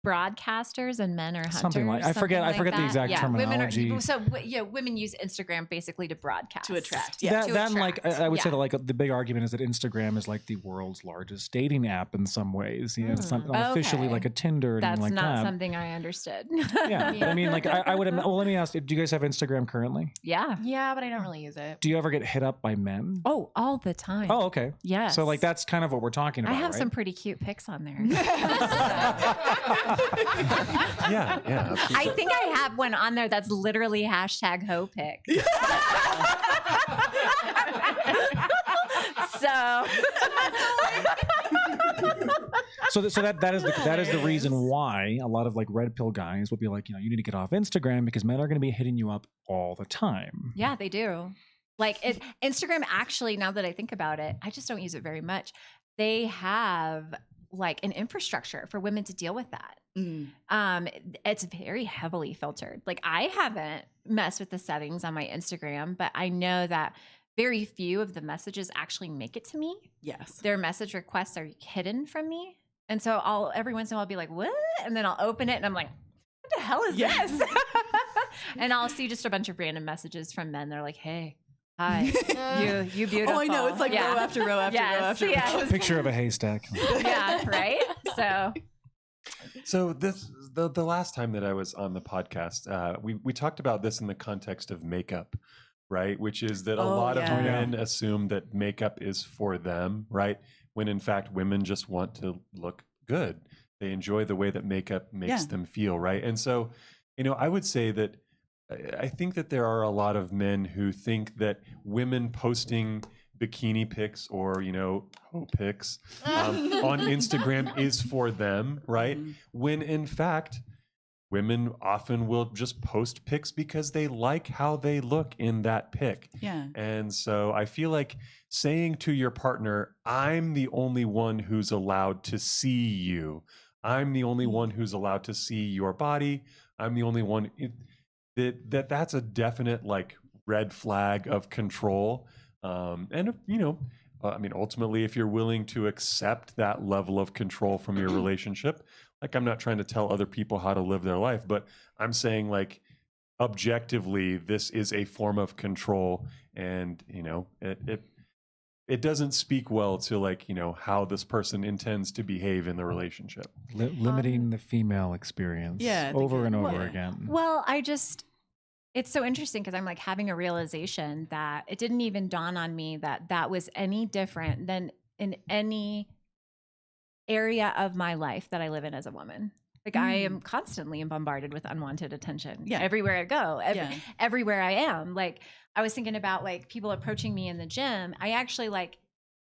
broadcasters and men are hunters. Something like I forget the exact terminology. Women use Instagram basically to broadcast, to attract. Yeah, that and like I would say that like the big argument is that Instagram is like the world's largest dating app in some ways. It's not officially like a Tinder. That's like not that. something I understood. Yeah, but I mean, like I would. Well, let me ask: do you guys have Instagram currently? Yeah, but I don't really use it. Do you ever get hit up by men? Oh, all the time. Oh, okay. Yeah. So like that's kind of what we're talking about. I have right? some pretty cute pics on there. Yeah. Absolutely. I think I have one on there that's literally #HoPic. So that is the reason why a lot of like red pill guys will be like, you need to get off Instagram because men are going to be hitting you up all the time. Yeah, they do. Like Instagram actually, now that I think about it, I just don't use it very much. They have like an infrastructure for women to deal with that. It's very heavily filtered. Like I haven't messed with the settings on my Instagram, but I know that very few of the messages actually make it to me. Yes. Their message requests are hidden from me. And so every once in a while I'll be like, what? And then I'll open it and I'm like, what the hell is this? And I'll see just a bunch of random messages from men. They're like, hey, hi, you beautiful. Oh, I know. It's like row after row after row after row. Picture of a haystack. Yeah, right? So the last time that I was on the podcast, we talked about this in the context of makeup, right? Which is that a lot of men assume that makeup is for them, right? When in fact women just want to look good. They enjoy the way that makeup makes them feel, right? And so, I would say that I think that there are a lot of men who think that women posting bikini pics or hoe pics on Instagram is for them, right? When in fact women often will just post pics because they like how they look in that pic. Yeah. And so I feel like saying to your partner, I'm the only one who's allowed to see you. I'm the only one who's allowed to see your body. I'm the only one that's a definite like red flag of control. Ultimately, if you're willing to accept that level of control from your relationship, like I'm not trying to tell other people how to live their life, but I'm saying like objectively, this is a form of control, and it doesn't speak well to like how this person intends to behave in the relationship. Limiting the female experience, over and over again. Well, it's so interesting because I'm like having a realization that it didn't even dawn on me that was any different than in any area of my life that I live in as a woman. Like I am constantly bombarded with unwanted attention. Yeah. Everywhere I go, everywhere I am. Like I was thinking about like people approaching me in the gym. I actually like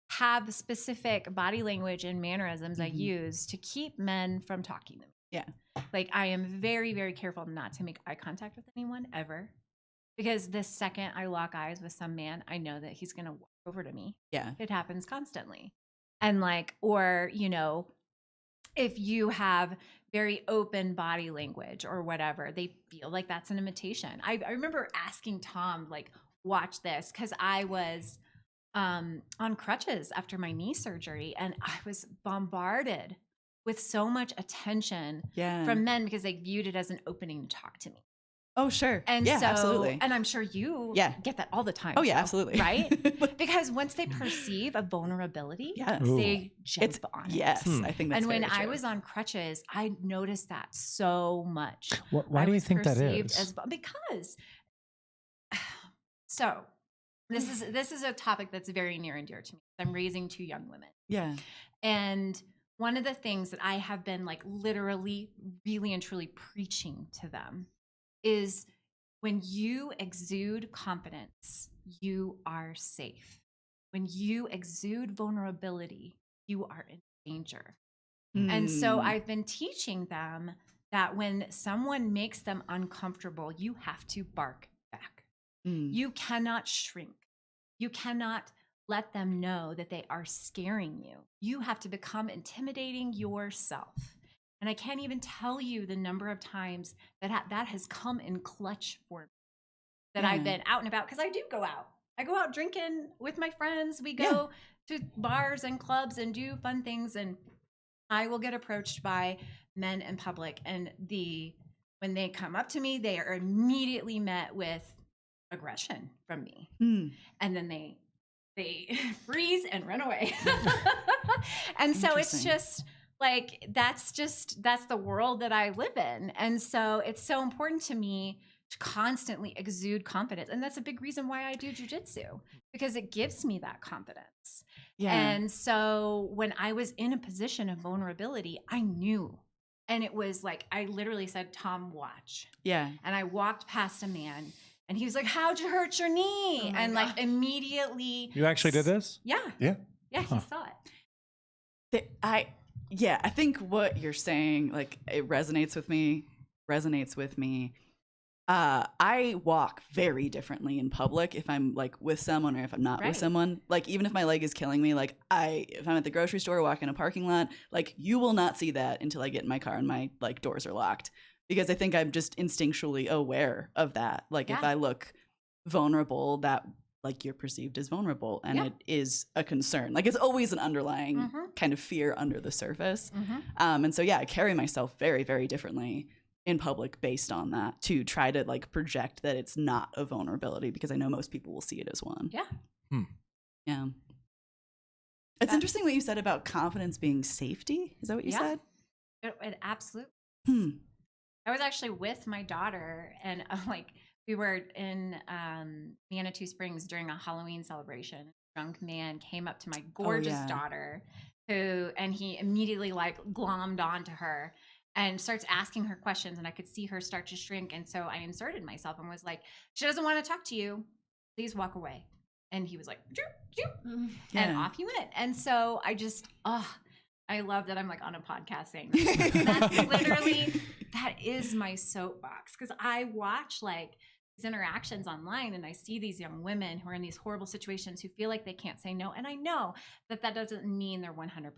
have specific body language and mannerisms I use to keep men from talking to me. Yeah. Like I am very, very careful not to make eye contact with anyone ever. Because the second I lock eyes with some man, I know that he's going to walk over to me. Yeah. It happens constantly. And like, or, you know, if you have very open body language or whatever, they feel like that's an imitation. I remember asking Tom, like, watch this, because I was on crutches after my knee surgery, and I was bombarded with so much attention from men because they viewed it as an opening to talk to me. Oh, sure. And yeah, so, absolutely. and I'm sure you get that all the time. Oh, yeah, absolutely. Right? Because once they perceive a vulnerability, they jump on it. Yes, I think that's And when very I true. was on crutches, I noticed that so much. Why do you think that is? Because, so this is a topic that's very near and dear to me. I'm raising 2 young women. Yeah. And one of the things that I have been like literally, really and truly preaching to them is when you exude confidence, you are safe. When you exude vulnerability, you are in danger. And so I've been teaching them that when someone makes them uncomfortable, you have to bark back. You cannot shrink. You cannot let them know that they are scaring you. You have to become intimidating yourself. And I can't even tell you the number of times that that has come in clutch for me, that I've been out and about, because I do go out. I go out drinking with my friends. We go to bars and clubs and do fun things. And I will get approached by men in public. And when they come up to me, they are immediately met with aggression from me. And then they freeze and run away. And so it's just like, that's the world that I live in. And so it's so important to me to constantly exude confidence. And that's a big reason why I do jujitsu, because it gives me that confidence. Yeah. And so when I was in a position of vulnerability, I knew. And it was like, I literally said, Tom, watch. Yeah. And I walked past a man and he was like, how'd you hurt your knee? And gosh. Like immediately. You actually did this? Yeah. Yeah. Yeah, he saw it. I think what you're saying, like, it resonates with me. I walk very differently in public if I'm like with someone or if I'm not with someone. Like, even if my leg is killing me, like if I'm at the grocery store, walk in a parking lot, like you will not see that until I get in my car and my like doors are locked, because I think I'm just instinctually aware of that. Like if I look vulnerable, that like you're perceived as vulnerable, and it is a concern. Like it's always an underlying kind of fear under the surface. And so I carry myself very, very differently in public based on that, to try to like project that it's not a vulnerability, because I know most people will see it as one. Yeah. Yeah. It's interesting what you said about confidence being safety. Is that what you said? It absolutely. I was actually with my daughter, and like we were in Manitou Springs during a Halloween celebration. A drunk man came up to my gorgeous daughter, and he immediately like glommed onto her and starts asking her questions, and I could see her start to shrink. And so I inserted myself and was like, she doesn't want to talk to you. Please walk away. And he was like, joop, joop. And off he went. And so I just, I love that I'm like on a podcast saying that. That's literally, that is my soapbox. Because I watch like these interactions online, and I see these young women who are in these horrible situations who feel like they can't say no. And I know that doesn't mean they're 100%.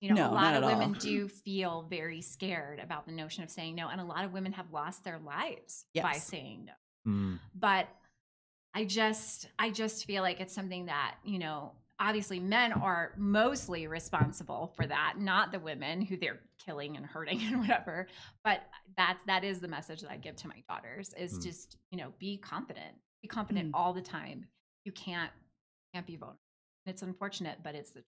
You know, a lot of women do feel very scared about the notion of saying no. And a lot of women have lost their lives by saying no. But I just feel like it's something that, you know, obviously men are mostly responsible for that, not the women who they're killing and hurting and whatever. But that is the message that I give to my daughters, is just, you know, be confident all the time. You can't be vulnerable. It's unfortunate, but it's the truth.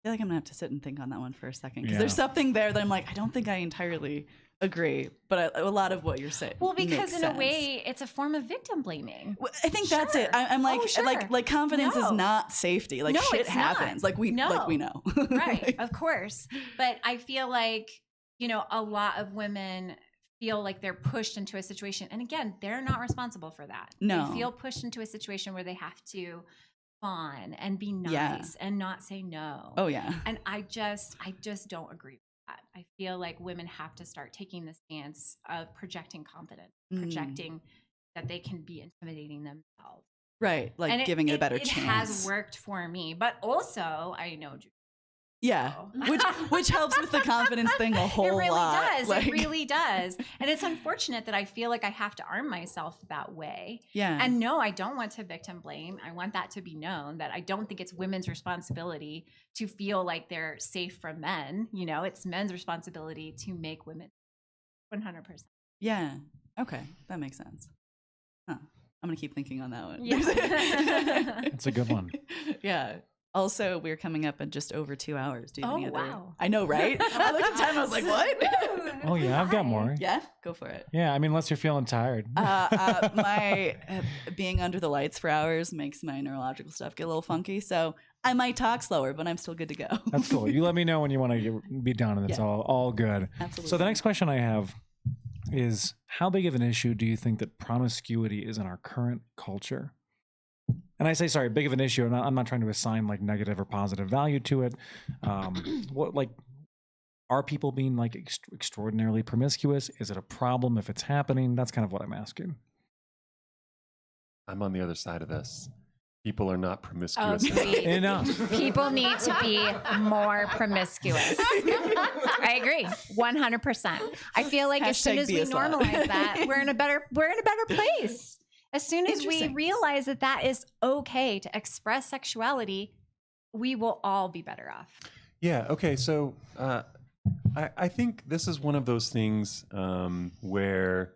I feel like I'm gonna have to sit and think on that one for a second, because there's something there that I'm like, I don't think I entirely agree, but a lot of what you're saying. Well, because in a way, it's a form of victim blaming. Well, I think that's it. I'm like, like confidence is not safety. Like shit happens. Not. Like we know. Right, of course. But I feel like, you know, a lot of women feel like they're pushed into a situation, and again, they're not responsible for that. No, they feel pushed into a situation where they have to fawn and be nice and not say no. Oh yeah. And I just don't agree with that. I feel like women have to start taking the stance of projecting confidence, projecting that they can be intimidating themselves. Right. Like and giving it a better chance. It has worked for me, but also I know. Yeah. Which helps with the confidence thing a whole lot. It really does. Like, it really does. And it's unfortunate that I feel like I have to arm myself that way. Yeah. And no, I don't want to victim blame. I want that to be known that I don't think it's women's responsibility to feel like they're safe from men. You know, it's men's responsibility to make women 100%. Yeah. Okay. That makes sense. Huh. I'm going to keep thinking on that one. Yeah. It's a good one. Yeah. Also, we're coming up in just over 2 hours. Do you have any other? Wow. I know, right? I looked at the time. I was like, what? Oh, yeah. I've got more. Yeah? Go for it. Yeah. I mean, unless you're feeling tired. My being under the lights for hours makes my neurological stuff get a little funky. So I might talk slower, but I'm still good to go. That's cool. You let me know when you want to be done, and it's all good. Absolutely. So the next question I have is, how big of an issue do you think that promiscuity is in our current culture? And I say, sorry, big of an issue. I'm not trying to assign like negative or positive value to it. Are people being like extraordinarily promiscuous? Is it a problem if it's happening? That's kind of what I'm asking. I'm on the other side of this. People are not promiscuous enough. People need to be more promiscuous. I agree, 100%. I feel like as soon as we normalize that, we're in a better place. As soon as we realize that that is okay to express sexuality, we will all be better off. Yeah. Okay. So I think this is one of those things where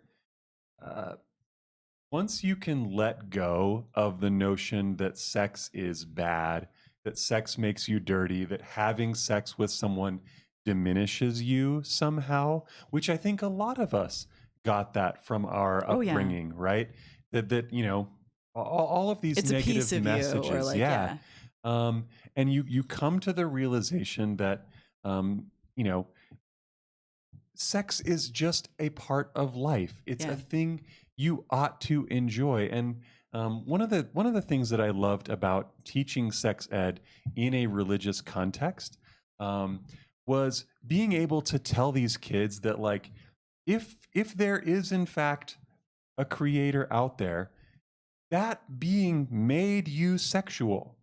once you can let go of the notion that sex is bad, that sex makes you dirty, that having sex with someone diminishes you somehow, which I think a lot of us got that from our upbringing, right? That you know, all of these it's negative a piece of messages, you, or like, and you come to the realization that you know, sex is just a part of life. It's a thing you ought to enjoy. And one of the things that I loved about teaching sex ed in a religious context was being able to tell these kids that, like, if there is in fact a creator out there, that being made you sexual.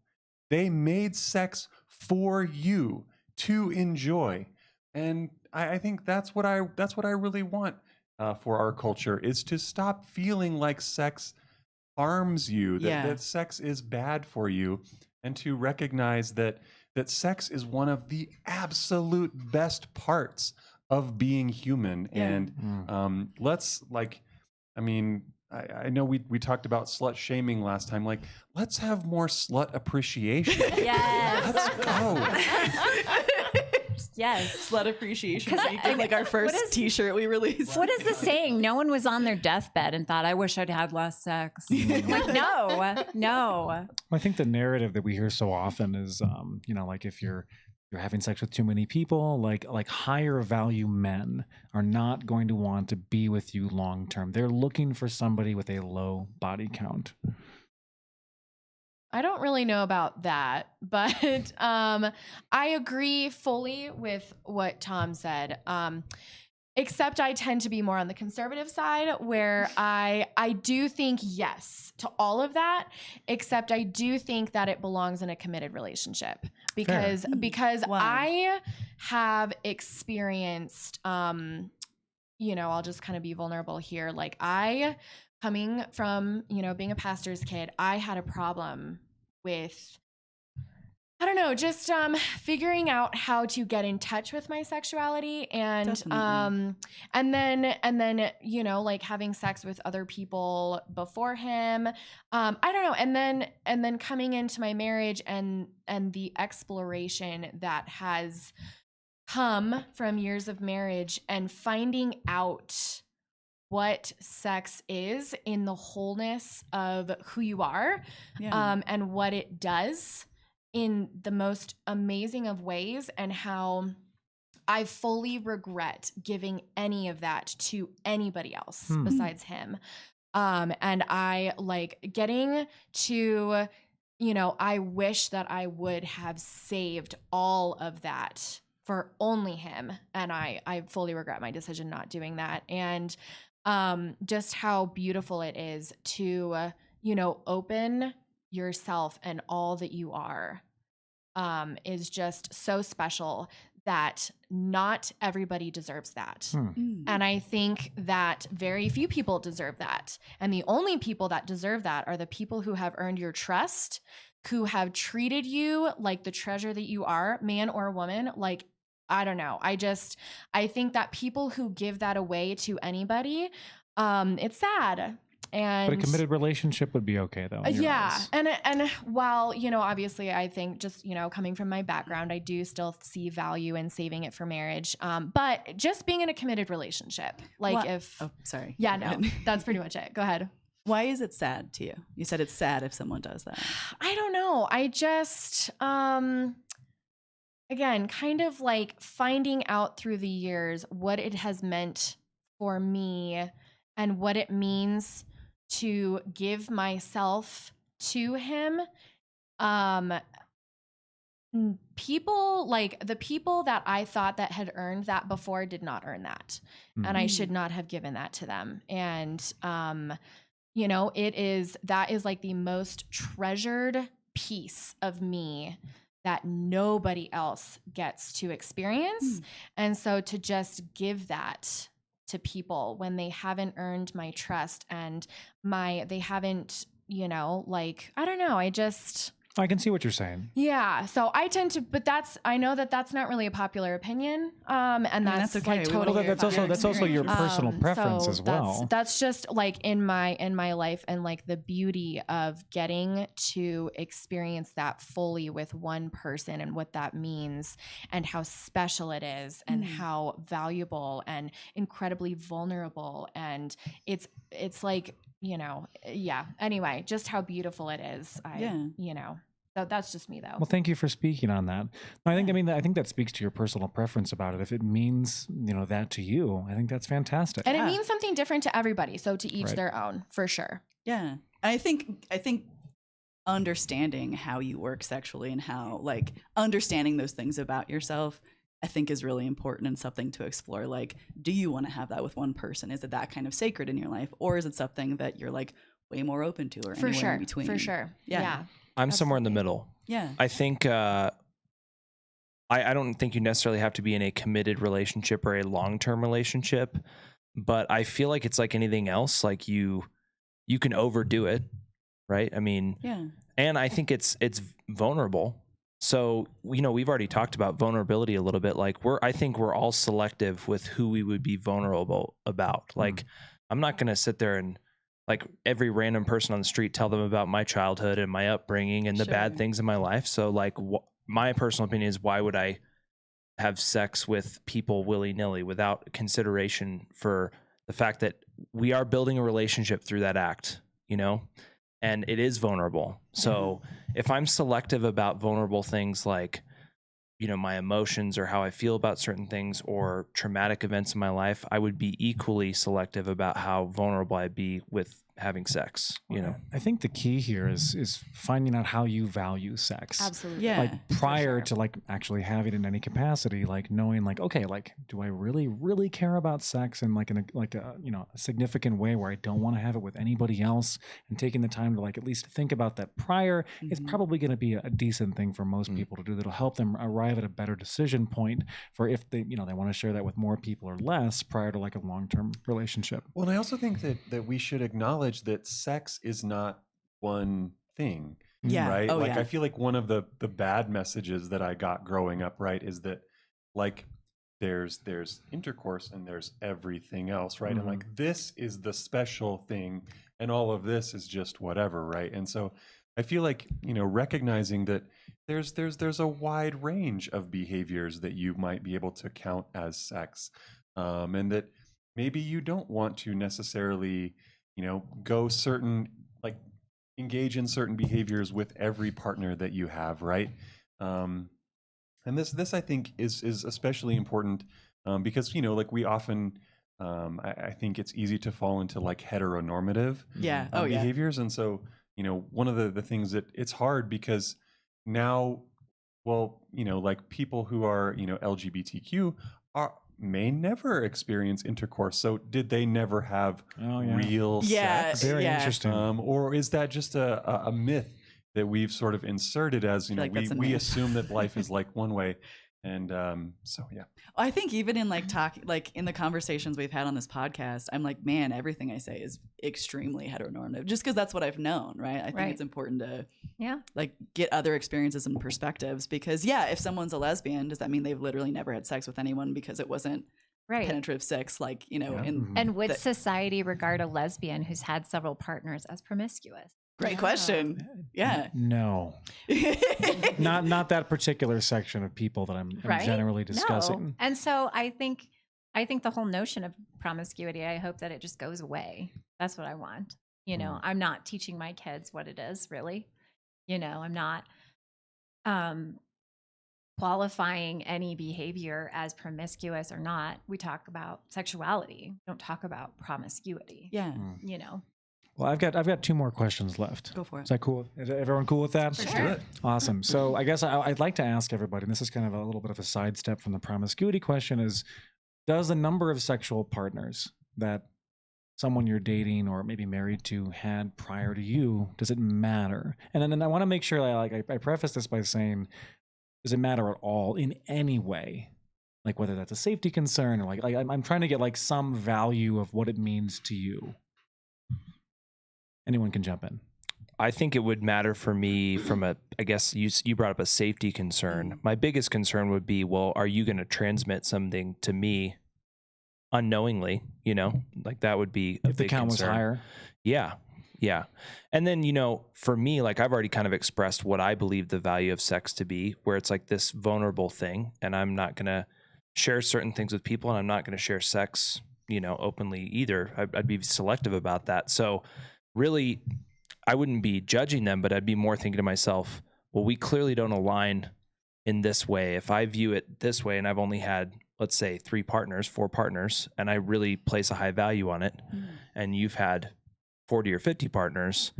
They made sex for you to enjoy. And I think that's what I really want for our culture, is to stop feeling like sex harms you, that sex is bad for you, and to recognize that sex is one of the absolute best parts of being human. And let's, like, I mean, I know we talked about slut shaming last time. Like, let's have more slut appreciation. Yes. Let's go. Yes. Slut appreciation week is like our first t-shirt we released. What is the saying? No one was on their deathbed and thought, I wish I'd had less sex. Like, no. I think the narrative that we hear so often is, you know, like if you're having sex with too many people, like higher value men are not going to want to be with you long term. They're looking for somebody with a low body count. I don't really know about that, but I agree fully with what Tom said. Except I tend to be more on the conservative side, where I do think yes to all of that, except I do think that it belongs in a committed relationship, because wow. I have experienced, you know, I'll just kind of be vulnerable here. Like, coming from, you know, being a pastor's kid, I had a problem with, I don't know, just figuring out how to get in touch with my sexuality, and then you know, like having sex with other people before him. I don't know, and then coming into my marriage and the exploration that has come from years of marriage, and finding out what sex is in the wholeness of who you are, and what it does in the most amazing of ways, and how I fully regret giving any of that to anybody else besides him. And I like getting to you know, I wish that I would have saved all of that for only him. And I fully regret my decision not doing that. And just how beautiful it is to, you know, open yourself and all that you are is just so special that not everybody deserves that. And I think that very few people deserve that. And the only people that deserve that are the people who have earned your trust, who have treated you like the treasure that you are, man or woman. Like, I don't know. I think that people who give that away to anybody, it's sad. And but a committed relationship would be okay though. Yeah. And while, you know, obviously I think just, you know, coming from my background, I do still see value in saving it for marriage. But just being in a committed relationship, like sorry. Yeah, no, that's pretty much it. Go ahead. Why is it sad to you? You said it's sad if someone does that. I don't know. I just, again, kind of like finding out through the years what it has meant for me and what it means to give myself to him. People, like the people that I thought that had earned that before did not earn that. And I should not have given that to them. And, you know, that is like the most treasured piece of me that nobody else gets to experience. And so to just give that to people when they haven't earned my trust and they haven't, you know, like, I don't know. I can see what you're saying. Yeah. So I tend to, but I know that that's not really a popular opinion. And that's okay. like totally. Well, that's also your personal preference so as well. That's just like in my life and like the beauty of getting to experience that fully with one person and what that means and how special it is and how valuable and incredibly vulnerable. And it's like, you know, yeah. Anyway, just how beautiful it is. You know. So that's just me, though. Well, thank you for speaking on that. I think that speaks to your personal preference about it. If it means, you know, that to you, I think that's fantastic. And it means something different to everybody. So to each their own, for sure. Yeah. And I think understanding how you work sexually and how, like, understanding those things about yourself, I think is really important and something to explore. Like, do you want to have that with one person? Is it that kind of sacred in your life? Or is it something that you're like way more open to or anywhere in between? For sure. Yeah. I'm somewhere in the middle. Yeah. I think I don't think you necessarily have to be in a committed relationship or a long-term relationship, but I feel like it's like anything else. Like you can overdo it, right? I mean, and I think it's vulnerable. So, you know, we've already talked about vulnerability a little bit. Like I think we're all selective with who we would be vulnerable about. Like I'm not going to sit there and like every random person on the street tell them about my childhood and my upbringing and the bad things in my life. So like my personal opinion is, why would I have sex with people willy-nilly without consideration for the fact that we are building a relationship through that act, you know, and it is vulnerable. So if I'm selective about vulnerable things like, you know, my emotions or how I feel about certain things or traumatic events in my life, I would be equally selective about how vulnerable I'd be with having sex, you know. I think the key here is finding out how you value sex. Absolutely. Yeah. Like prior to like actually having it in any capacity, like knowing like, okay, like, do I really, really care about sex in like a you know, a significant way where I don't want to have it with anybody else, and taking the time to like at least think about that prior is probably going to be a decent thing for most people to do. That'll help them arrive at a better decision point for if they, you know, they want to share that with more people or less prior to like a long-term relationship. Well, and I also think that we should acknowledge that sex is not one thing. Yeah. Right. Oh, like yeah. I feel like one of the bad messages that I got growing up, right, is that like there's intercourse and there's everything else, right? And like this is the special thing and all of this is just whatever, right? And so I feel like, you know, recognizing that there's a wide range of behaviors that you might be able to count as sex, and that maybe you don't want to necessarily, you know, go certain, like engage in certain behaviors with every partner that you have, right? And this I think is especially important because, you know, like we often, I think it's easy to fall into like heteronormative behaviors. And so one of the things that it's hard because now, well, like people who are, LGBTQ may never experience intercourse. So did they never have real sex? Very interesting. Or is that just a myth that we've sort of inserted as, we assume that life is like one way. And I think even in in the conversations we've had on this podcast, I'm like, man, everything I say is extremely heteronormative, just because that's what I've known, right? I think it's important to get other experiences and perspectives, because if someone's a lesbian, does that mean they've literally never had sex with anyone because it wasn't penetrative sex, and would society regard a lesbian who's had several partners as promiscuous? Great question. Yeah. No. not that particular section of people that I'm generally discussing. No. And so I think the whole notion of promiscuity, I hope that it just goes away. That's what I want. I'm not teaching my kids what it is, really. I'm not qualifying any behavior as promiscuous or not. We talk about sexuality. We don't talk about promiscuity. Yeah. Well, I've got 2 more questions left. Go for it. Is that cool? Is everyone cool with that? Let's do it. Awesome. So I guess I'd like to ask everybody, and this is kind of a little bit of a sidestep from the promiscuity question, is does the number of sexual partners that someone you're dating or maybe married to had prior to you, does it matter? And then I want to make sure that I preface this by saying, does it matter at all in any way? Like whether that's a safety concern or I'm trying to get some value of what it means to you. Anyone can jump in. I think it would matter for me from I guess you brought up a safety concern. My biggest concern would be, well, are you going to transmit something to me unknowingly? That would be a if the big count concern. was higher. Yeah. And then, for me, I've already kind of expressed what I believe the value of sex to be, where it's like this vulnerable thing, and I'm not going to share certain things with people, and I'm not going to share sex, openly either. I'd be selective about that. So really, I wouldn't be judging them, but I'd be more thinking to myself, well, we clearly don't align in this way. If I view it this way and I've only had, let's say, 4 partners, and I really place a high value on it, and you've had 40 or 50 partners,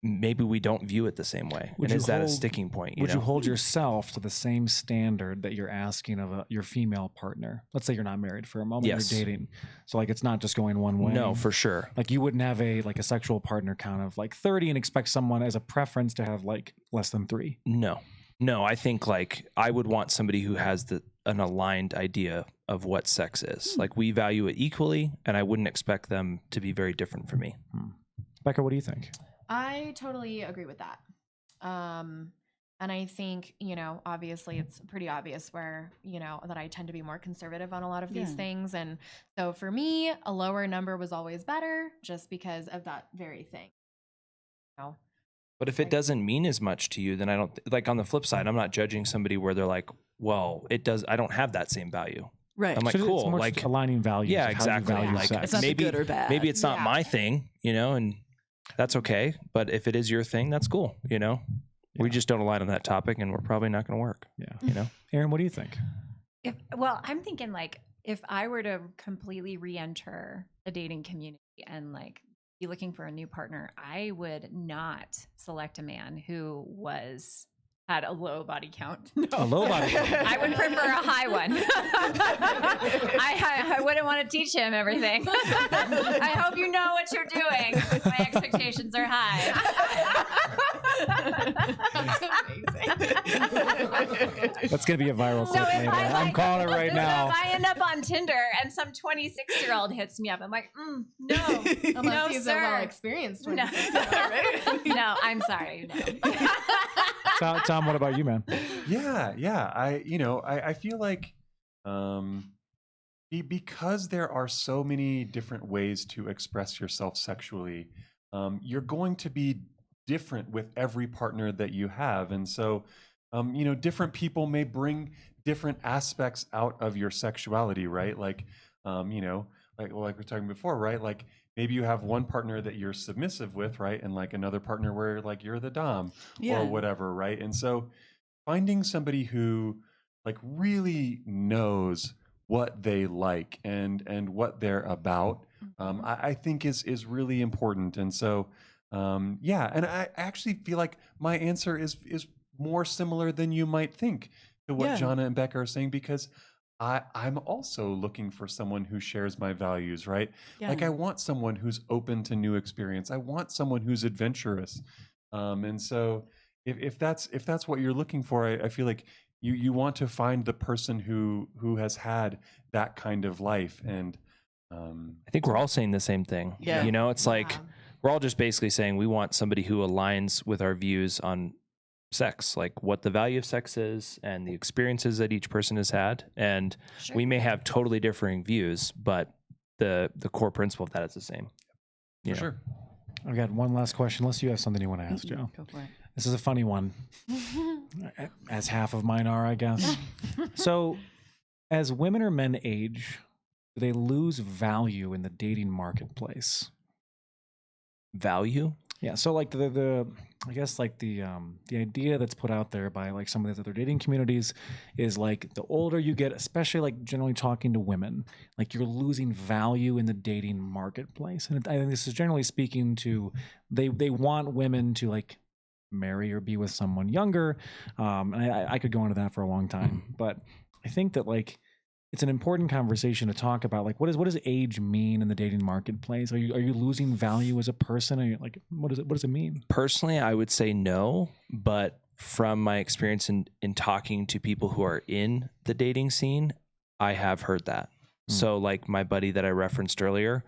maybe we don't view it the same way. Is that a sticking point? You hold yourself to the same standard that you're asking of your female partner? Let's say you're not married for a moment, you're dating. So it's not just going one way. No, for sure. You wouldn't have a sexual partner count of 30 and expect someone as a preference to have less than 3. No, I think I would want somebody who has an aligned idea of what sex is. We value it equally, and I wouldn't expect them to be very different from me. Becca, what do you think? I totally agree with that. And I think, obviously it's pretty obvious where, that I tend to be more conservative on a lot of these things. And so for me, a lower number was always better just because of that very thing. But if it doesn't mean as much to you, then I don't, on the flip side, I'm not judging somebody where they're like, well, I don't have that same value. Right. I'm cool. It's more aligning values. Yeah, exactly. It's not maybe good or bad. Maybe it's not my thing, and that's okay. But if it is your thing, that's cool. We just don't align on that topic, and we're probably not going to work. Yeah. Aaron, what do you think? I'm thinking if I were to completely re-enter the dating community and be looking for a new partner, I would not select a man who had a low body count. No. A low body count. I would prefer a high one. I wouldn't want to teach him everything. I hope you know what you're doing. My expectations are high. That's amazing. That's going to be a viral clip later. I'm calling it right now. If I end up on Tinder and some 26-year-old hits me up, I'm like, no. Unless he's a well-experienced one. No. No, I'm sorry. No. Tom, what about you, man? Yeah. I feel like because there are so many different ways to express yourself sexually, you're going to be different with every partner that you have. And so, different people may bring different aspects out of your sexuality, right? Like we're talking before, right? Maybe you have one partner that you're submissive with, right? And another partner where you're the dom or whatever, right? And so finding somebody who really knows what they like and what they're about, I think is really important. And so, Yeah, and I actually feel like my answer is more similar than you might think to what Jonna and Becca are saying, because I'm also looking for someone who shares my values, right? Yeah. Like I want someone who's open to new experience. I want someone who's adventurous. And so if that's what you're looking for, I feel like you want to find the person who has had that kind of life. And I think we're all saying the same thing. Yeah. You know, it's like we're all just basically saying we want somebody who aligns with our views on sex, like what the value of sex is and the experiences that each person has had. And we may have totally differing views, but the core principle of that is the same. For sure. I've got one last question, unless you have something you want to ask, Joe. Go for it. This is a funny one, as half of mine are, I guess. So as women or men age, do they lose value in the dating marketplace? Value? Yeah. So like the I guess like the idea that's put out there by like some of these other dating communities is like the older you get, especially like generally talking to women, like you're losing value in the dating marketplace. And I think this is generally speaking to they want women to like marry or be with someone younger. And I could go into that for a long time, but I think that like it's an important conversation to talk about. Like, what does age mean in the dating marketplace? Are you losing value as a person? Are you like, what does it mean? Personally, I would say no, but from my experience in talking to people who are in the dating scene, I have heard that. So like my buddy that I referenced earlier,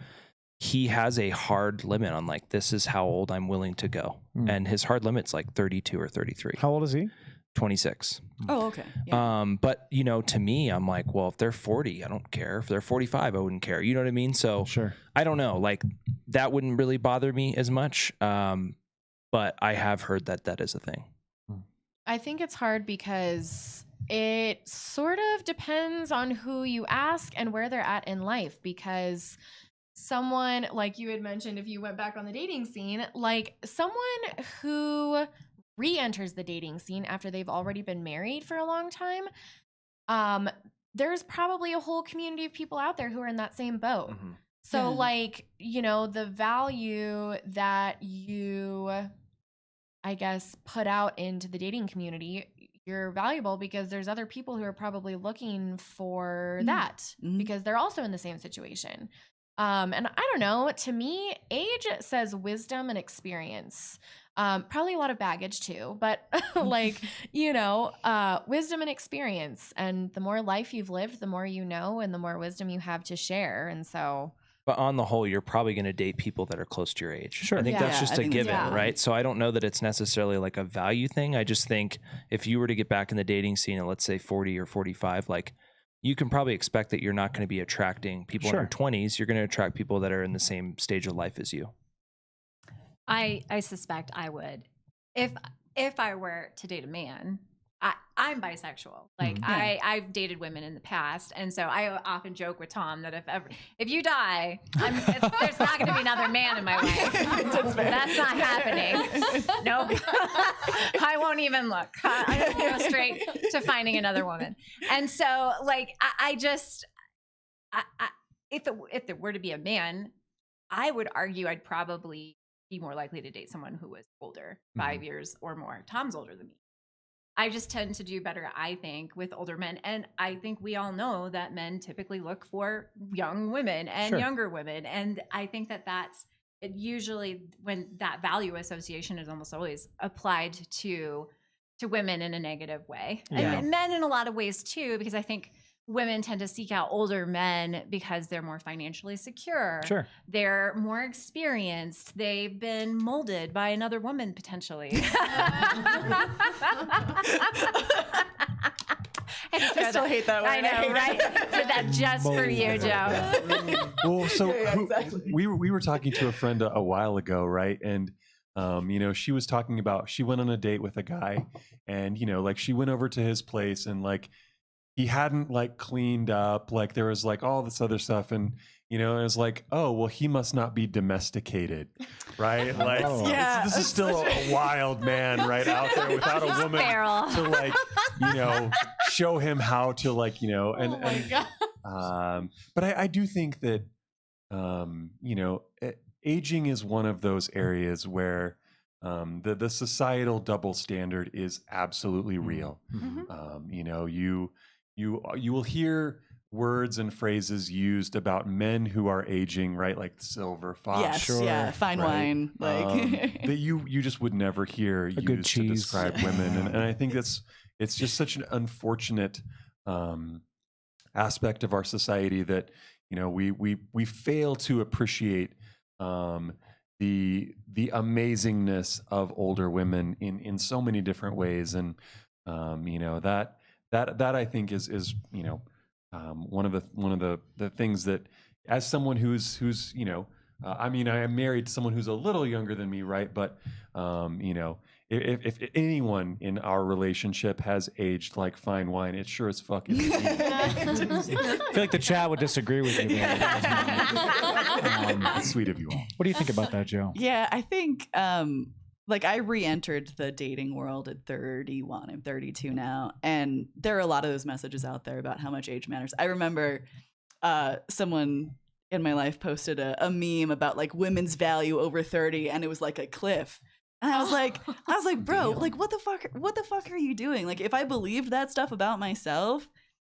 he has a hard limit on like, this is how old I'm willing to go. And his hard limit's like 32 or 33. How old is he? 26. Oh, okay. Yeah. But you know, to me, I'm like, well, if they're 40, I don't care. If they're 45, I wouldn't care. You know what I mean? So sure. I don't know. Like that wouldn't really bother me as much. But I have heard that is a thing. I think it's hard because it sort of depends on who you ask and where they're at in life, because someone like you had mentioned, if you went back on the dating scene, like someone who re-enters the dating scene after they've already been married for a long time, there's probably a whole community of people out there who are in that same boat. So like, you know, the value that you, I guess, put out into the dating community, you're valuable because there's other people who are probably looking for that because they're also in the same situation. And I don't know, to me, age says wisdom and experience. Probably a lot of baggage too, but like, you know, wisdom and experience. And the more life you've lived, the more you know, and the more wisdom you have to share. And so. But on the whole, you're probably going to date people that are close to your age. Sure. I think that's just a given, right? So I don't know that it's necessarily like a value thing. I just think if you were to get back in the dating scene at, let's say, 40 or 45, like you can probably expect that you're not going to be attracting people in your 20s. You're going to attract people that are in the same stage of life as you. I suspect I would. If I were to date a man, I'm bisexual. Like I've dated women in the past, and so I often joke with Tom that if you die, there's not going to be another man in my life. That's not happening. Nope. I won't even look. I'm going to go straight to finding another woman. And so, like, if it were to be a man, I would argue I'd probably be more likely to date someone who was older, 5 years or more. Tom's older than me. I just tend to do better, I think, with older men. And I think we all know that men typically look for young women and younger women. And I think that's it usually when that value association is almost always applied to women in a negative way. And men in a lot of ways too, because I think women tend to seek out older men because they're more financially secure. Sure. They're more experienced. They've been molded by another woman potentially. I still hate that word. I know, right? Did that just for you, Joe. Well, so we were talking to a friend a while ago, right? And you know, she was talking about she went on a date with a guy, and you know, like she went over to his place, and like he hadn't like cleaned up, like there was like all this other stuff, and you know, it was like, oh well, he must not be domesticated, right? Like this is still a wild man right out there without a woman to like, you know, show him how to like, you know, and but I do think that you know, aging is one of those areas where the societal double standard is absolutely real. You know, you will hear words and phrases used about men who are aging, right? Like silver fox, yes, fine wine, like that you just would never hear used to describe women, and I think it's just such an unfortunate aspect of our society that, you know, we fail to appreciate the amazingness of older women in so many different ways, and you know, that I think is you know, one of the things that, as someone who's you know, I mean, I am married to someone who's a little younger than me, right? But you know, if anyone in our relationship has aged like fine wine, it sure as fuck is me. I feel like the chat would disagree with you there. That's sweet of you all. What do you think about that, Jo? Yeah, I think like I re-entered the dating world at 31. I'm 32 now, and there are a lot of those messages out there about how much age matters. I remember someone in my life posted a meme about like women's value over 30, and it was like a cliff. And I was like, bro, like what the fuck are you doing? Like, if I believed that stuff about myself,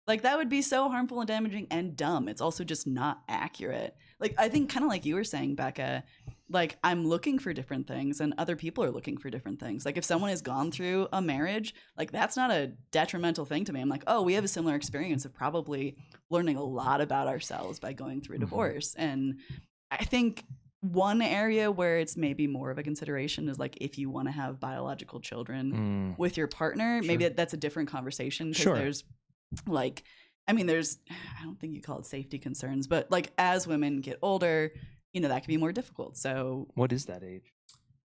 like that would be so harmful and damaging and dumb. It's also just not accurate. Like, I think kind of like you were saying, Becca, like I'm looking for different things and other people are looking for different things. Like if someone has gone through a marriage, like that's not a detrimental thing to me. I'm like, oh, we have a similar experience of probably learning a lot about ourselves by going through a divorce. And I think one area where it's maybe more of a consideration is like if you want to have biological children with your partner, maybe that's a different conversation, because there's like, I mean, I don't think you call it safety concerns, but like as women get older, you know, that can be more difficult. So what is that age?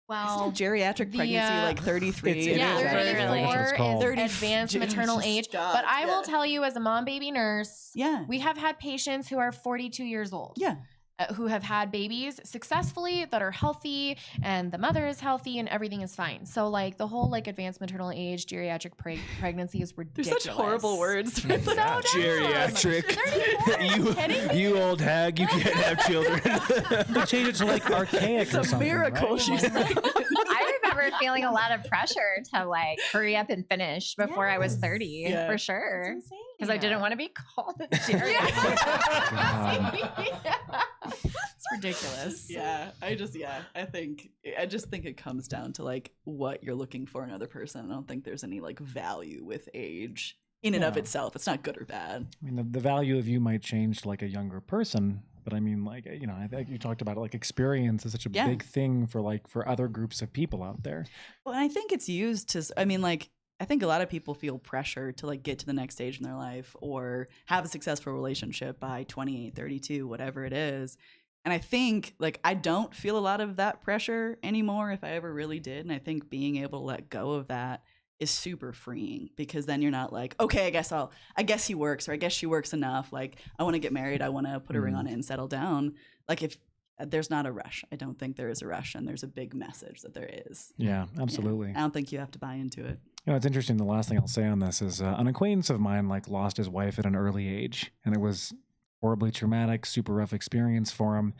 Well, geriatric pregnancy, like 33. 34 is advanced maternal age. God, but I will tell you, as a mom baby nurse, yeah, we have had patients who are 42 years old. Yeah. Who have had babies successfully, that are healthy, and the mother is healthy and everything is fine. So like the whole like advanced maternal age geriatric pregnancy is ridiculous. There's such horrible words. It's so dumb. Geriatric. you old hag, you can't have children. They change it to like archaic or something. It's a miracle. Right? She's like, I remember feeling a lot of pressure to like hurry up and finish before I was 30, for sure. Because I didn't want to be called a geriatric. It's ridiculous. Yeah. I just think it comes down to like what you're looking for in another person. I don't think there's any like value with age in and of itself. It's not good or bad. I mean, the value of you might change to like a younger person, but I mean, like, you know, I think you talked about it, like experience is such a big thing for other groups of people out there. Well, and I think it's used to, I mean, like, I think a lot of people feel pressure to like get to the next stage in their life or have a successful relationship by 28, 32, whatever it is. And I think like I don't feel a lot of that pressure anymore, if I ever really did. And I think being able to let go of that is super freeing, because then you're not like, okay, I guess he works, or I guess she works enough. Like I want to get married. I want to put a ring on it and settle down. Like if there's not a rush. I don't think there is a rush, and there's a big message that there is. Yeah, absolutely. Yeah. I don't think you have to buy into it. You know, it's interesting. The last thing I'll say on this is an acquaintance of mine like lost his wife at an early age, and it was horribly traumatic, super rough experience for him.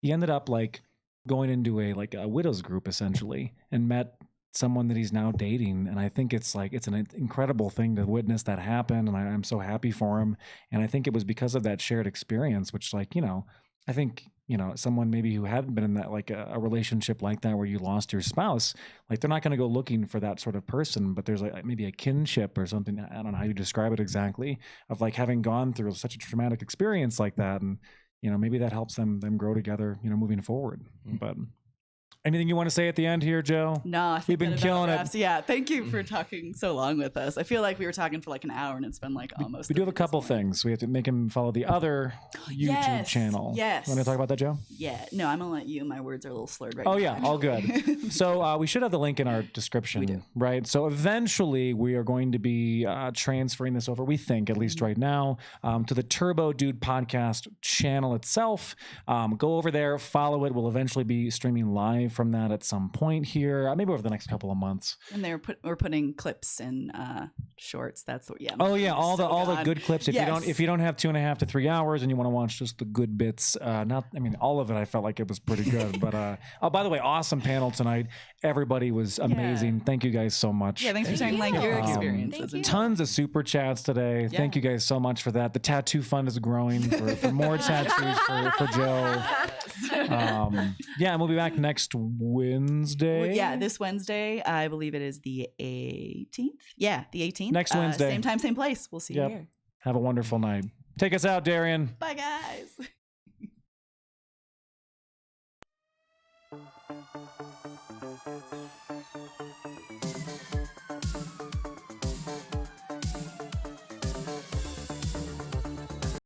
He ended up like going into a widow's group essentially, and met someone that he's now dating. And I think it's an incredible thing to witness that happen. And I'm so happy for him. And I think it was because of that shared experience, which like, you know, I think, you know, someone maybe who hadn't been in that, like a relationship like that where you lost your spouse, like they're not going to go looking for that sort of person, but there's like maybe a kinship or something. I don't know how you describe it exactly, of like having gone through such a traumatic experience like that. And, you know, maybe that helps them grow together, you know, moving forward. But anything you want to say at the end here, Jo? No, I think we've been killing it. Yeah, thank you for talking so long with us. I feel like we were talking for like an hour, and it's been like almost. We do have a couple things. We have to make him follow the other YouTube channel. Yes. Want to talk about that, Jo? Yeah. No, I'm gonna let you. My words are a little slurred right now. Oh yeah, all good. So we should have the link in our description. We do. Right. So eventually we are going to be transferring this over, we think, at least right now, to the Turbo Dude podcast channel itself. Go over there, follow it. We'll eventually be streaming live from that at some point here, maybe over the next couple of months. And we're putting clips in shorts. That's what, yeah. Oh yeah, all the good clips. If you don't have 2.5 to 3 hours and you want to watch just the good bits, all of it, I felt like it was pretty good. But oh, by the way, awesome panel tonight. Everybody was amazing. Yeah. Thank you guys so much. Yeah, thanks for sharing like your experiences. Tons of super chats today. Yeah. Thank you guys so much for that. The tattoo fund is growing for more tattoos for Joe. And we'll be back next Wednesday. Well, yeah, this Wednesday. I believe it is the 18th. Yeah, the 18th. Next Wednesday. Same time, same place. We'll see you here. Have a wonderful night. Take us out, Darian. Bye, guys.